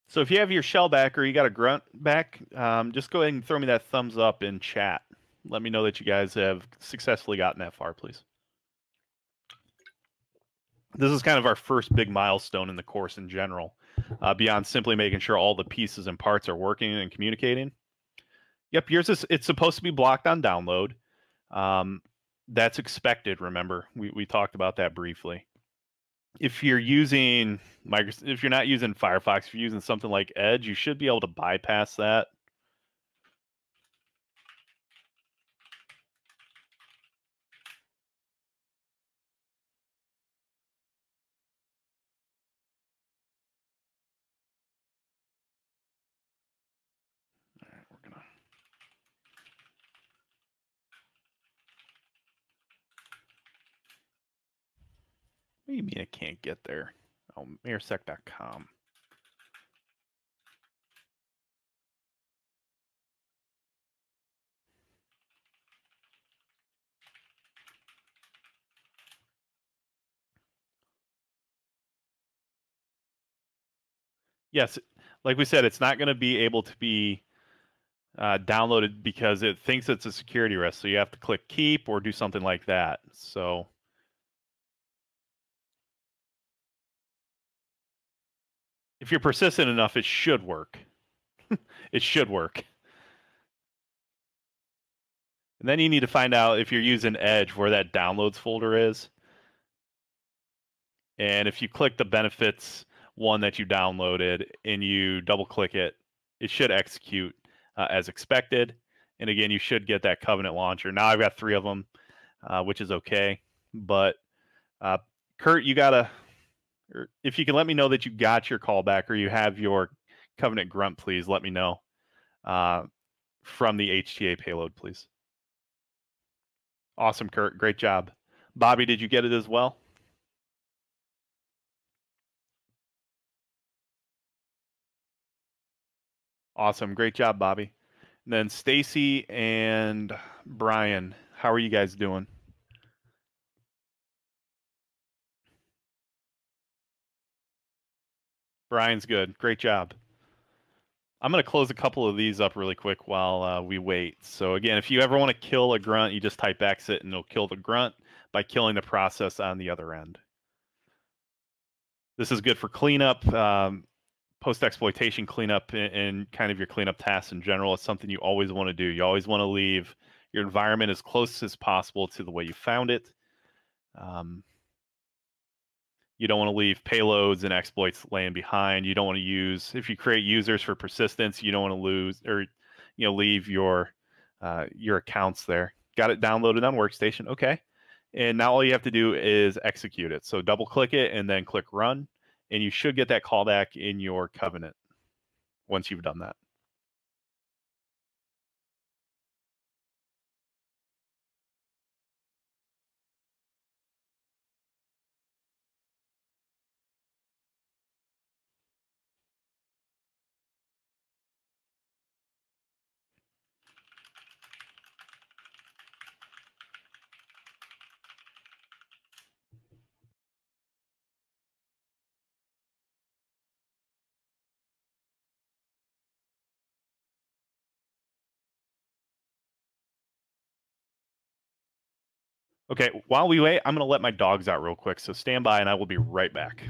So if you have your shell back or you got a grunt back, just go ahead and throw me that thumbs up in chat. Let me know that you guys have successfully gotten that far, please. This is kind of our first big milestone in the course in general, beyond simply making sure all the pieces and parts are working and communicating. Yep, yours is, it's supposed to be blocked on download. That's expected, remember. We talked about that briefly. If you're using if you're not using Firefox, if you're using something like Edge, you should be able to bypass that. All right, we're gonna. What do you mean it can't get there? Oh, mayorsec.com. Yes, like we said, it's not going to be able to be downloaded because it thinks it's a security risk. So you have to click keep or do something like that. So if you're persistent enough, it should work. It should work. And then you need to find out if you're using Edge where that downloads folder is. And if you click the benefits one that you downloaded and you double click it, it should execute as expected. And again, you should get that Covenant launcher. Now I've got 3 of them, which is okay. But Kurt, you gotta, if you can let me know that you got your callback or you have your Covenant grunt, please let me know from the HTA payload, please. Awesome, Kurt. Great job. Bobby, did you get it as well? Awesome. Great job, Bobby. And then Stacy and Brian, how are you guys doing? Brian's good. Great job. I'm going to close a couple of these up really quick while we wait. So again, if you ever want to kill a grunt, you just type exit and it'll kill the grunt by killing the process on the other end. This is good for cleanup, post-exploitation cleanup, and kind of your cleanup tasks in general. It's something you always want to do. You always want to leave your environment as close as possible to the way you found it. You don't want to leave payloads and exploits laying behind. You don't want to use, if you create users for persistence, you don't want to lose or leave your accounts there. Got it downloaded on workstation. Okay. And now all you have to do is execute it. So double click it and then click run. And you should get that callback in your Covenant once you've done that. Okay, while we wait, I'm going to let my dogs out real quick. So stand by and I will be right back.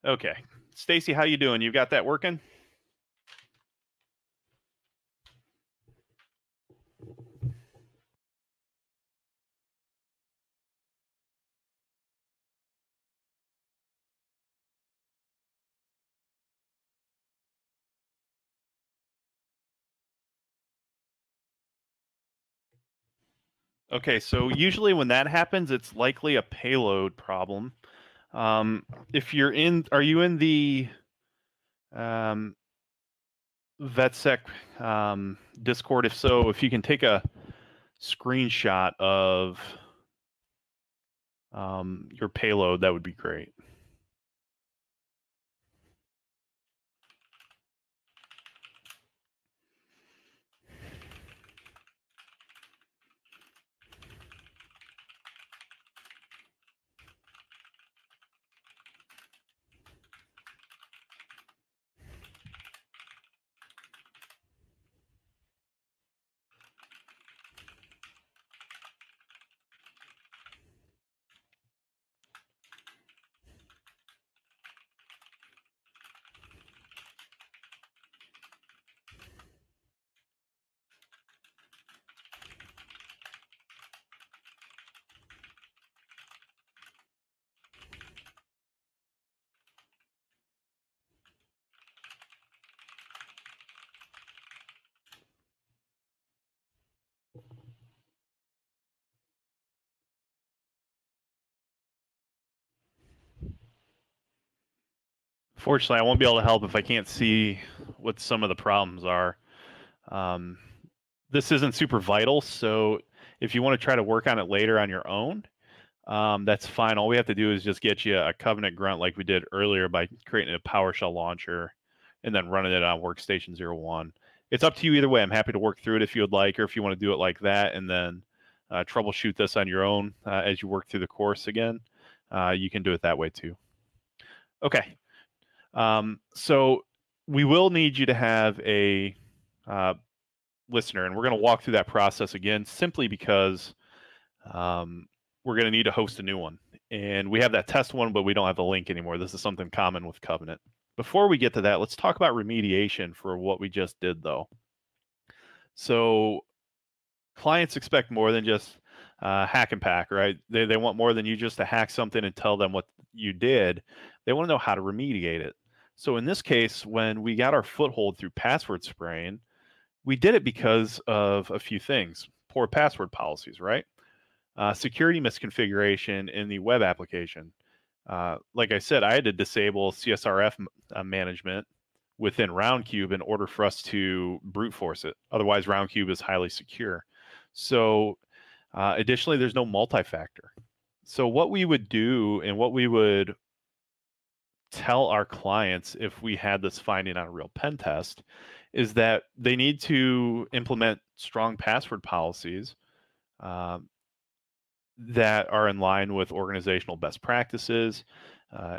Okay. Stacy, how you doing? You got that working? Okay, so usually when that happens, it's likely a payload problem. If you're in, are you in the um, VetSec Discord? If so, if you can take a screenshot of your payload, that would be great. Fortunately, I won't be able to help if I can't see what some of the problems are. Um, this isn't super vital, so if you want to try to work on it later on your own, that's fine. All we have to do is just get you a Covenant grunt like we did earlier by creating a PowerShell launcher and then running it on Workstation 01. It's up to you either way. I'm happy to work through it if you would like, or if you want to do it like that and then troubleshoot this on your own as you work through the course again. You can do it that way too. Okay. So we will need you to have a listener, and we're going to walk through that process again simply because we're going to need to host a new one. And we have that test one, but we don't have the link anymore. This is something common with Covenant. Before we get to that, let's talk about remediation for what we just did, though. So clients expect more than just hack and pack, right? They want more than you just to hack something and tell them what you did. They want to know how to remediate it. So in this case, when we got our foothold through password spraying, we did it because of a few things. Poor password policies, right? Security misconfiguration in the web application. Like I said, I had to disable CSRF management within Roundcube in order for us to brute force it. Otherwise, Roundcube is highly secure. So additionally, there's no multi-factor. So what we would do and what we would tell our clients if we had this finding on a real pen test is that they need to implement strong password policies that are in line with organizational best practices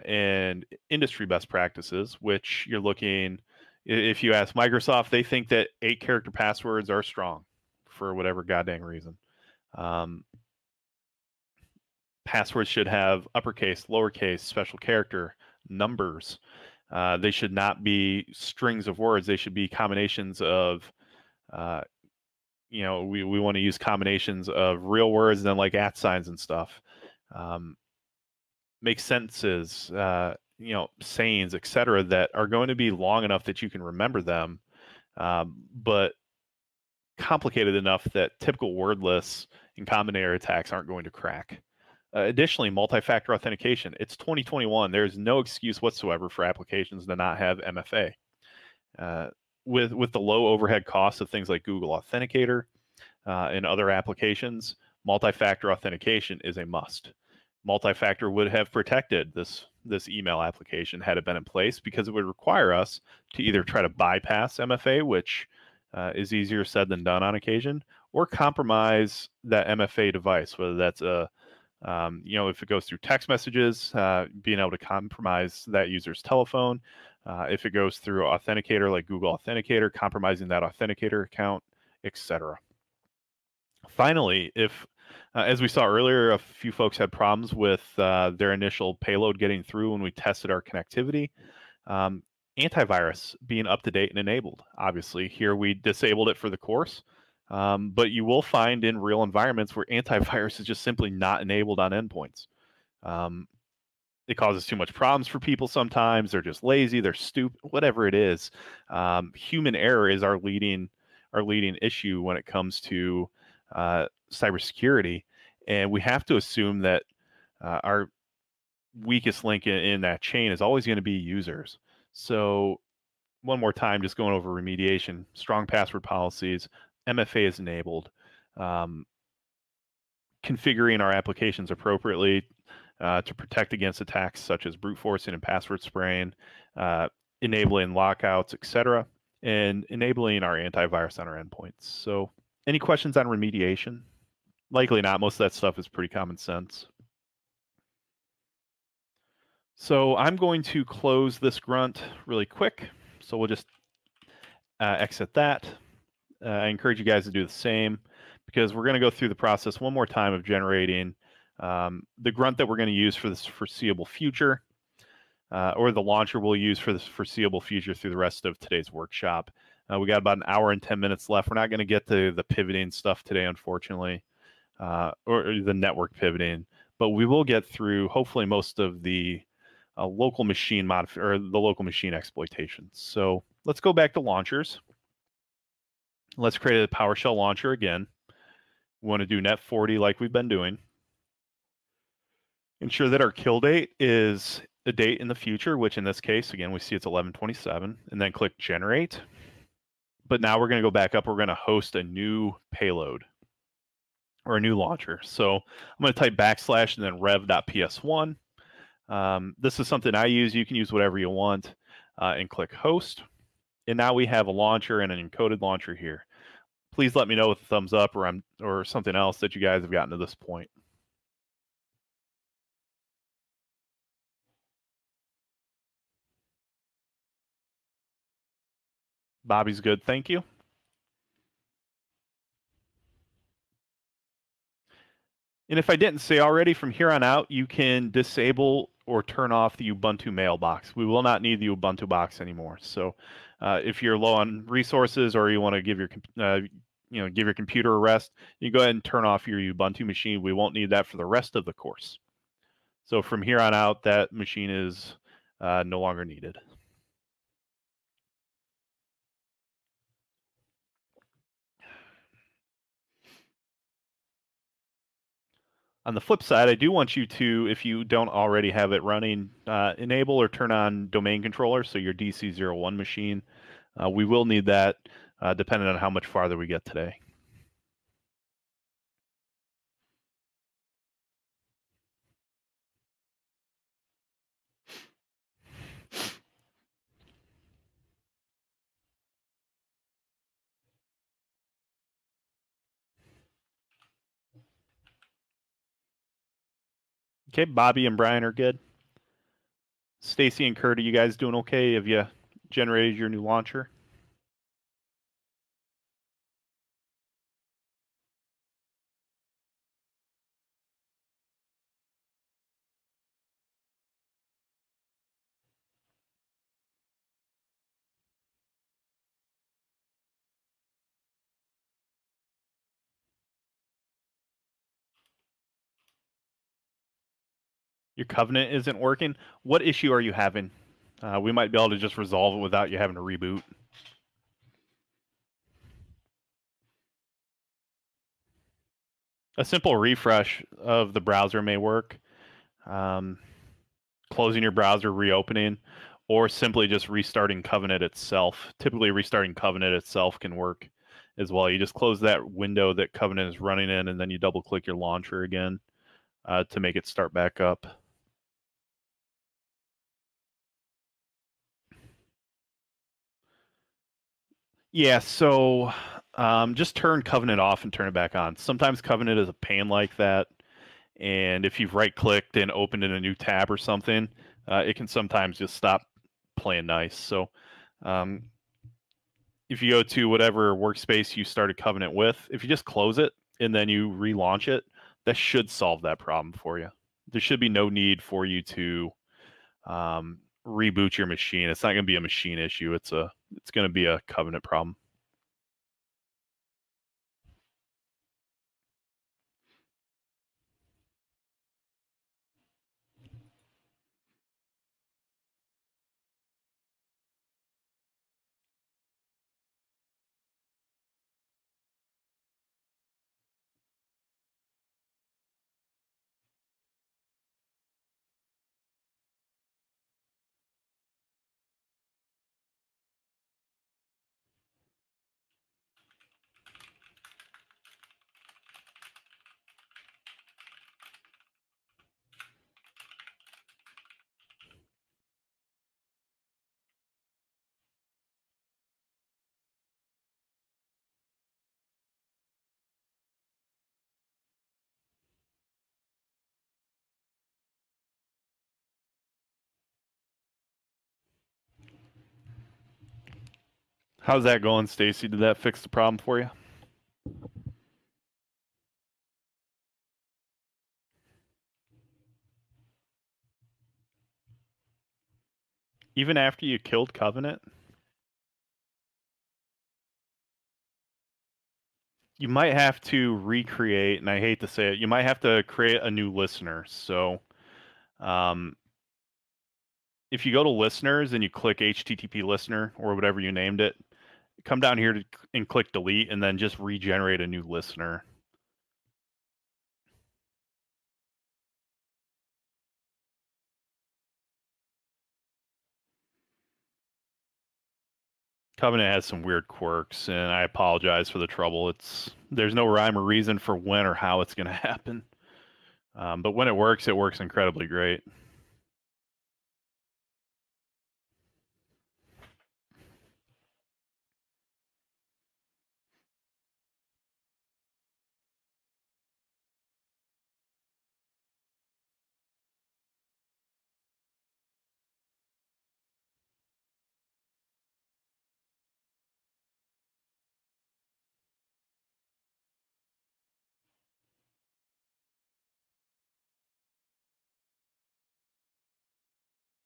and industry best practices, which you're looking, if you ask Microsoft, they think that 8-character passwords are strong for whatever goddamn reason. Passwords should have uppercase, lowercase, special character, numbers. They should not be strings of words. They should be combinations of, we want to use combinations of real words and then like at signs and stuff. Make sentences, sayings, etc., that are going to be long enough that you can remember them, but complicated enough that typical word lists and combinator attacks aren't going to crack. Additionally, multi-factor authentication. It's 2021. There's no excuse whatsoever for applications to not have MFA. With the low overhead costs of things like Google Authenticator and other applications, multi-factor authentication is a must. Multi-factor would have protected this email application had it been in place, because it would require us to either try to bypass MFA, which is easier said than done on occasion, or compromise that MFA device, whether that's if it goes through text messages, being able to compromise that user's telephone. If it goes through authenticator like Google Authenticator, compromising that authenticator account, etc. Finally, if as we saw earlier, a few folks had problems with their initial payload getting through when we tested our connectivity. Um, Antivirus being up to date and enabled. Obviously, here we disabled it for the course, but you will find in real environments where antivirus is just simply not enabled on endpoints. It causes too much problems for people sometimes. They're just lazy. They're stupid. Whatever it is, human error is our leading issue when it comes to cybersecurity, and we have to assume that our weakest link in that chain is always going to be users. So one more time, just going over remediation, strong password policies, MFA is enabled, configuring our applications appropriately to protect against attacks such as brute forcing and password spraying, enabling lockouts, etc., and enabling our antivirus on our endpoints. So any questions on remediation? Likely not. Most of that stuff is pretty common sense. So I'm going to close this grunt really quick. So we'll just exit that. I encourage you guys to do the same because we're going to go through the process one more time of generating the grunt that we're going to use for this foreseeable future, or the launcher we'll use for this foreseeable future through the rest of today's workshop. We got about an hour and 10 minutes left. We're not going to get to the pivoting stuff today, unfortunately, or the network pivoting, but we will get through hopefully most of the local machine or the local machine exploitations. So let's go back to launchers. Let's create a PowerShell launcher again. We want to do net 40 like we've been doing. Ensure that our kill date is a date in the future, which in this case, again, we see it's 11/27, and then click generate. But now we're going to go back up. We're going to host a new payload or a new launcher. So I'm going to type / and then rev.ps1. This is something I use. You can use whatever you want, and click host. And now we have a launcher and an encoded launcher here. Please let me know with a thumbs up or something else that you guys have gotten to this point. Bobby's good, thank you. And if I didn't say already, from here on out, you can disable or turn off the Ubuntu mailbox. We will not need the Ubuntu box anymore. So if you're low on resources or you want to give your give your computer a rest, you go ahead and turn off your Ubuntu machine. We won't need that for the rest of the course. So from here on out, that machine is no longer needed. On the flip side, I do want you to, if you don't already have it running, enable or turn on domain controller, so your DC01 machine. We will need that depending on how much farther we get today. Okay, Bobby and Brian are good. Stacy and Kurt, are you guys doing okay? Have you generated your new launcher? Your covenant isn't working. What issue are you having? We might be able to just resolve it without you having to reboot. A simple refresh of the browser may work. Closing your browser, reopening, or simply just restarting Covenant itself. Typically, restarting Covenant itself can work as well. You just close that window that Covenant is running in, and then you double-click your launcher again to make it start back up. Yeah, so just turn Covenant off and turn it back on. Sometimes Covenant is a pain like that, and if you've right-clicked and opened in a new tab or something, it can sometimes just stop playing nice. So if you go to whatever workspace you started Covenant with, if you just close it and then you relaunch it, that should solve that problem for you. There should be no need for you to reboot your machine. It's not going to be a machine issue. It's going to be a covenant problem. How's that going, Stacy? Did that fix the problem for you? Even after you killed Covenant? You might have to recreate, and I hate to say it, you might have to create a new listener. So if you go to listeners and you click HTTP listener or whatever you named it, come down here and click delete, and then just regenerate a new listener. Covenant has some weird quirks, and I apologize for the trouble. There's no rhyme or reason for when or how it's going to happen. But when it works incredibly great.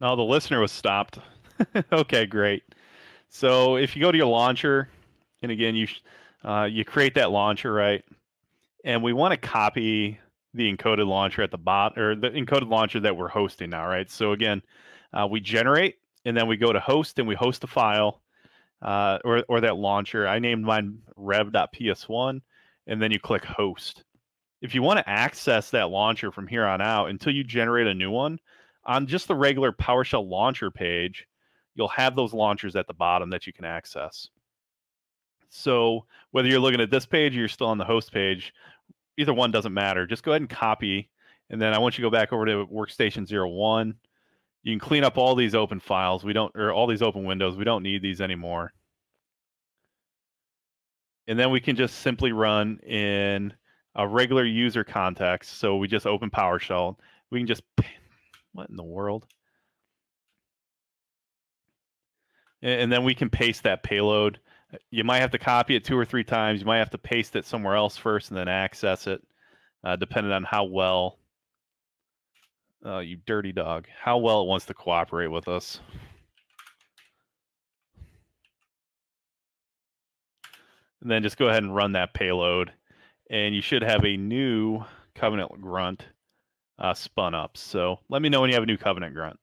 No, the listener was stopped. Okay, great. So if you go to your launcher, and again, you create that launcher, right? And we want to copy the encoded launcher at the bottom, or the encoded launcher that we're hosting now, right? So again, we generate, and then we go to host, and we host a file, or that launcher. I named mine rev.ps1, and then you click host. If you want to access that launcher from here on out until you generate a new one, on just the regular PowerShell launcher page, you'll have those launchers at the bottom that you can access. So whether you're looking at this page or you're still on the host page, either one doesn't matter. Just go ahead and copy, and then I want you to go back over to workstation 01. You can clean up all these open files. Or all these open windows. We don't need these anymore. And then we can just simply run in a regular user context. So we just open PowerShell. We can just, what in the world? And then we can paste that payload. You might have to copy it 2 or 3 times. You might have to paste it somewhere else first and then access it, depending on how well, you dirty dog, how well it wants to cooperate with us. And then just go ahead and run that payload, and you should have a new Covenant grunt spun up. So let me know when you have a new Covenant grunt.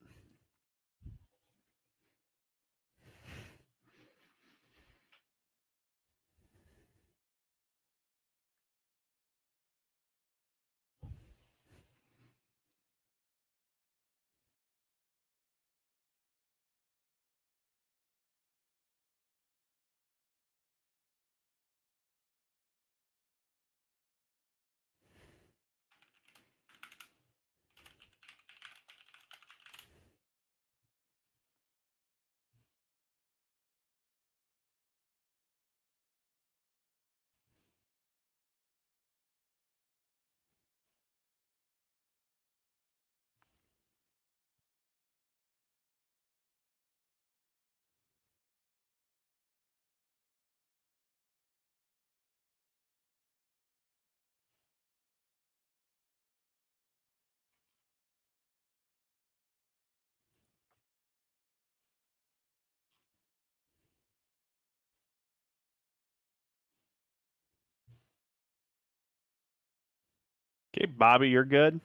Bobby, you're good.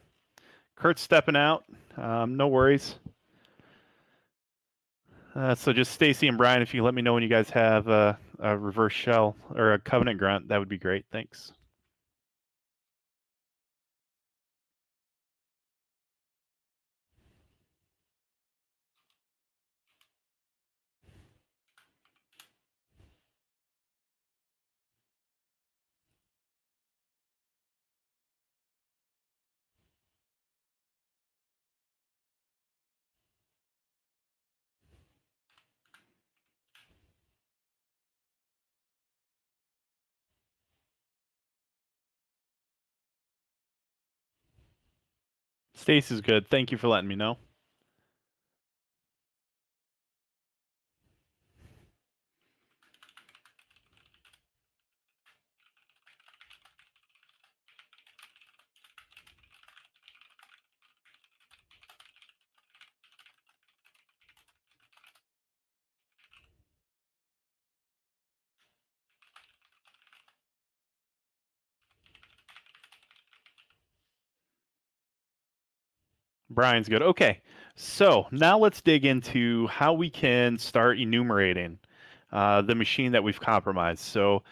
Kurt's stepping out. No worries. So just Stacy and Brian, if you let me know when you guys have a reverse shell or a covenant grunt, that would be great. Thanks. Stacy's good. Thank you for letting me know. Brian's good. Okay, so now let's dig into how we can start enumerating the machine that we've compromised. So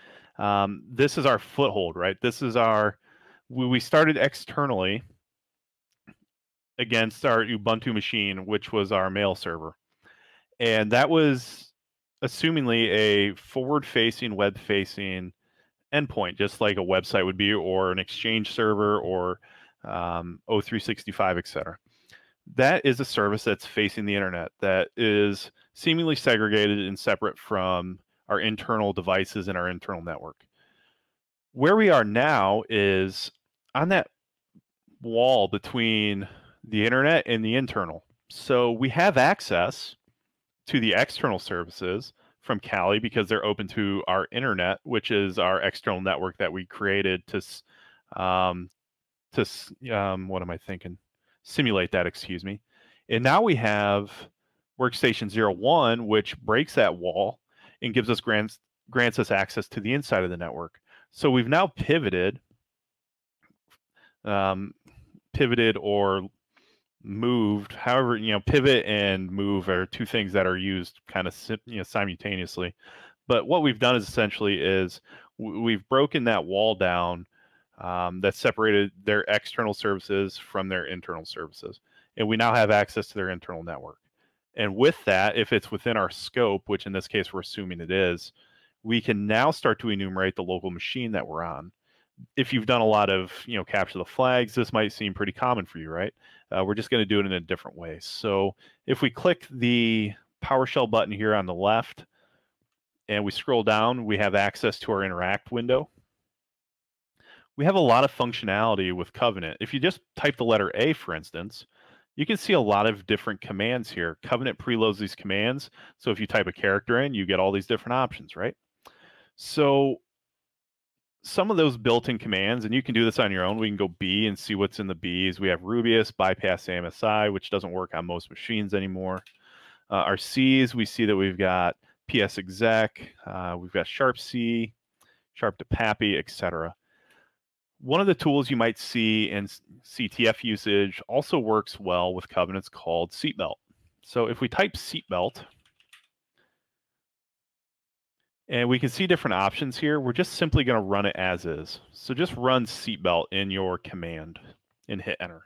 this is our foothold, right? This is our, we started externally against our Ubuntu machine, which was our mail server. And that was assumingly a forward-facing, web-facing endpoint, just like a website would be, or an Exchange server, or O365, etc. That is a service that's facing the internet, that is seemingly segregated and separate from our internal devices and our internal network. Where we are now is on that wall between the internet and the internal. So we have access to the external services from Kali because they're open to our internet, which is our external network that we created to what am I thinking? Simulate that, excuse me. And now we have workstation 01, which breaks that wall and gives us grants us access to the inside of the network. So we've now pivoted or moved, however, pivot and move are two things that are used kind of simultaneously. But what we've done is essentially we've broken that wall down that separated their external services from their internal services. And we now have access to their internal network. And with that, if it's within our scope, which in this case we're assuming it is, we can now start to enumerate the local machine that we're on. If you've done a lot of, capture the flags, this might seem pretty common for you, right? We're just going to do it in a different way. So if we click the PowerShell button here on the left and we scroll down, we have access to our interact window. We have a lot of functionality with Covenant. If you just type the letter A, for instance, you can see a lot of different commands here. Covenant preloads these commands. So if you type a character in, you get all these different options, right? So some of those built-in commands, and you can do this on your own. We can go B and see what's in the Bs. We have Rubius, bypass AMSI, which doesn't work on most machines anymore. Our Cs, we see that we've got PS exec, we've got sharp C, sharp to PAPI, etc. One of the tools you might see in CTF usage also works well with covenants called seatbelt. So if we type seatbelt, and we can see different options here, we're just simply going to run it as is. So just run seatbelt in your command and hit enter.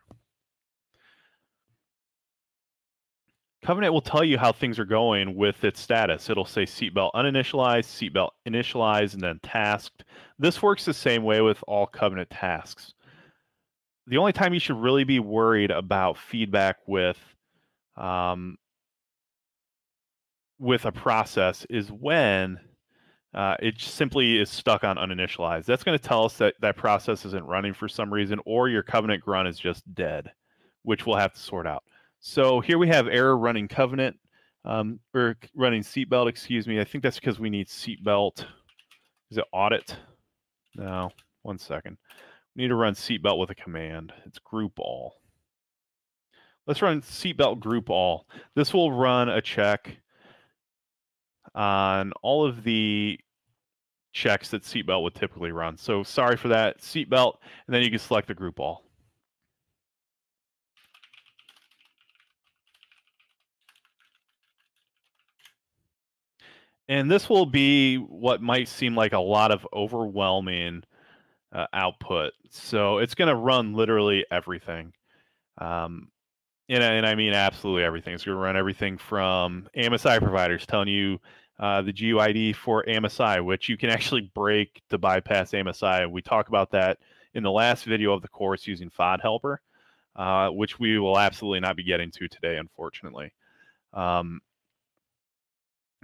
Covenant will tell you how things are going with its status. It'll say seatbelt uninitialized, seatbelt initialized, and then tasked. This works the same way with all Covenant tasks. The only time you should really be worried about feedback with a process is when it simply is stuck on uninitialized. That's going to tell us that that process isn't running for some reason, or your Covenant grunt is just dead, which we'll have to sort out. So here we have error running Covenant, or running seatbelt, excuse me. I think that's because we need seatbelt. Is it audit? No, one second. We need to run seatbelt with a command. It's group all. Let's run seatbelt group all. This will run a check on all of the checks that seatbelt would typically run. So sorry for that, seatbelt, and then you can select the group all. And this will be what might seem like a lot of overwhelming output. So it's going to run literally everything. Um, and I mean absolutely everything. It's going to run everything from AMSI providers telling you the GUID for AMSI, which you can actually break to bypass AMSI. We talk about that in the last video of the course using FOD Helper, which we will absolutely not be getting to today, unfortunately.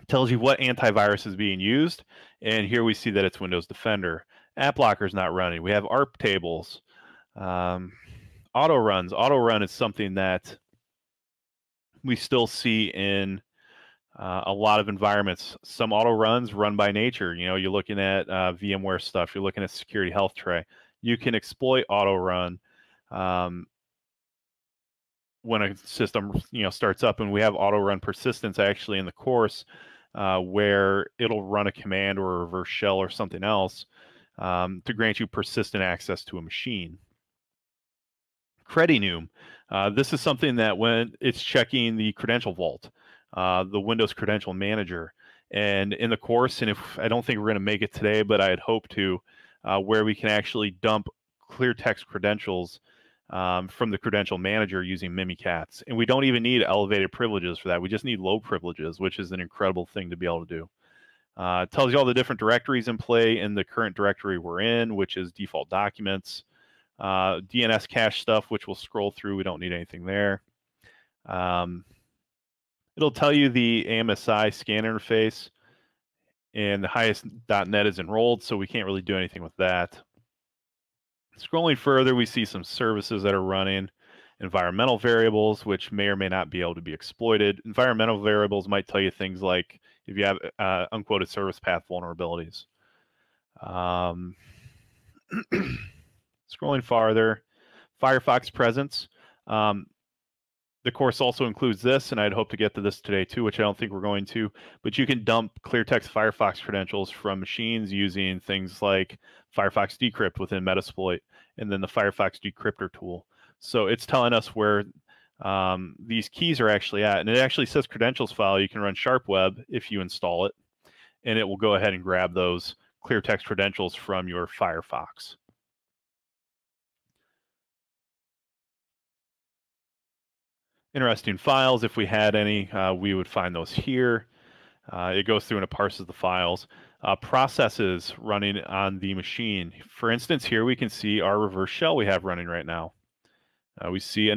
Tells you what antivirus is being used, and here we see that it's Windows Defender. App Blocker is not running. We have ARP tables. Auto runs. Auto run is something that we still see in a lot of environments. Some auto runs run by nature. You know, you're looking at VMware stuff. You're looking at Security Health Tray. You can exploit auto run when a system starts up, and we have auto run persistence actually in the course where it'll run a command or a reverse shell or something else to grant you persistent access to a machine. Credinum. This is something that when it's checking the credential vault, the Windows Credential Manager. And in the course, and if I don't think we're going to make it today, but I'd hope to, where we can actually dump clear text credentials from the Credential Manager using Mimikatz. And we don't even need elevated privileges for that. We just need low privileges, which is an incredible thing to be able to do. It tells you all the different directories in play in the current directory we're in, which is default documents. DNS cache stuff, which we'll scroll through. We don't need anything there. It'll tell you the AMSI scan interface, and the highest.net is enrolled, so we can't really do anything with that. Scrolling further, we see some services that are running. Environmental variables, which may or may not be able to be exploited. Environmental variables might tell you things like if you have unquoted service path vulnerabilities. Scrolling farther, Firefox presence. The course also includes this, and I'd hope to get to this today too, which I don't think we're going to, but you can dump clear text Firefox credentials from machines using things like Firefox Decrypt within Metasploit, and then the Firefox Decryptor tool. So it's telling us where these keys are actually at, and it actually says credentials file. You can run Sharp Web if you install it, and it will go ahead and grab those clear text credentials from your Firefox. Interesting files. If we had any, we would find those here. It goes through and it parses the files. Processes running on the machine. For instance, here we can see our reverse shell we have running right now. We see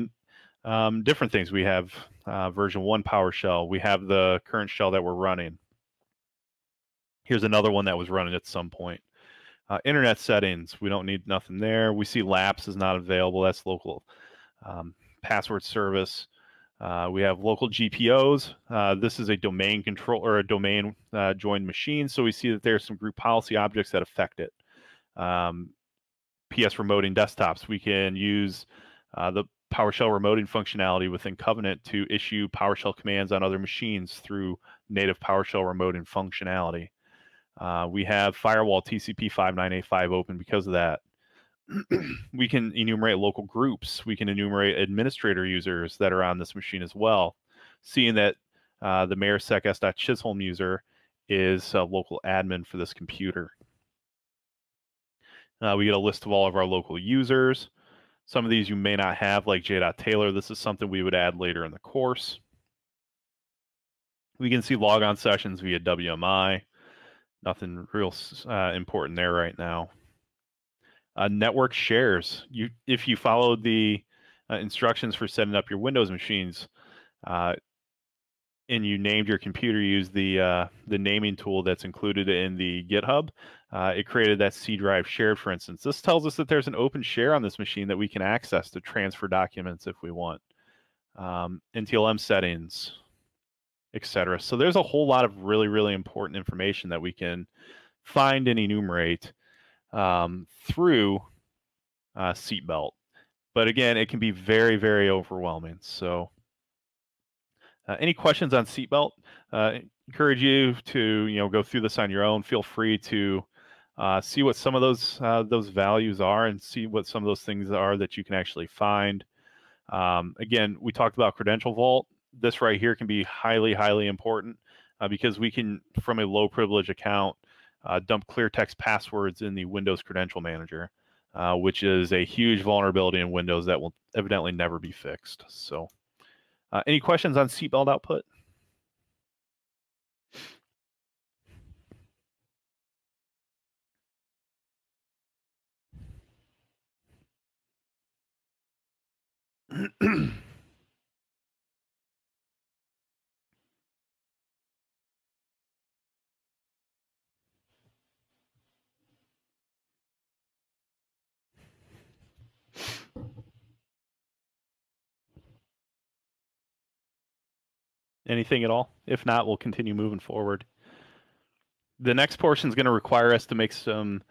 different things. We have version 1 PowerShell. We have the current shell that we're running. Here's another one that was running at some point. Internet settings. We don't need nothing there. We see lapse is not available. That's local. Password service. We have local GPOs. This is a domain control or a domain joined machine. So we see that there's some group policy objects that affect it. PS remoting desktops. We can use the PowerShell remoting functionality within Covenant to issue PowerShell commands on other machines through native PowerShell remoting functionality. We have firewall TCP 5985 open because of that. We can enumerate local groups. We can enumerate administrator users that are on this machine as well, seeing that the mayorsec s.chisholm user is a local admin for this computer. We get a list of all of our local users. Some of these you may not have, like j.taylor. This is something we would add later in the course. We can see logon sessions via WMI. Nothing real important there right now. Network shares. If you followed the instructions for setting up your Windows machines, and you named your computer, use the naming tool that's included in the GitHub, it created that C drive shared, for instance. This tells us that there's an open share on this machine that we can access to transfer documents if we want. NTLM settings, etc. So there's a whole lot of really, really important information that we can find and enumerate through Seatbelt. But again, it can be very, very overwhelming. So any questions on Seatbelt? Encourage you to go through this on your own. Feel free to see what some of those values are and see what some of those things are that you can actually find. Again, we talked about Credential Vault. This right here can be highly, highly important. because we can, from a low privilege account, dump clear text passwords in the Windows Credential Manager, which is a huge vulnerability in Windows that will evidently never be fixed. So any questions on seatbelt output? Anything at all? If not, we'll continue moving forward. The next portion is going to require us to make some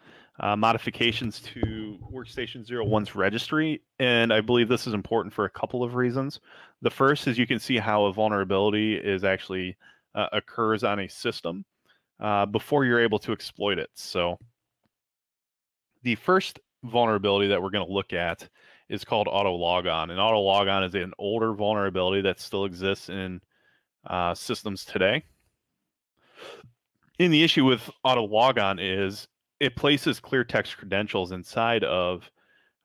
modifications to Workstation 01's registry, and I believe this is important for a couple of reasons. The first is you can see how a vulnerability is actually occurs on a system before you're able to exploit it. So the first vulnerability that we're going to look at is called auto logon, and auto logon is an older vulnerability that still exists in systems today. And the issue with auto logon is it places clear text credentials inside of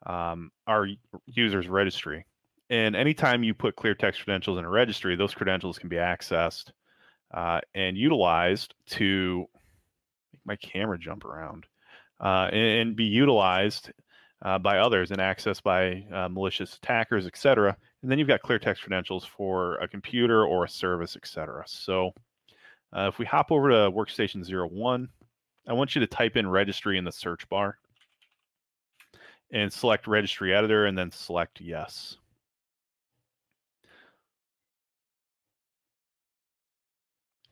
our user's registry. And anytime you put clear text credentials in a registry, those credentials can be accessed and utilized to make my camera jump around and be utilized by others and accessed by malicious attackers, etc. And then you've got clear text credentials for a computer or a service, etc. So if we hop over to Workstation 01, I want you to type in registry in the search bar and select registry editor and then select yes.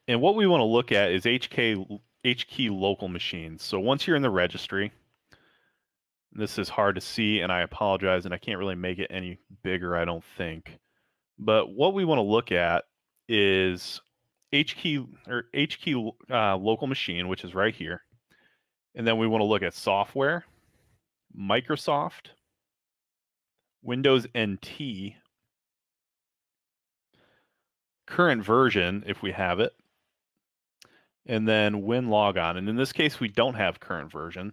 And what we want to look at is HKey local machines. So once you're in the registry, this is hard to see and I apologize, and I can't really make it any bigger, I don't think. But what we want to look at is HKey local machine, which is right here. And then we want to look at software, Microsoft, Windows NT, current version if we have it, and then Win logon. And in this case, we don't have current version.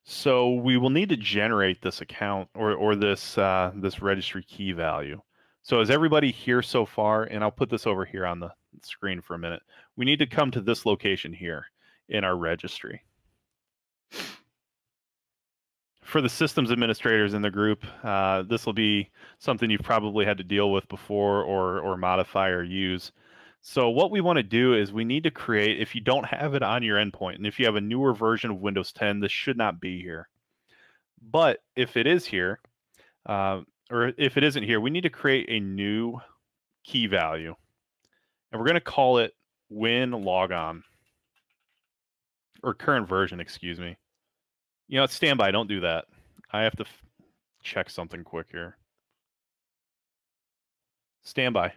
So we will need to generate this account or this registry key value. So is everybody here so far? And I'll put this over here on the screen for a minute. We need to come to this location here in our registry. For the systems administrators in the group, this will be something you've probably had to deal with before or modify or use. So what we want to do is we need to create, if you don't have it on your endpoint, and if you have a newer version of Windows 10, this should not be here. But if it is here, or if it isn't here, we need to create a new key value. And we're going to call it Win logon, or current version, excuse me. You know, stand by, don't do that. I have to check something quick here. Stand by.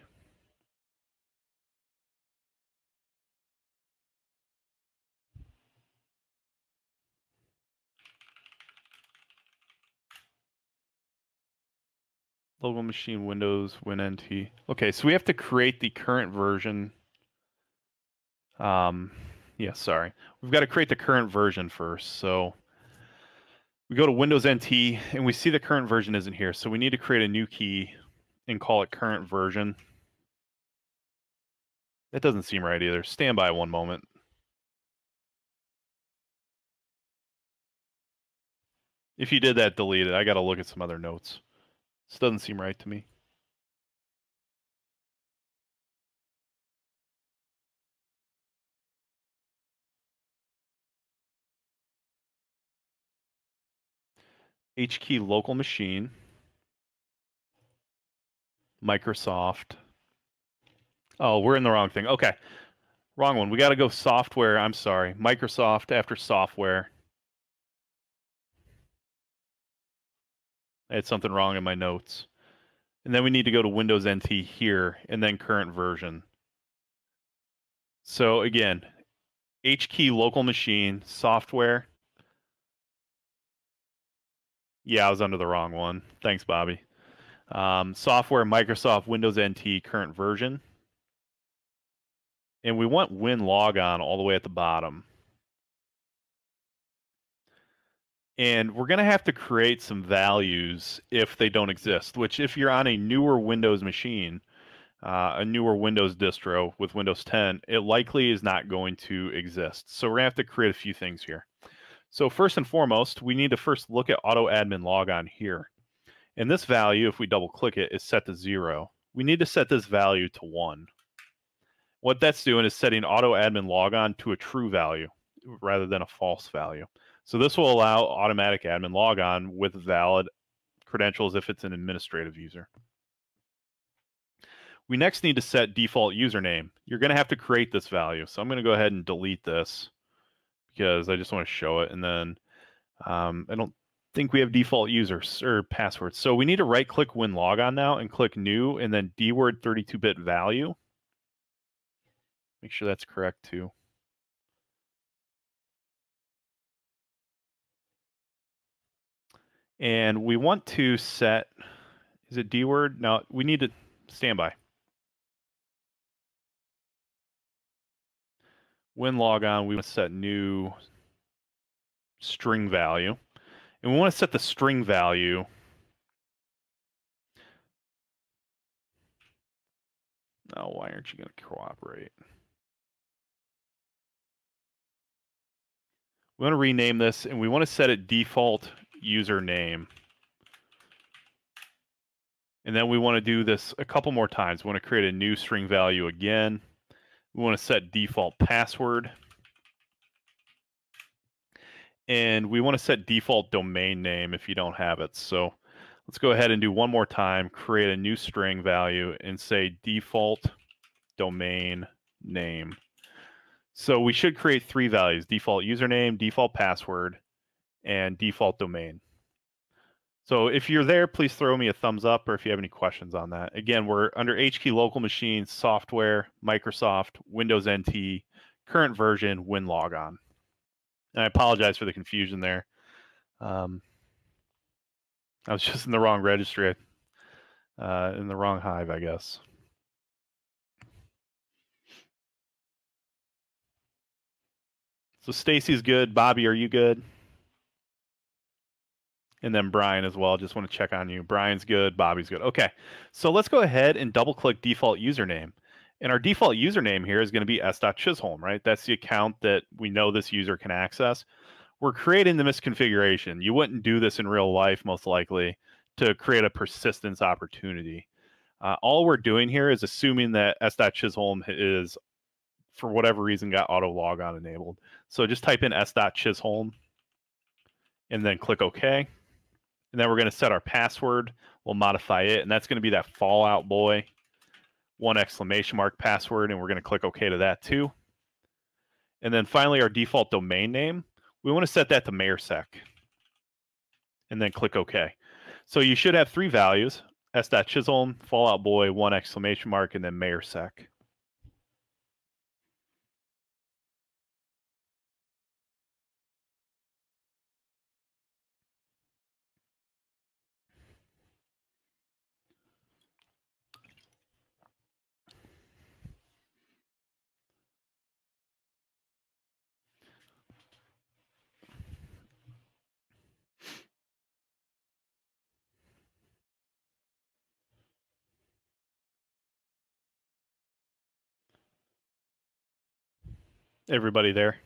Local machine, Windows, WinNT. Okay, so we have to create the current version. Yeah, sorry. We've got to create the current version first. So we go to Windows NT and we see the current version isn't here. So we need to create a new key and call it current version. That doesn't seem right either. Stand by one moment. If you did that, delete it. I got to look at some other notes. This doesn't seem right to me. HKey local machine, Microsoft. Oh, we're in the wrong thing. Okay, wrong one. We got to go software. I'm sorry. Microsoft after software. I had something wrong in my notes. And then we need to go to Windows NT here and then current version. So again, HKey local machine, software. Yeah, I was under the wrong one. Thanks, Bobby. Software, Microsoft, Windows NT, current version. and we want win logon all the way at the bottom. And we're going to have to create some values if they don't exist, which if you're on a newer Windows machine, a newer Windows distro with Windows 10, it likely is not going to exist. So we're going to have to create a few things here. So first and foremost, we need to first look at auto admin logon here. And this value, if we double click it, is set to 0. We need to set this value to 1. What that's doing is setting auto admin logon to a true value rather than a false value. So this will allow automatic admin logon with valid credentials if it's an administrative user. We next need to set default username. You're going to have to create this value. So I'm going to go ahead and delete this because I just want to show it. And then I don't think we have default users or passwords. So we need to right click win logon now and click new and then dword 32-bit value. Make sure that's correct too. And we want to set, is it dword? No, we need to standby. When logon, we want to set new string value. And we want to set the string value. Oh, why aren't you going to cooperate? We want to rename this, and we want to set it default username. And then we want to do this a couple more times. We want to create a new string value again. We want to set default password. And we want to set default domain name if you don't have it. So let's go ahead and do one more time, create a new string value and say default domain name. So we should create 3 values: default username, default password, and default domain. So if you're there, please throw me a thumbs up or if you have any questions on that. Again, we're under HKey local machines, software, Microsoft, Windows NT, current version, win logon. And I apologize for the confusion there. I was just in the wrong registry, in the wrong hive, I guess. So Stacy's good. Bobby, are you good? And then Brian as well. Just want to check on you. Brian's good. Bobby's good. Okay. So let's go ahead and double click default username. And our default username here is going to be s.chisholm, right? That's the account that we know this user can access. We're creating the misconfiguration. You wouldn't do this in real life, most likely, to create a persistence opportunity. All we're doing here is assuming that s.chisholm is, for whatever reason, got auto logon enabled. So just type in s.chisholm and then click OK. And then we're going to set our password. We'll modify it, and that's going to be that Fallout Boy 1 exclamation mark password, and we're going to click OK to that too. And then finally, our default domain name, we want to set that to mayorsec, and then click OK. So you should have 3 values: s.chisholm, Fallout Boy 1 exclamation mark, and then mayorsec. Everybody there?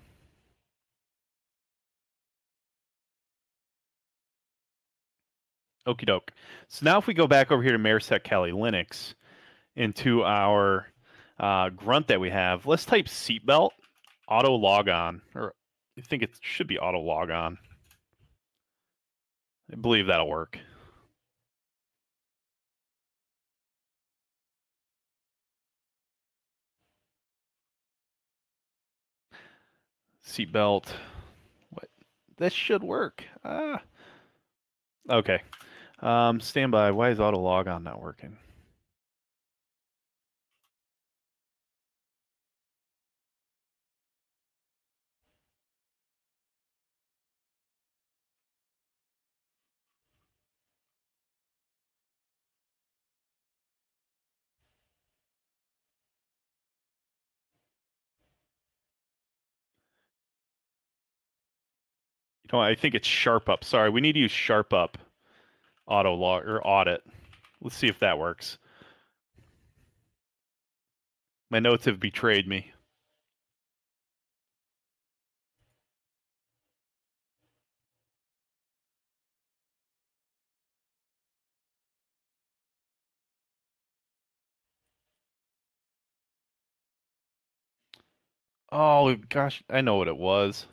Okie doke. So now if we go back over here to mayorsec Kali Linux into our grunt that we have, let's type seatbelt auto logon, or I think it should be auto logon. I believe that'll work. Seatbelt. What? This should work. Okay. Standby. Why is auto logon not working? Oh, I think it's sharp up. Sorry, we need to use sharp up auto log or audit. Let's see if that works. My notes have betrayed me. Oh gosh, I know what it was.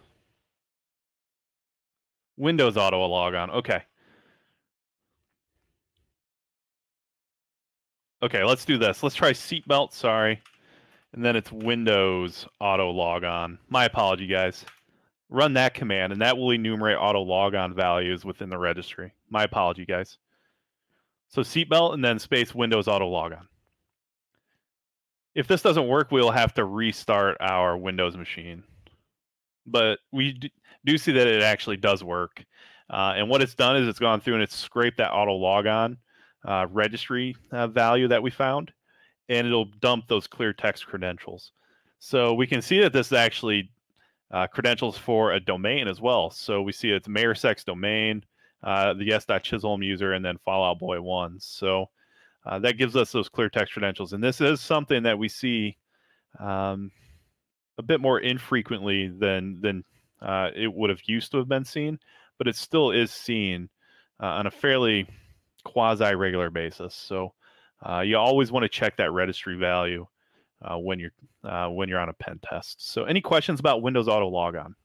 Windows auto log on. Okay. Okay, let's do this. Let's try seatbelt, sorry. And then it's Windows auto log on. My apology, guys. Run that command, and that will enumerate auto log on values within the registry. My apology, guys. So seatbelt and then space Windows auto log on. If this doesn't work, we'll have to restart our Windows machine. But we do see that it actually does work. And what it's done is it's gone through and it's scraped that auto log on registry value that we found, and it'll dump those clear text credentials. So we can see that this is actually credentials for a domain as well. So we see it's Mayorsex domain, the yes.chisholm user, and then Fallout Boy 1. So that gives us those clear text credentials. And this is something that we see a bit more infrequently than it would have used to have been seen, but it still is seen on a fairly quasi-regular basis. So you always want to check that registry value when you're on a pen test. So any questions about Windows Auto Logon?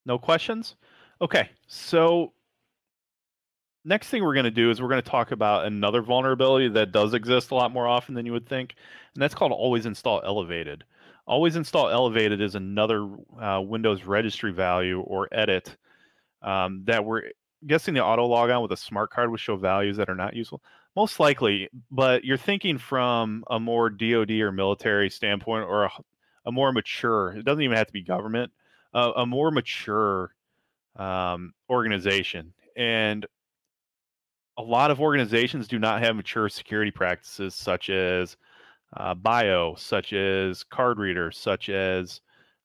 No questions? Okay, so next thing we're going to do is we're going to talk about another vulnerability that does exist a lot more often than you would think, and that's called always install elevated. Always install elevated is another Windows registry value or edit that we're guessing the auto logon with a smart card would show values that are not useful. Most likely, but you're thinking from a more DoD or military standpoint or a more mature, it doesn't even have to be government, a more mature organization. And a lot of organizations do not have mature security practices such as bio, such as card reader, such as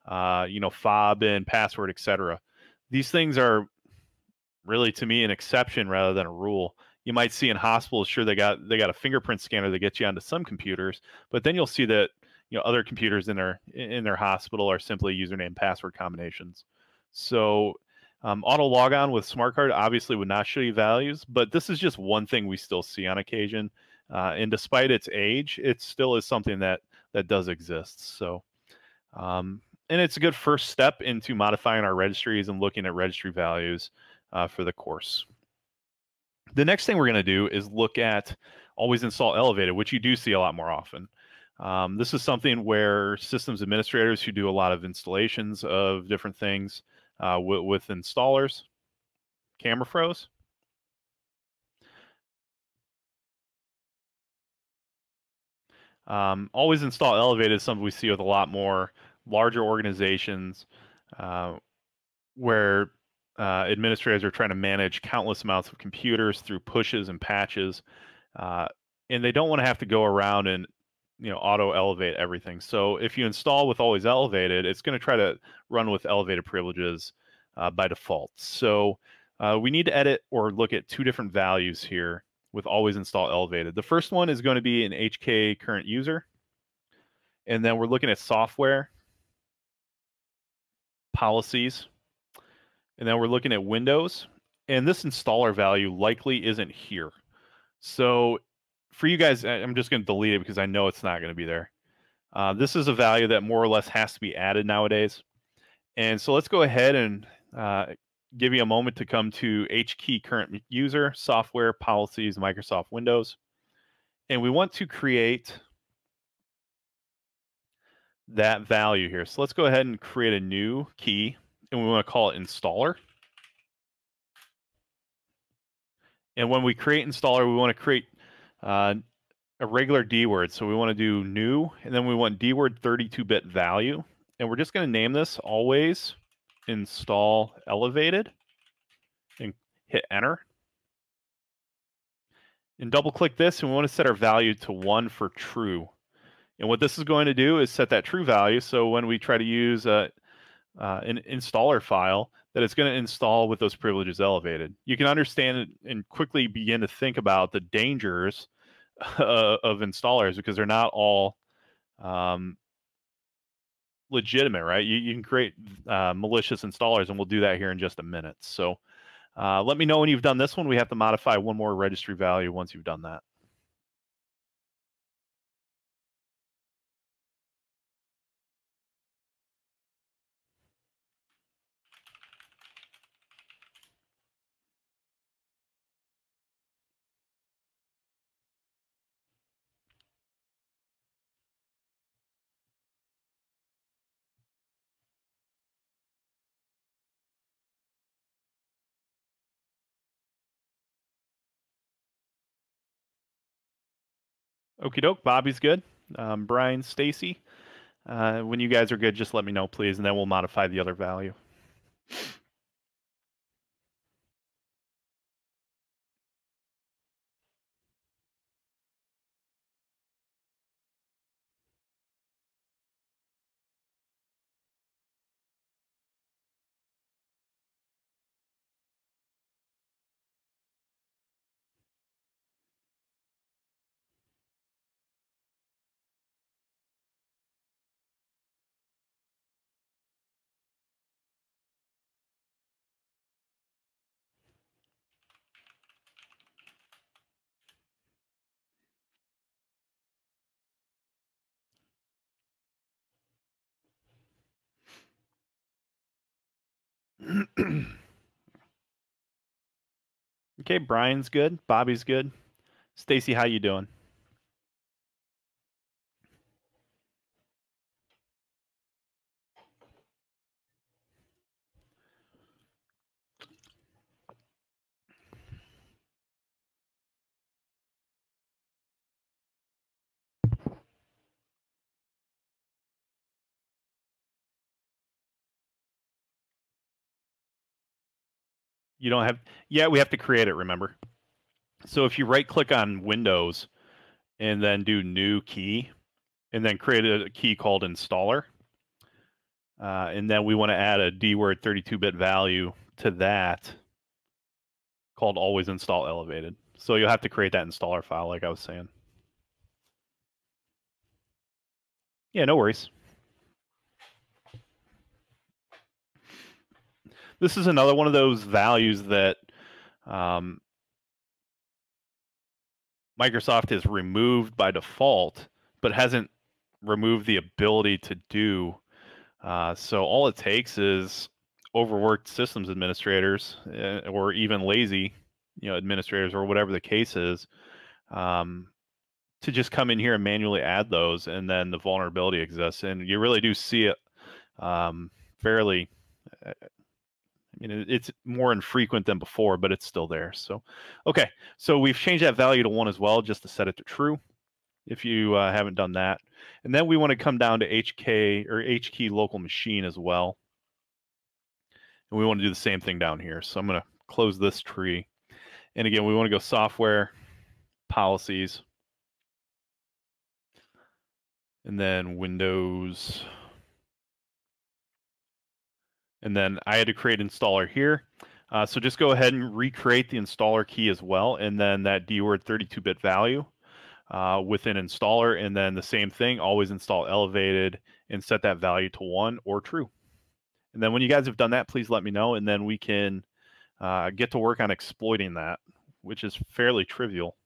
fob and password, etc. These things are really, to me, an exception rather than a rule. You might see in hospitals, sure, they got a fingerprint scanner that gets you onto some computers, but then you'll see that other computers in their hospital are simply username and password combinations. So auto logon with smart card obviously would not show you values, but this is just one thing we still see on occasion. And despite its age, it still is something that does exist. So and it's a good first step into modifying our registries and looking at registry values for the course. The next thing we're going to do is look at always install elevated, which you do see a lot more often. This is something where systems administrators who do a lot of installations of different things with installers, camera froze. Always install elevated is something we see with a lot more larger organizations where administrators are trying to manage countless amounts of computers through pushes and patches, and they don't want to have to go around and auto elevate everything. So if you install with always elevated, it's going to try to run with elevated privileges by default. So we need to edit or look at two different values here with always install elevated. The first one is going to be an HK current user, and then we're looking at software policies, and then we're looking at Windows, and this installer value likely isn't here. So for you guys, I'm just going to delete it because I know it's not going to be there. This is a value that more or less has to be added nowadays. And so let's go ahead and give you a moment to come to HKey current user, software, policies, Microsoft Windows. And we want to create that value here. So let's go ahead and create a new key, and we want to call it installer. And when we create installer, we want to create a regular D word. So we want to do new, and then we want D word 32-bit value. And we're just going to name this always install elevated and hit enter. And double click this, and we want to set our value to 1 for true. And what this is going to do is set that true value. So when we try to use an installer file, that it's going to install with those privileges elevated. You can understand it and quickly begin to think about the dangers of installers, because they're not all legitimate, right? You can create malicious installers, and we'll do that here in just a minute. So let me know when you've done this one. We have to modify one more registry value once you've done that. Okie doke. Bobby's good. Brian, Stacy. When you guys are good, just let me know, please, and then we'll modify the other value. Okay, Brian's good. Bobby's good. Stacy, how you doing? You don't have, yeah, we have to create it, remember? So if you right click on Windows and then do new key and then create a key called installer, and then we want to add a DWORD 32-bit value to that called always install elevated. So you'll have to create that installer file, like I was saying. Yeah, no worries. This is another one of those values that Microsoft has removed by default, but hasn't removed the ability to do. So all it takes is overworked systems administrators, or even lazy, administrators, or whatever the case is, to just come in here and manually add those, and then the vulnerability exists, and you really do see it fairly. I mean, it's more infrequent than before, but it's still there. So, okay, so we've changed that value to 1 as well, just to set it to true, if you haven't done that. And then we want to come down to HK or HKey local machine as well. And we want to do the same thing down here. So I'm going to close this tree. And again, we want to go software, policies, and then Windows. And then I had to create installer here. So just go ahead and recreate the installer key as well. And then that DWORD 32-bit value within installer. And then the same thing, always install elevated and set that value to 1 or true. And then when you guys have done that, please let me know. And then we can get to work on exploiting that, which is fairly trivial.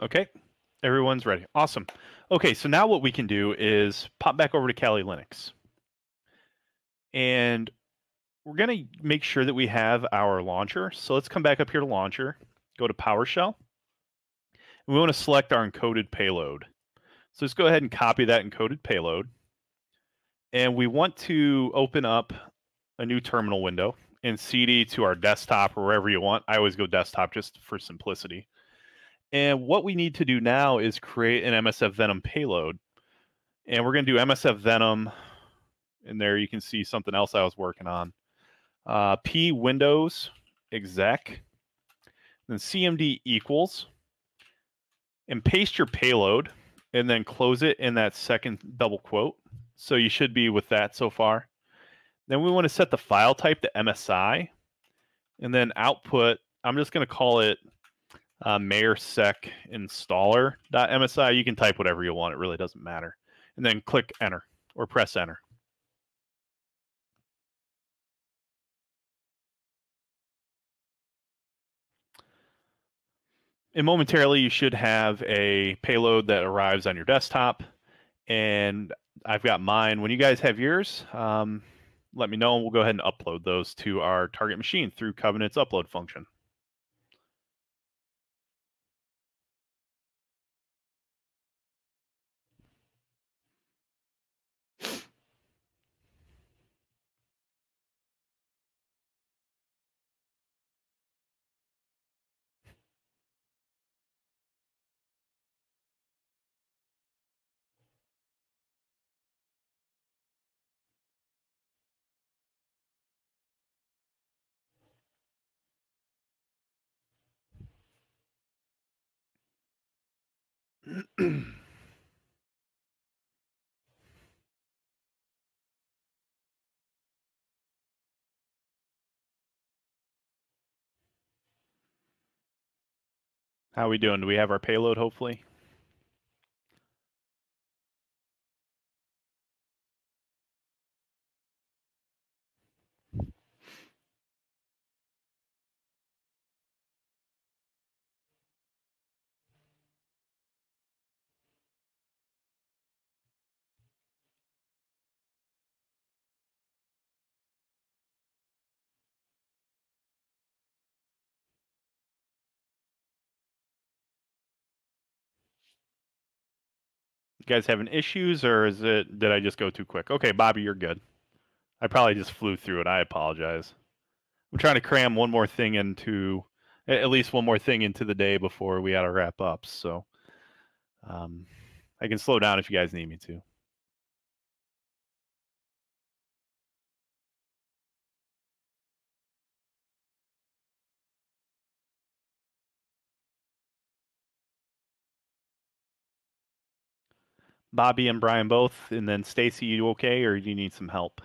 Okay, everyone's ready. Awesome. Okay, so now what we can do is pop back over to Kali Linux. And we're going to make sure that we have our launcher. So let's come back up here to launcher, go to PowerShell. And we want to select our encoded payload. So let's go ahead and copy that encoded payload. And we want to open up a new terminal window and CD to our desktop or wherever you want. I always go desktop just for simplicity. And what we need to do now is create an MSF Venom payload. And we're going to do MSF Venom. And there you can see something else I was working on. P Windows exec, then CMD equals, and paste your payload, and then close it in that second double quote. So you should be with that so far. Then we want to set the file type to MSI, and then output, I'm just going to call it mayorsec installer.msi. You can type whatever you want. It really doesn't matter. And then click enter or press enter. And momentarily, you should have a payload that arrives on your desktop. And I've got mine. When you guys have yours, let me know, and we'll go ahead and upload those to our target machine through Covenant's upload function. How are we doing? Do we have our payload, hopefully? You guys having issues, or did I just go too quick? Okay, Bobby, you're good. I probably just flew through it. I apologize. I'm trying to cram one more thing into, at least one more thing into the day before we got to wrap up. So I can slow down if you guys need me to. Bobby and Brian both, and then Stacy, you okay, or do you need some help?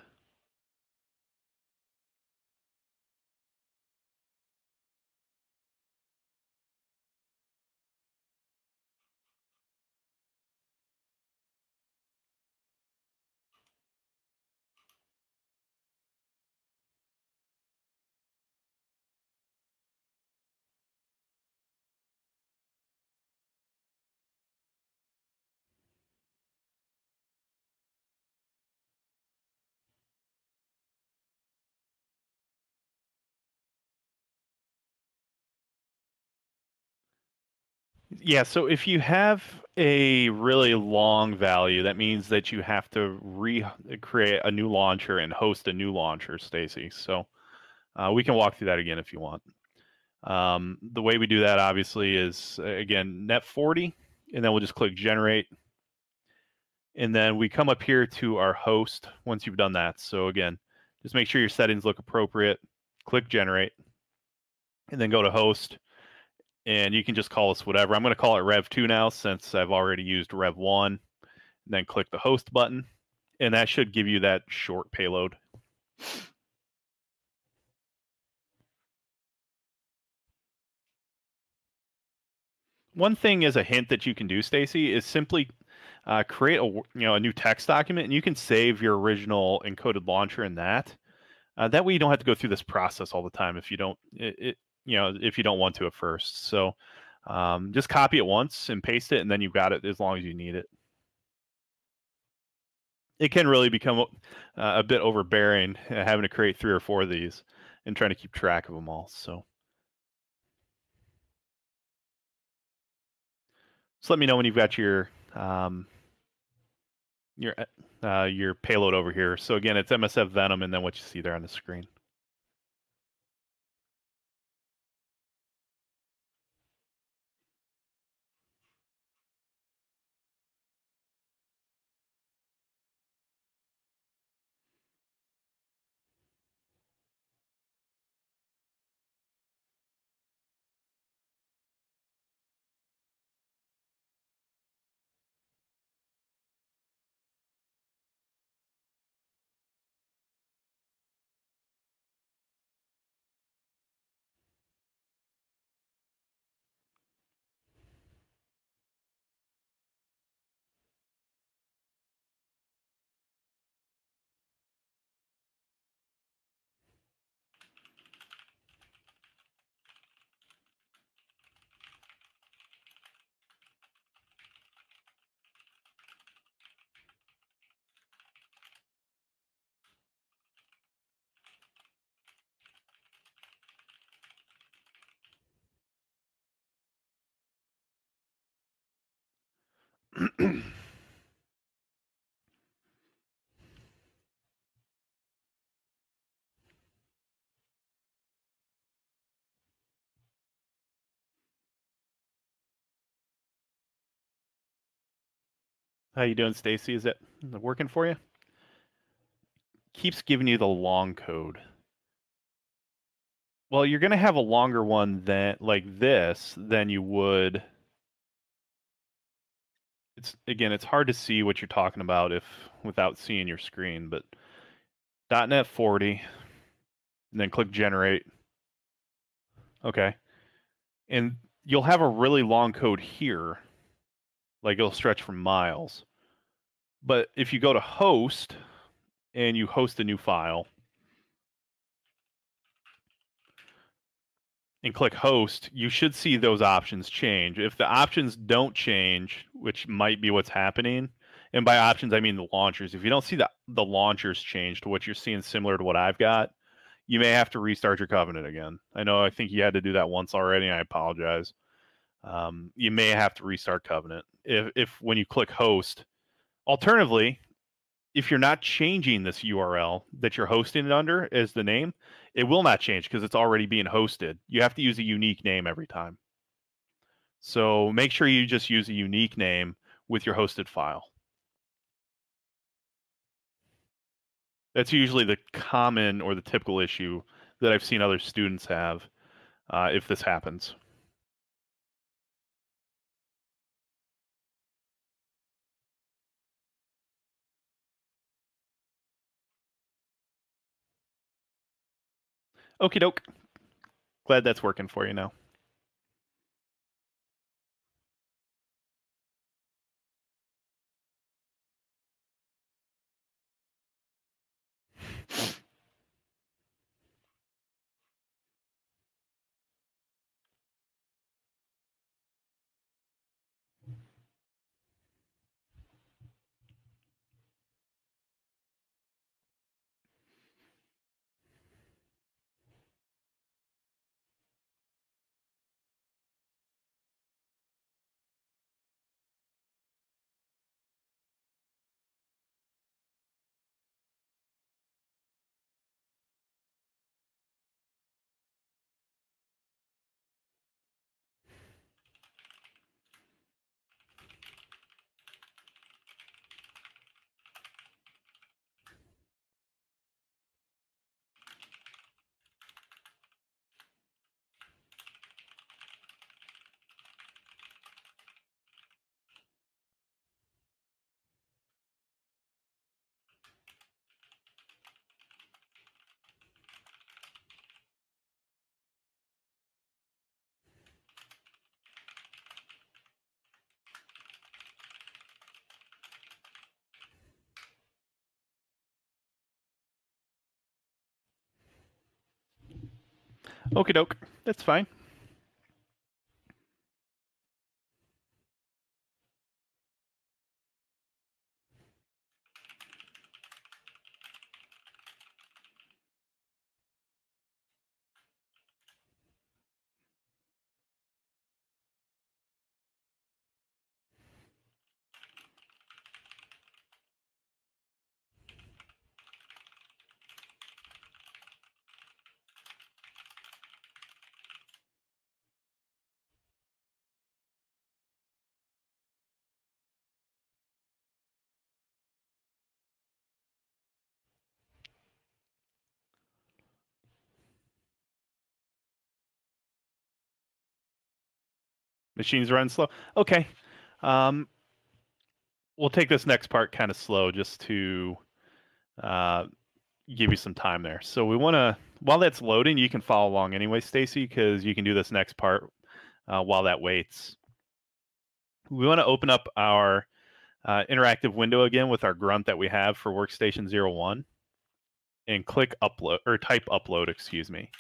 Yeah, so if you have a really long value, that means that you have to recreate a new launcher and host a new launcher, Stacy. So we can walk through that again if you want. The way we do that, obviously, is, again, net 40, and then we'll just click generate. And then we come up here to our host once you've done that. So again, just make sure your settings look appropriate. Click generate, and then go to host. And you can just call us whatever. I'm going to call it Rev2 now since I've already used Rev1. And then click the host button, and that should give you that short payload. One thing as a hint that you can do, Stacy, is simply create a new text document, and you can save your original encoded launcher in that. That way you don't have to go through this process all the time if you don't if you don't want to at first. So Just copy it once and paste it, and then you've got it as long as you need it. It can really become a bit overbearing having to create 3 or 4 of these and trying to keep track of them all. So just let me know when you've got your payload over here. So again, it's MSF Venom and then what you see there on the screen. How you doing, Stacy? Is that working for you? Keeps giving you the long code. Well, you're going to have a longer one than like this than you would. It's hard to see what you're talking about without seeing your screen, but .NET 40 and then click generate. Okay. And you'll have a really long code here. Like it'll stretch for miles. But if you go to host and you host a new file and click host, you should see those options change. If the options don't change, which might be what's happening, and by options I mean the launchers. If you don't see the launchers change to what you're seeing similar to what I've got, you may have to restart your covenant again. I think you had to do that once already, and I apologize. You may have to restart covenant if when you click host. Alternatively, if you're not changing this URL that you're hosting it under as the name, it will not change because it's already being hosted. You have to use a unique name every time. So make sure you just use a unique name with your hosted file. That's usually the common or the typical issue that I've seen other students have if this happens. Okie doke. Glad that's working for you now. Okie doke. That's fine. Machines run slow. Okay. Um, we'll take this next part kind of slow just to uh, give you some time there. So we want to, while that's loading, you can follow along anyway, Stacy, because you can do this next part while that waits. We want to open up our interactive window again with our grunt that we have for workstation 01 and click upload or type upload, excuse me.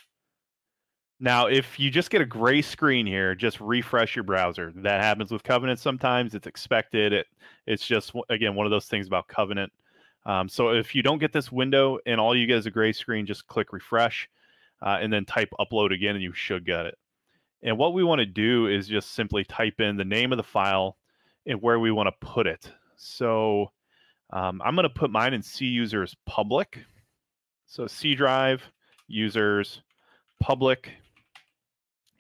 Now, if you just get a gray screen here, just refresh your browser. That happens with Covenant sometimes. It's expected. It's just, again, one of those things about Covenant. So if you don't get this window and all you get is a gray screen, just click refresh and then type upload again and you should get it. And what we want to do is just simply type in the name of the file and where we want to put it. So I'm going to put mine in C users public. So C drive users public.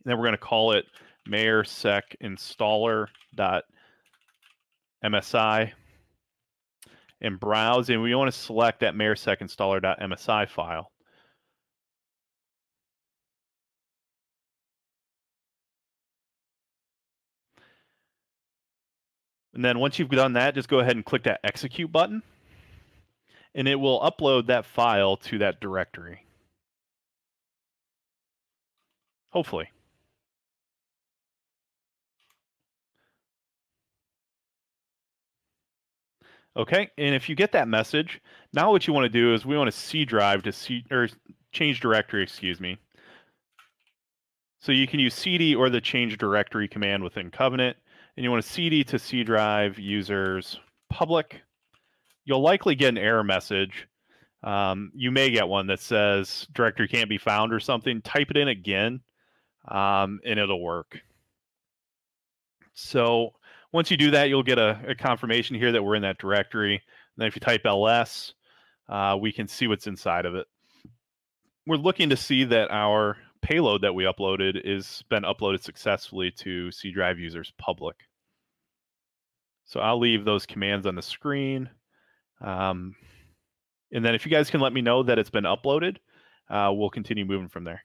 And then we're going to call it mayorsec installer.msi and browse. And we want to select that mayorsec installer.msi file. And then once you've done that, just go ahead and click that execute button. And it will upload that file to that directory. Hopefully. Okay, and if you get that message, now what you want to do is we want to C drive to C or change directory, excuse me. So you can use cd or the change directory command within Covenant, and you want to cd to C drive users public. You'll likely get an error message. You may get one that says directory can't be found or something. Type it in again, and it'll work. So once you do that, you'll get a confirmation here that we're in that directory. And then if you type ls, we can see what's inside of it. We're looking to see that our payload that we uploaded is been uploaded successfully to C drive users public. So I'll leave those commands on the screen. And then if you guys can let me know that it's been uploaded, we'll continue moving from there.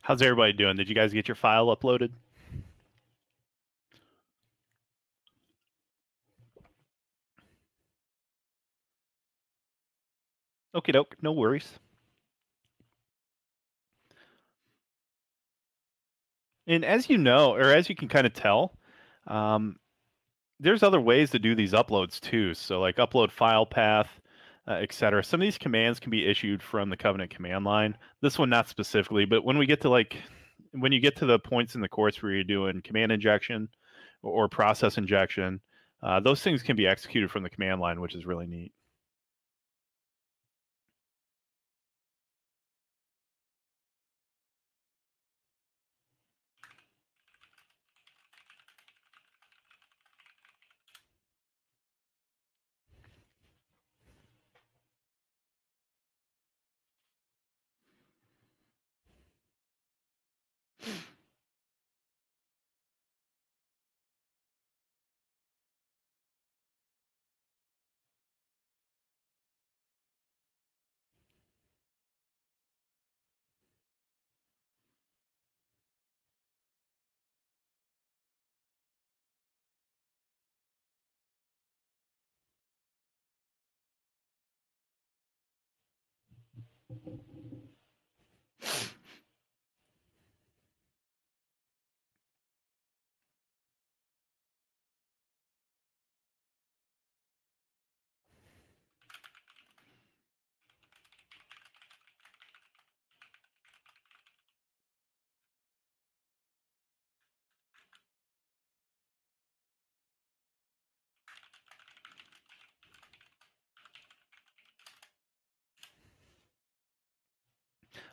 How's everybody doing? Did you guys get your file uploaded? Okie doke, no worries. And as you know, or as you can kind of tell, there's other ways to do these uploads too. So like upload file path, etc. Some of these commands can be issued from the Covenant command line. This one not specifically, but when we get to when you get to the points in the course where you're doing command injection or process injection, those things can be executed from the command line, which is really neat.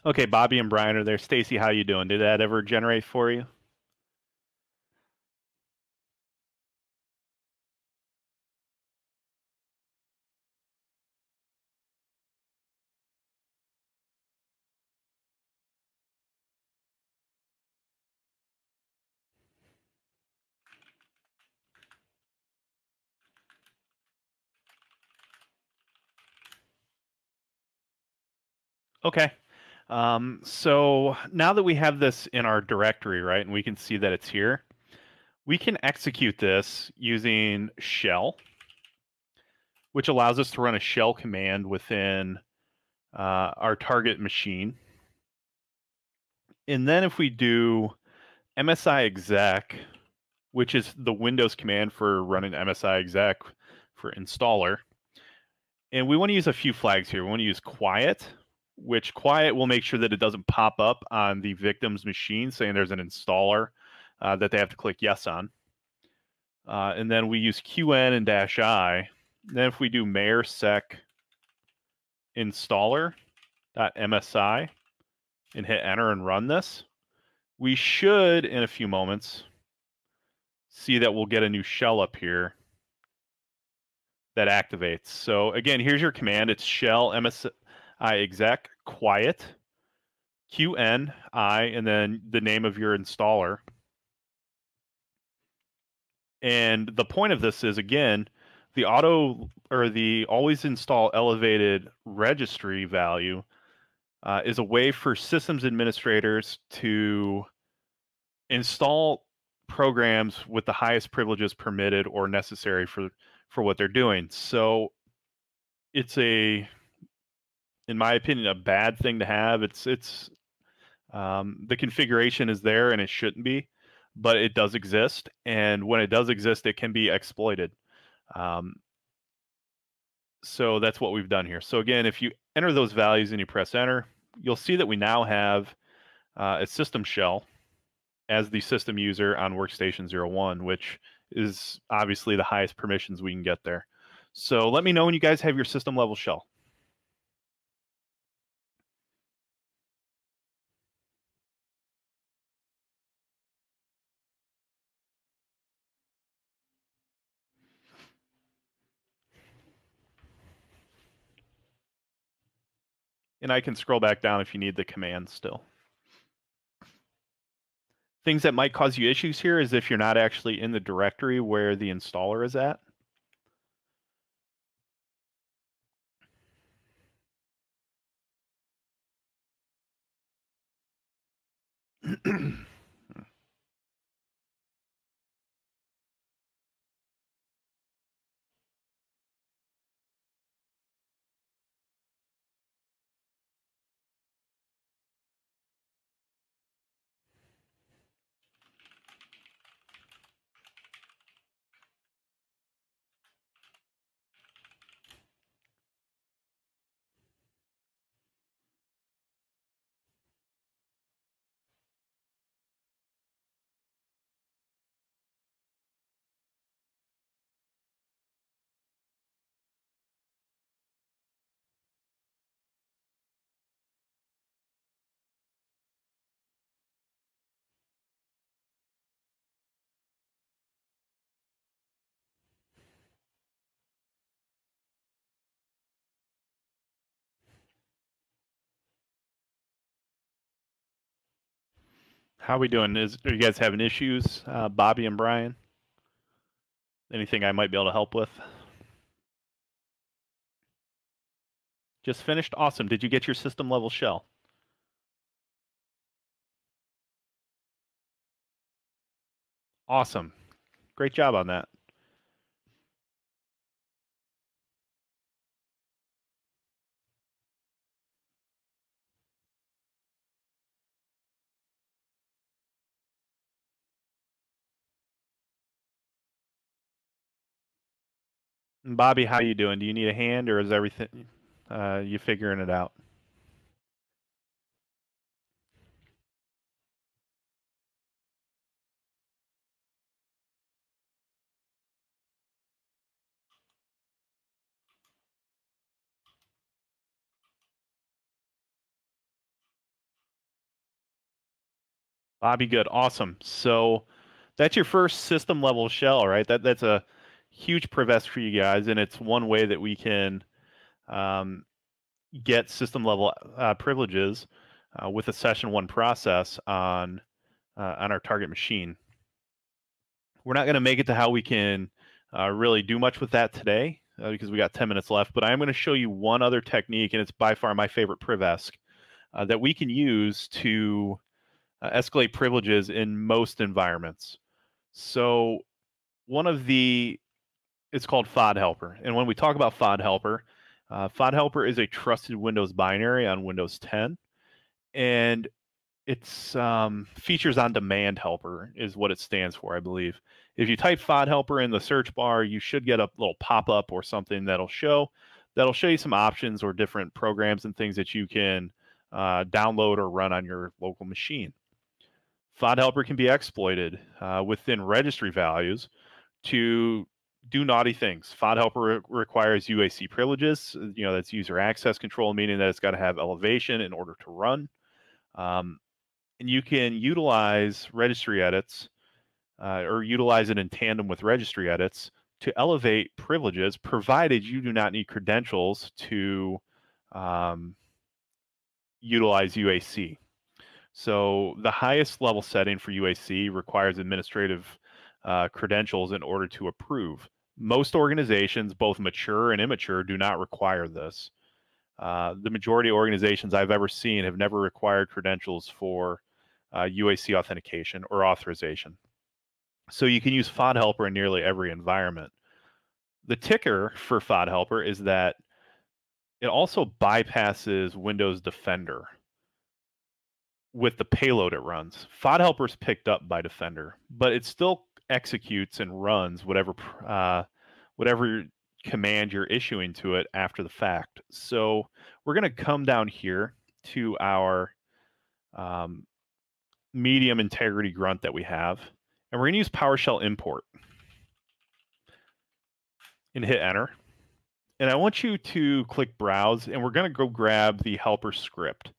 Okay, Bobby and Brian are there. Stacy, how you doing? Did that ever generate for you? Okay. So now that we have this in our directory, right, and we can see that it's here, we can execute this using shell, which allows us to run a shell command within our target machine. And then if we do MSI exec, which is the Windows command for running MSI exec for installer, and we want to use a few flags here. We want to use quiet, which quiet will make sure that it doesn't pop up on the victim's machine saying there's an installer that they have to click yes on. And then we use QN and -I. Then if we do mayor sec installer.msi and hit enter and run this, we should, in a few moments, see that we'll get a new shell up here that activates. So again, here's your command. It's shell MSI exec quiet QNI and then the name of your installer. And the point of this is, again, the auto or the always install elevated registry value is a way for systems administrators to install programs with the highest privileges permitted or necessary for what they're doing. So it's in my opinion, a bad thing to have. It's the configuration is there and it shouldn't be, but it does exist. And when it does exist, it can be exploited. So that's what we've done here. So again, if you enter those values and you press enter, you'll see that we now have a system shell as the system user on workstation 01, which is obviously the highest permissions we can get there. So let me know when you guys have your system level shell. And I can scroll back down if you need the command still. Things that might cause you issues here is if you're not actually in the directory where the installer is at. How are we doing? Are you guys having issues, Bobby and Brian? Anything I might be able to help with? Just finished? Awesome. Did you get your system level shell? Awesome. Great job on that. Bobby, how you doing? Do you need a hand, or is everything you figuring it out? Bobby, good, awesome. So that's your first system level shell, right? That's a huge prevest for you guys, and it's one way that we can um, get system level privileges with a session one process on our target machine. We're not going to make it to how we can really do much with that today because we got 10 minutes left, but I'm going to show you one other technique, and it's by far my favorite Privesk that we can use to escalate privileges in most environments. So it's called FOD Helper. And when we talk about FOD Helper is a trusted Windows binary on Windows 10. And it's features on demand helper is what it stands for, I believe. If you type FOD helper in the search bar, you should get a little pop-up or something that'll show you some options or different programs and things that you can download or run on your local machine. FOD helper can be exploited within registry values to do naughty things. FOD helper requires UAC privileges. That's user access control, meaning that it's got to have elevation in order to run. And you can utilize registry edits or utilize it in tandem with registry edits to elevate privileges, provided you do not need credentials to utilize UAC. So the highest level setting for UAC requires administrative credentials in order to approve. Most organizations, both mature and immature, do not require this. The majority of organizations I've ever seen have never required credentials for UAC authentication or authorization. So you can use FOD Helper in nearly every environment. The ticker for FOD Helper is that it also bypasses Windows Defender with the payload it runs. FOD Helper is picked up by Defender, but it still executes and runs whatever command you're issuing to it after the fact. So we're going to come down here to our medium integrity grunt that we have, and we're going to use PowerShell import and hit enter. And I want you to click browse, and we're going to go grab the helper script.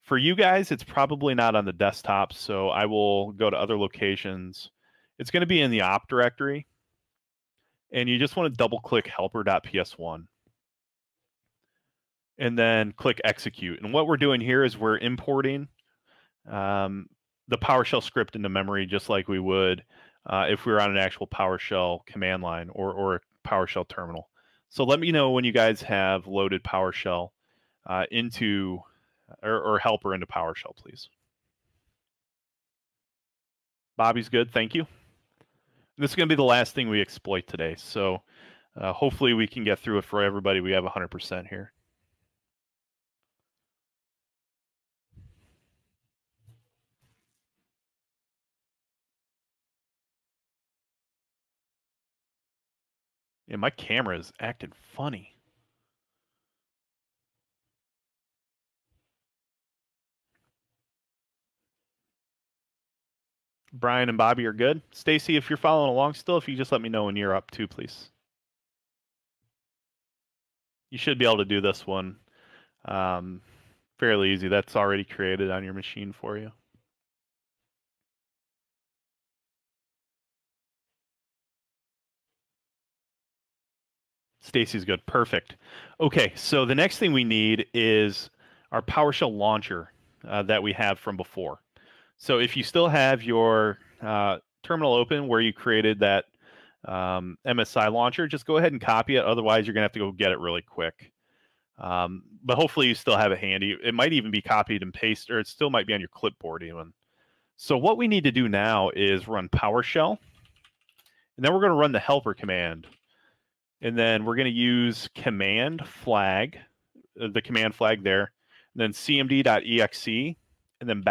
For you guys, it's probably not on the desktop, so I will go to other locations. It's going to be in the op directory, and you just want to double click helper.ps1 and then click execute. And what we're doing here is we're importing the PowerShell script into memory, just like we would if we were on an actual PowerShell command line or a PowerShell terminal. So let me know when you guys have loaded PowerShell into or helper into PowerShell, please. Bobby's good, thank you. This is going to be the last thing we exploit today, so hopefully we can get through it for everybody. We have 100% here. Yeah, my camera is acting funny. Brian and Bobby are good. Stacy, if you're following along still, if you just let me know when you're up too, please. You should be able to do this one fairly easy. That's already created on your machine for you. Stacy's good. Perfect. Okay, so the next thing we need is our PowerShell launcher that we have from before. So if you still have your terminal open where you created that MSI launcher, just go ahead and copy it. Otherwise, you're going to have to go get it really quick. But hopefully you still have it handy. It might even be copied and pasted, or it still might be on your clipboard even. So what we need to do now is run PowerShell, and then we're going to run the helper command. And then we're going to use command flag, the command flag there, and then cmd.exe, and then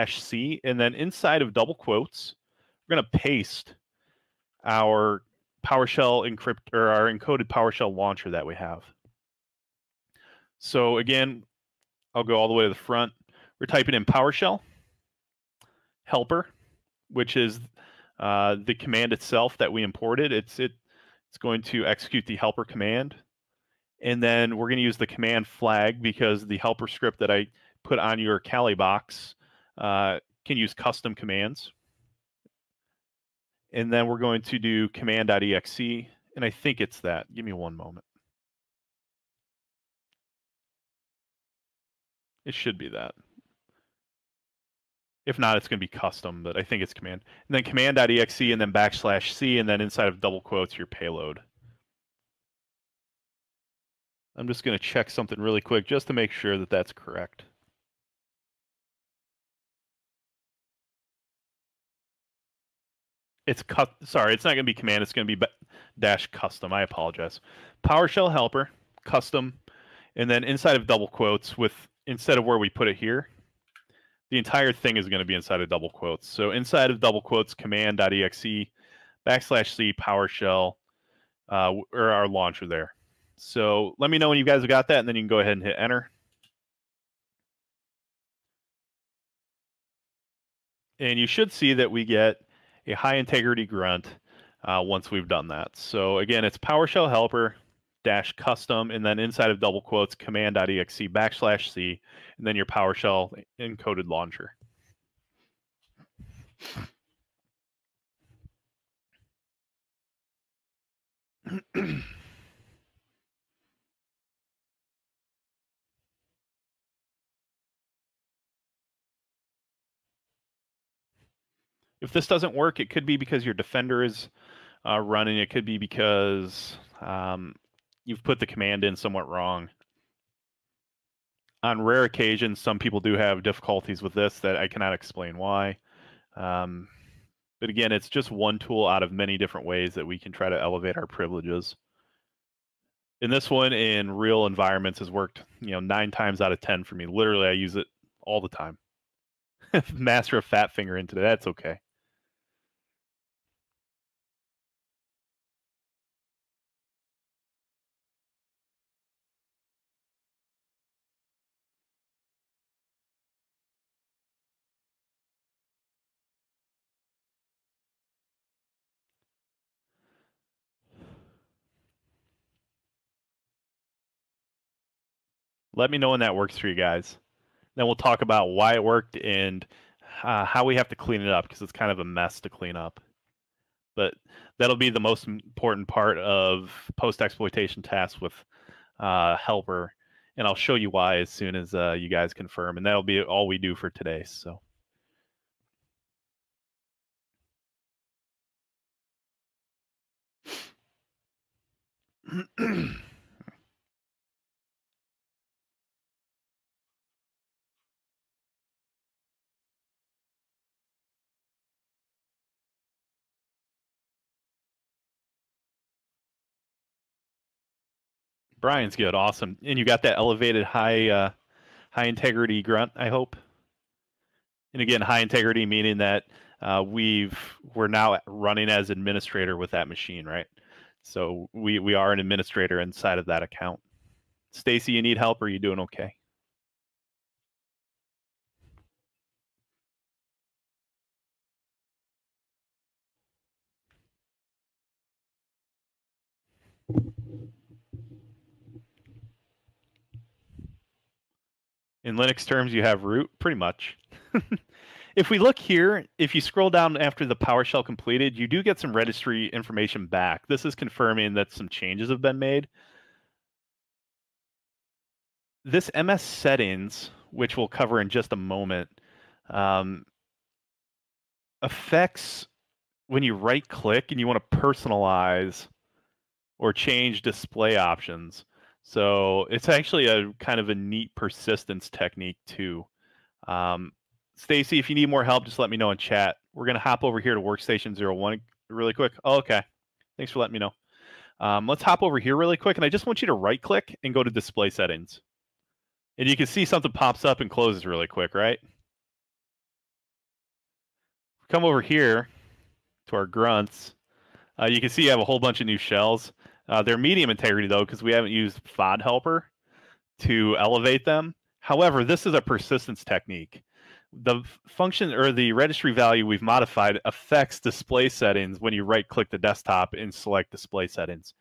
\C, and then inside of double quotes, we're going to paste our PowerShell encrypt or our encoded PowerShell launcher that we have. So again, I'll go all the way to the front. We're typing in PowerShell helper, which is the command itself that we imported. It's going to execute the helper command. And then we're going to use the command flag because the helper script that I put on your Kali box can use custom commands. And then we're going to do command.exe, and I think it's that. Give me one moment. It should be that. If not, it's going to be custom, but I think it's command. And then command.exe and then \c, and then inside of double quotes, your payload. I'm just going to check something really quick just to make sure that that's correct. Sorry, it's not going to be command. It's going to be -custom. I apologize. PowerShell helper, custom, and then inside of double quotes instead of where we put it here, the entire thing is going to be inside of double quotes. So inside of double quotes, command.exe, \c PowerShell, or our launcher there. So let me know when you guys have got that, and then you can go ahead and hit enter. And you should see that we get a high integrity grunt once we've done that. So again, it's PowerShell helper -custom, and then inside of double quotes, command.exe \c, and then your PowerShell encoded launcher. If this doesn't work, it could be because your Defender is running. It could be because you've put the command in somewhat wrong. On rare occasions, some people do have difficulties with this that I cannot explain why. But again, it's just one tool out of many different ways that we can try to elevate our privileges. And this one in real environments has worked, 9 times out of 10 for me. Literally, I use it all the time. Master of fat finger into that's okay. Let me know when that works for you guys. Then we'll talk about why it worked and how we have to clean it up, because it's kind of a mess to clean up. But that'll be the most important part of post-exploitation tasks with helper, and I'll show you why as soon as you guys confirm, and that'll be all we do for today. So. Brian's good, awesome, and you got that elevated high integrity grunt, I hope. And again, high integrity meaning that we're now running as administrator with that machine, right? So we are an administrator inside of that account. Stacy, you need help, or are you doing okay? In Linux terms, you have root, pretty much. If we look here, if you scroll down after the PowerShell completed, you do get some registry information back. This is confirming that some changes have been made. This MS settings, which we'll cover in just a moment, affects when you right-click and you want to personalize or change display options. So it's actually a kind of a neat persistence technique too. Stacy, if you need more help, just let me know in chat. We're going to hop over here to workstation 01 really quick. Oh, okay. Thanks for letting me know. Let's hop over here really quick, and I just want you to right-click and go to display settings. And you can see something pops up and closes really quick, right? Come over here to our grunts. You can see you have a whole bunch of new shells. They're medium integrity though, because we haven't used FOD helper to elevate them. However, this is a persistence technique. The function or the registry value we've modified affects display settings when you right click the desktop and select display settings.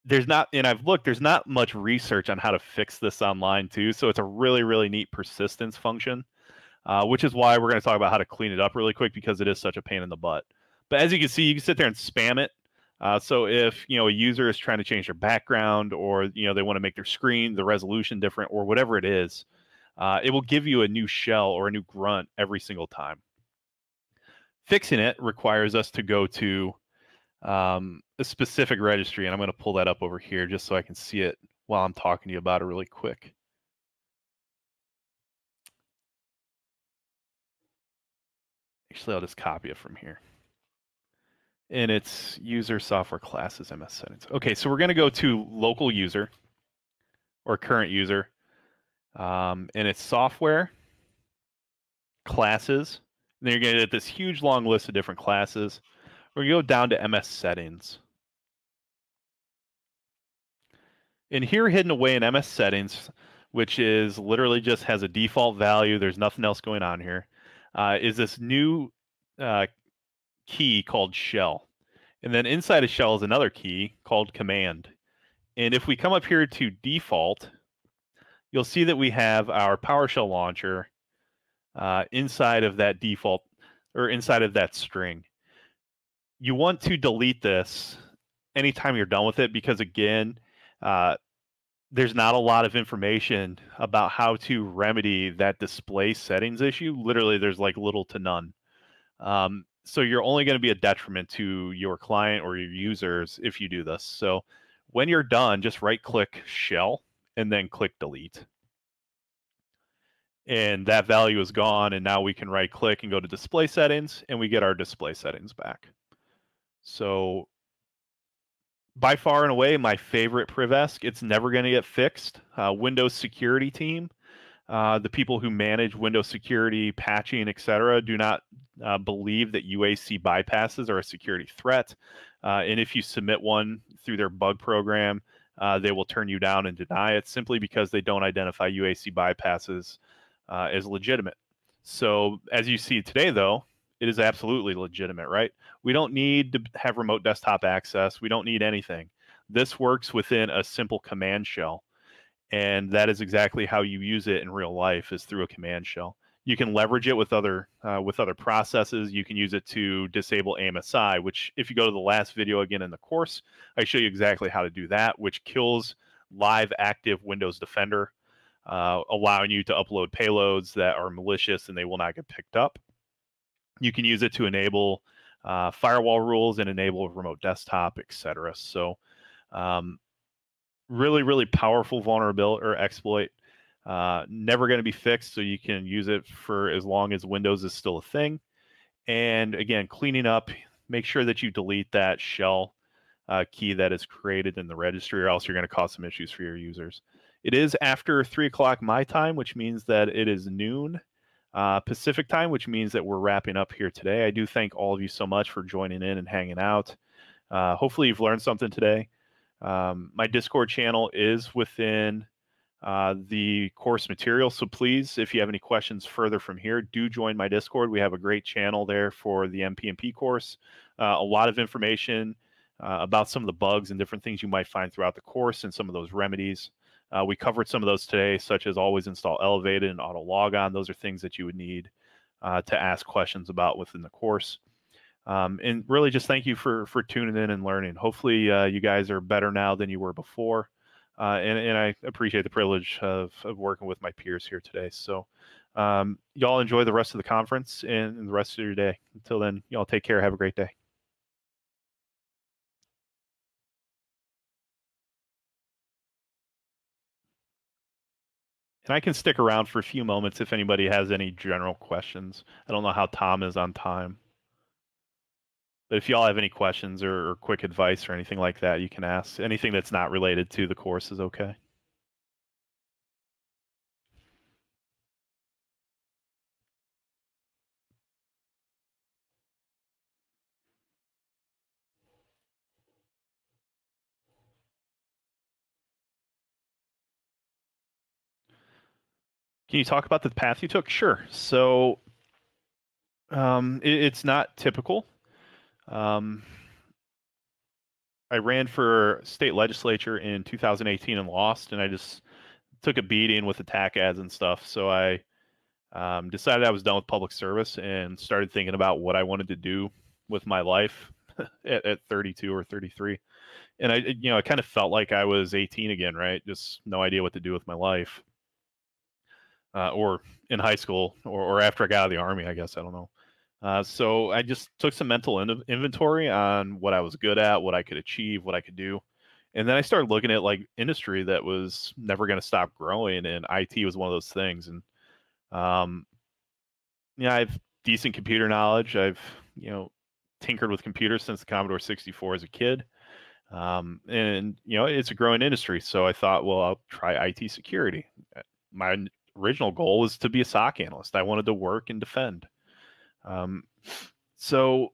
There's not, and I've looked, there's not much research on how to fix this online too. So it's a really, really neat persistence function, which is why we're going to talk about how to clean it up really quick because it is such a pain in the butt. But as you can see, you can sit there and spam it. So if a user is trying to change their background, or they want to make their screen, the resolution different, or whatever it is, it will give you a new shell or a new grunt every single time. Fixing it requires us to go to a specific registry, and I'm going to pull that up over here just so I can see it while I'm talking to you about it really quick. Actually, I'll just copy it from here. And it's user software classes MS settings. Okay, so we're going to go to local user or current user, and it's software classes. And then you're going to get this huge long list of different classes. We're going to go down to MS settings. And here, hidden away in MS settings, which is literally just has a default value, there's nothing else going on here, is this new key called shell. And then inside of shell is another key called command. And if we come up here to default, you'll see that we have our PowerShell launcher inside of that default, or inside of that string. You want to delete this anytime you're done with it, because again, there's not a lot of information about how to remedy that display settings issue. Literally, there's like little to none. So you're only going to be a detriment to your client or your users if you do this. So when you're done, just right click shell and then click delete. And that value is gone. And now we can right click and go to display settings, and we get our display settings back. So by far and away, my favorite Privesk. It's never going to get fixed. Windows security team, the people who manage Windows security, patching, etc., do not believe that UAC bypasses are a security threat. And if you submit one through their bug program, they will turn you down and deny it simply because they don't identify UAC bypasses as legitimate. So as you see today, though, it is absolutely legitimate, right? We don't need to have remote desktop access. We don't need anything. This works within a simple command shell. And that is exactly how you use it in real life, is through a command shell. You can leverage it with other processes. You can use it to disable AMSI, which if you go to the last video again in the course, I show you exactly how to do that, which kills live active Windows Defender, allowing you to upload payloads that are malicious and they will not get picked up. You can use it to enable firewall rules and enable remote desktop, etc. So really, really powerful vulnerability or exploit. Never going to be fixed, so you can use it for as long as Windows is still a thing. And again, cleaning up, make sure that you delete that shell key that is created in the registry, or else you're going to cause some issues for your users. It is after 3 o'clock my time, which means that it is noon Pacific time, which means that we're wrapping up here today. I do thank all of you so much for joining in and hanging out. Hopefully you've learned something today. My Discord channel is within the course material. So please, if you have any questions further from here, do join my Discord. We have a great channel there for the MPMP course. A lot of information about some of the bugs and different things you might find throughout the course and some of those remedies. We covered some of those today, such as always install Elevated and auto logon. Those are things that you would need to ask questions about within the course. And really just thank you for tuning in and learning. Hopefully you guys are better now than you were before. And I appreciate the privilege of working with my peers here today. So y'all enjoy the rest of the conference and the rest of your day. Until then, y'all take care. Have a great day. And I can stick around for a few moments if anybody has any general questions. I don't know how Tom is on time. But if y'all have any questions or quick advice or anything like that, you can ask. Anything that's not related to the course is okay. Can you talk about the path you took? Sure. So it's not typical. Um, I ran for state legislature in 2018 and lost, and I just took a beating with attack ads and stuff. So I decided I was done with public service and started thinking about what I wanted to do with my life at 32 or 33. And I kind of felt like I was 18 again, right? Just no idea what to do with my life, or in high school, or after I got out of the army, I guess. I don't know. So I just took some mental inventory on what I was good at, what I could achieve, what I could do. And then I started looking at like industry that was never going to stop growing, and IT was one of those things. And um, I have decent computer knowledge. I've tinkered with computers since the Commodore 64 as a kid. And it's a growing industry, so I thought, well, I'll try IT security. My original goal was to be a SOC analyst. I wanted to work and defend. So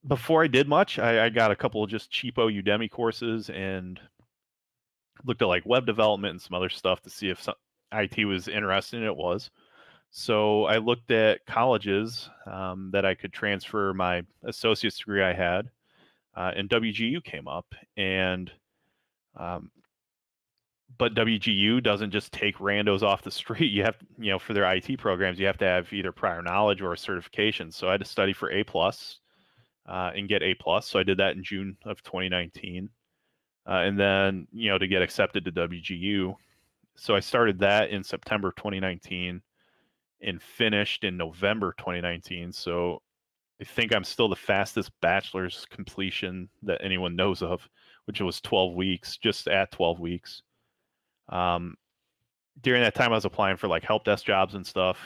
before I did much, I got a couple of just cheapo Udemy courses and looked at like web development and some other stuff to see if IT was interesting. It was. So I looked at colleges that I could transfer my associate's degree I had, and WGU came up. And but WGU doesn't just take randos off the street. You have, for their IT programs, you have to have either prior knowledge or a certification. So I had to study for A plus and get A plus. So I did that in June of 2019, and then to get accepted to WGU. So I started that in September 2019 and finished in November 2019. So I think I'm still the fastest bachelor's completion that anyone knows of, which was 12 weeks, just at 12 weeks. During that time, I was applying for like help desk jobs and stuff,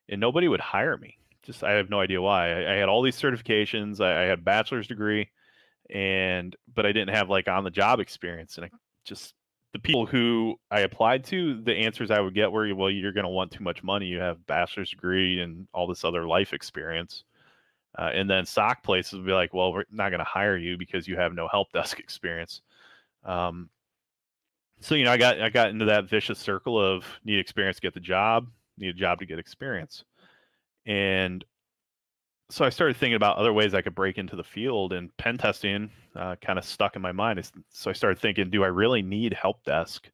and nobody would hire me. Just I have no idea why. I had all these certifications. I had a bachelor's degree, but I didn't have like on the job experience. And the people who I applied to, the answers I would get were, well, you're going to want too much money. You have bachelor's degree and all this other life experience. And then SOC places would be like, well, we're not going to hire you because you have no help desk experience. So I got into that vicious circle of need experience to get the job, need a job to get experience. And so I started thinking about other ways I could break into the field, and pen testing kind of stuck in my mind. So I started thinking, do I really need help desk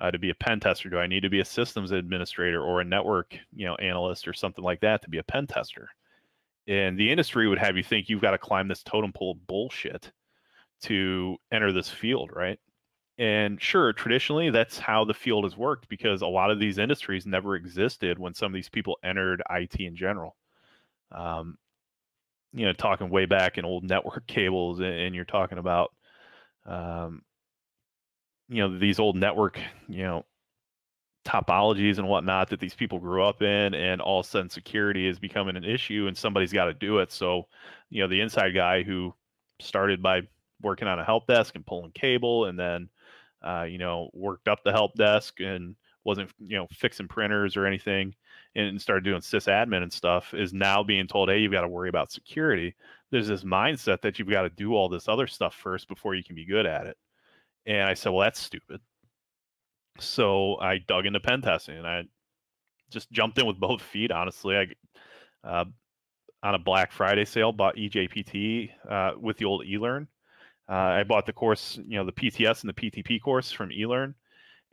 to be a pen tester? Do I need to be a systems administrator or a network analyst or something like that to be a pen tester? And the industry would have you think you've got to climb this totem pole of bullshit to enter this field, right? And sure, traditionally, that's how the field has worked, because a lot of these industries never existed when some of these people entered IT in general. Talking way back in old network cables, and you're talking about, these old network, topologies and whatnot that these people grew up in, and all of a sudden security is becoming an issue and somebody's got to do it. So, the inside guy who started by working on a help desk and pulling cable, and then worked up the help desk and wasn't, fixing printers or anything, and started doing sysadmin and stuff, is now being told, hey, you've got to worry about security. There's this mindset that you've got to do all this other stuff first before you can be good at it. And I said, well, that's stupid. So I dug into pen testing, and I just jumped in with both feet, honestly. I, on a Black Friday sale, bought EJPT with the old eLearn. I bought the course, the PTS and the PTP course from eLearn,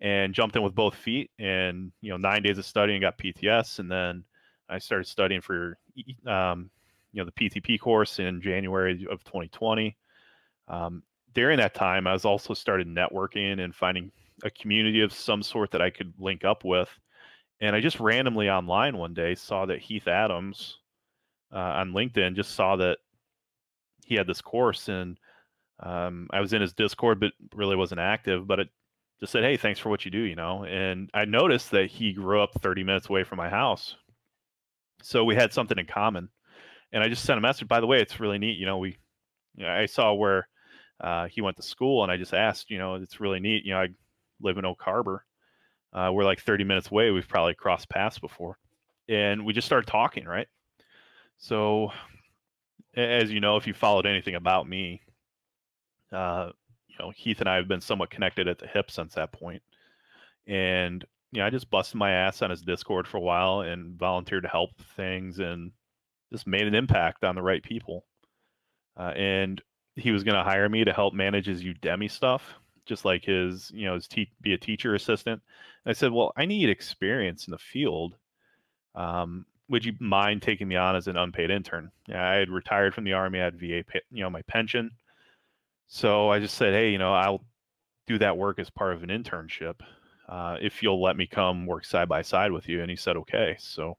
and jumped in with both feet. And 9 days of studying, got PTS, and then I started studying for the PTP course in January of 2020. During that time, I was also started networking and finding a community of some sort that I could link up with. And I just randomly online one day saw that Heath Adams on LinkedIn, just saw that he had this course, and I was in his Discord, but really wasn't active. But it just said, hey, thanks for what you do, And I noticed that he grew up 30 minutes away from my house. So we had something in common. And I just sent a message, by the way, it's really neat. I saw where he went to school, and I just asked, it's really neat. I live in Oak Harbor. We're like 30 minutes away. We've probably crossed paths before. And we just started talking, right? So as you know, if you followed anything about me, Heath and I have been somewhat connected at the hip since that point. And I just busted my ass on his Discord for a while and volunteered to help with things and just made an impact on the right people. And he was going to hire me to help manage his Udemy stuff, just like his, be a teacher assistant. And I said, well, I need experience in the field. Would you mind taking me on as an unpaid intern? Yeah, I had retired from the Army. I had VA, my pension. So I just said, hey, I'll do that work as part of an internship if you'll let me come work side by side with you. And he said, okay. So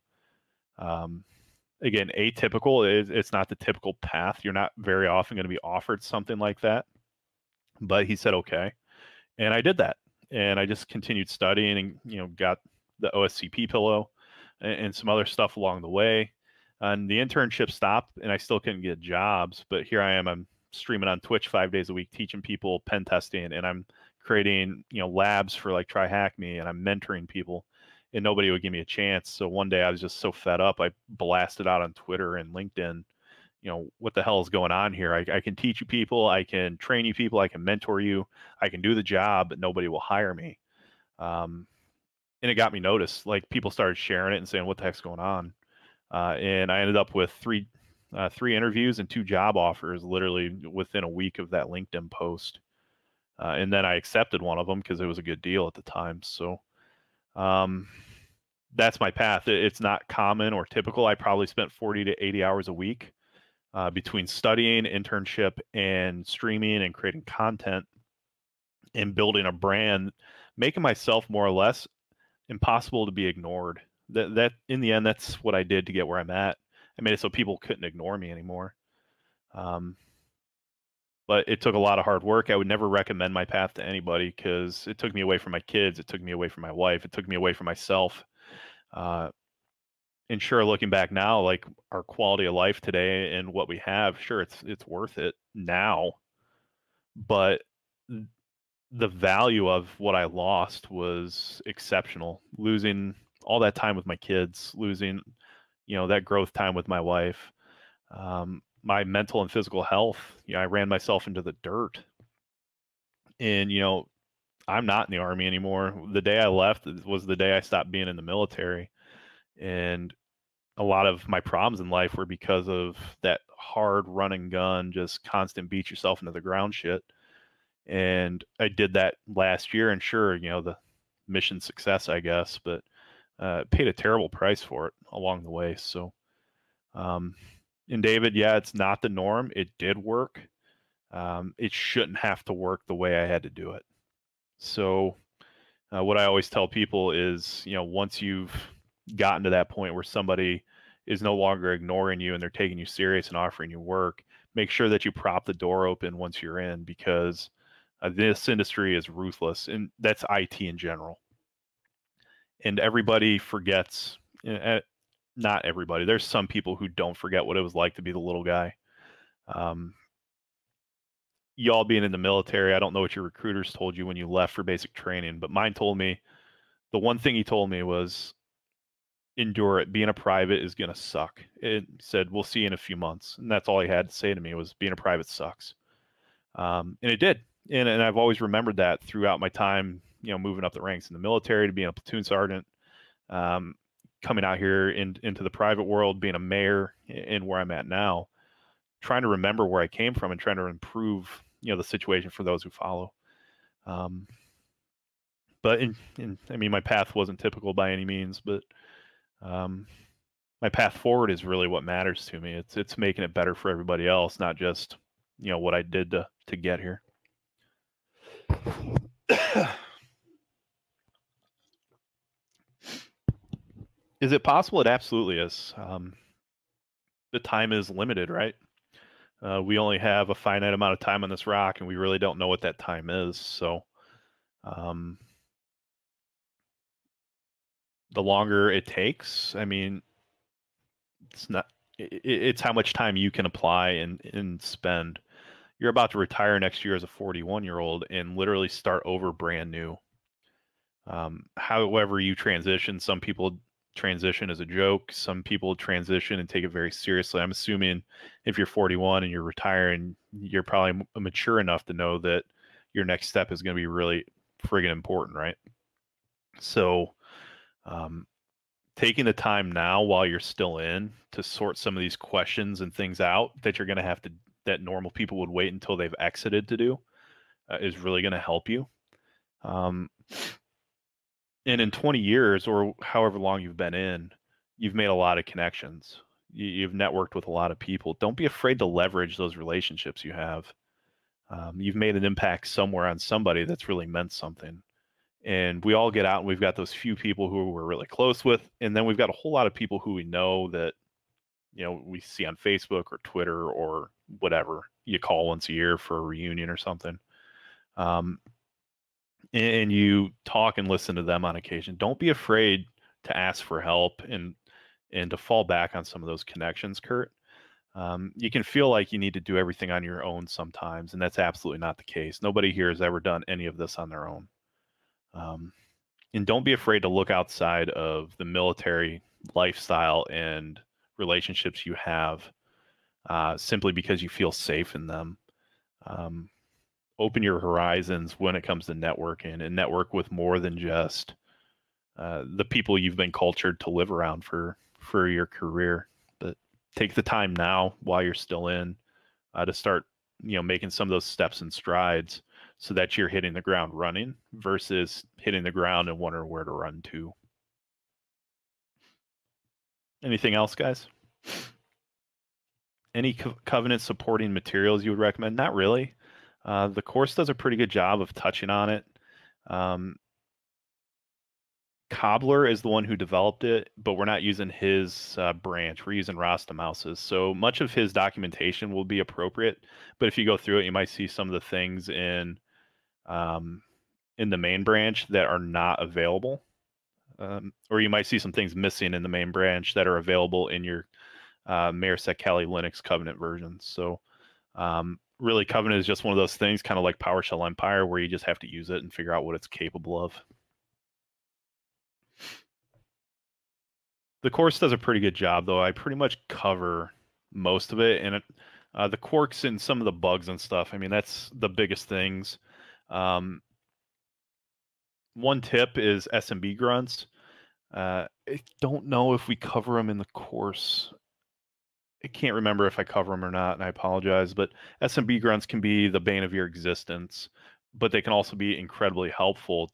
again, atypical. It's not the typical path. You're not very often going to be offered something like that. But he said, okay. And I did that. And I just continued studying and, got the OSCP pillow and some other stuff along the way. And the internship stopped and I still couldn't get jobs. But here I am. I'm streaming on Twitch 5 days a week, teaching people pen testing. And I'm creating, labs for like Try Hack Me. And I'm mentoring people. And nobody would give me a chance. So one day I was just so fed up, I blasted out on Twitter and LinkedIn, what the hell is going on here? I can teach you people, I can train you people, I can mentor you, I can do the job, but nobody will hire me. And it got me noticed. Like people started sharing it and saying, what the heck's going on? And I ended up with three interviews and 2 job offers literally within a week of that LinkedIn post. And then I accepted one of them because it was a good deal at the time. So that's my path. It's not common or typical. I probably spent 40 to 80 hours a week between studying, internship, and streaming and creating content and building a brand, making myself more or less impossible to be ignored. That in the end, that's what I did to get where I'm at. I made it so people couldn't ignore me anymore. But it took a lot of hard work. I would never recommend my path to anybody because it took me away from my kids. It took me away from my wife. It took me away from myself. And sure, looking back now, like our quality of life today and what we have, sure, it's worth it now. But the value of what I lost was exceptional. Losing all that time with my kids, losing, that growth time with my wife, my mental and physical health. I ran myself into the dirt. And, I'm not in the Army anymore. The day I left was the day I stopped being in the military. And a lot of my problems in life were because of that hard run and gun, just constant beat yourself into the ground shit. And I did that last year, and sure, the mission success, I guess, but paid a terrible price for it along the way. So, and David, yeah, it's not the norm. It did work. It shouldn't have to work the way I had to do it. So what I always tell people is, once you've gotten to that point where somebody is no longer ignoring you and they're taking you serious and offering you work, make sure that you prop the door open once you're in, because this industry is ruthless, and that's IT in general. And everybody forgets, not everybody, there's some people who don't forget what it was like to be the little guy. Y'all being in the military, I don't know what your recruiters told you when you left for basic training, but mine told me, the one thing he told me was, endure it. Being a private is going to suck. It said, we'll see you in a few months. And that's all he had to say to me was, being a private sucks. And it did. And I've always remembered that throughout my time, moving up the ranks in the military to being a platoon sergeant, coming out here into the private world, being a mayor, and where I'm at now, trying to remember where I came from and trying to improve, the situation for those who follow. But I mean, my path wasn't typical by any means, but my path forward is really what matters to me. It's making it better for everybody else, not just, what I did to get here. Is it possible? It absolutely is. The time is limited, right? We only have a finite amount of time on this rock, and we really don't know what that time is. So the longer it takes, I mean, it's how much time you can apply and spend. You're about to retire next year as a 41-year-old and literally start over brand new. However you transition, some people transition as a joke. Some people transition and take it very seriously. I'm assuming if you're 41 and you're retiring, you're probably mature enough to know that your next step is going to be really friggin' important, right? So taking the time now while you're still in to sort some of these questions and things out that you're going to have to, that normal people would wait until they've exited to do, is really going to help you. And in 20 years or however long you've been in, you've made a lot of connections. You've networked with a lot of people. Don't be afraid to leverage those relationships you have. You've made an impact somewhere on somebody that's really meant something. And we all get out and we've got those few people who we're really close with. And then we've got a whole lot of people who we know that, we see on Facebook or Twitter or whatever. You call once a year for a reunion or something. And you talk and listen to them on occasion. Don't be afraid to ask for help and to fall back on some of those connections, Kurt. You can feel like you need to do everything on your own sometimes, and that's absolutely not the case. Nobody here has ever done any of this on their own. And don't be afraid to look outside of the military lifestyle and relationships you have, simply because you feel safe in them. Open your horizons when it comes to networking, and network with more than just the people you've been cultured to live around for your career. But take the time now while you're still in, to start making some of those steps and strides so that you're hitting the ground running versus hitting the ground and wondering where to run to. Anything else, guys? Any covenant supporting materials you would recommend? Not really. The course does a pretty good job of touching on it. Cobbler is the one who developed it, but we're not using his branch. We're using Rasta Mouse's. So much of his documentation will be appropriate, but if you go through it, you might see some of the things in the main branch that are not available, or you might see some things missing in the main branch that are available in your Mayor Kelly Linux Covenant version. So really, Covenant is just one of those things, kind of like PowerShell Empire, where you just have to use it and figure out what it's capable of. The course does a pretty good job, though. I pretty much cover most of it, and the quirks and some of the bugs and stuff. I mean, that's the biggest things. One tip is SMB grunts. I don't know if we cover them in the course. I can't remember if I cover them or not, and I apologize. But SMB grunts can be the bane of your existence, but they can also be incredibly helpful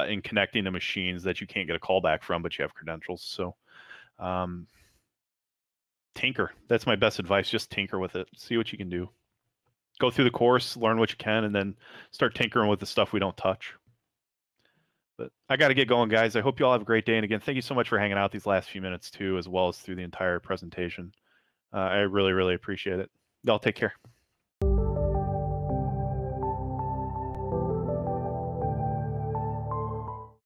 in connecting to machines that you can't get a call back from, but you have credentials. So tinker. That's my best advice. Just tinker with it. See what you can do. Go through the course, learn what you can, and then start tinkering with the stuff we don't touch. But I got to get going, guys. I hope you all have a great day. And again, thank you so much for hanging out these last few minutes too, as well as through the entire presentation. I really, really appreciate it. Y'all take care.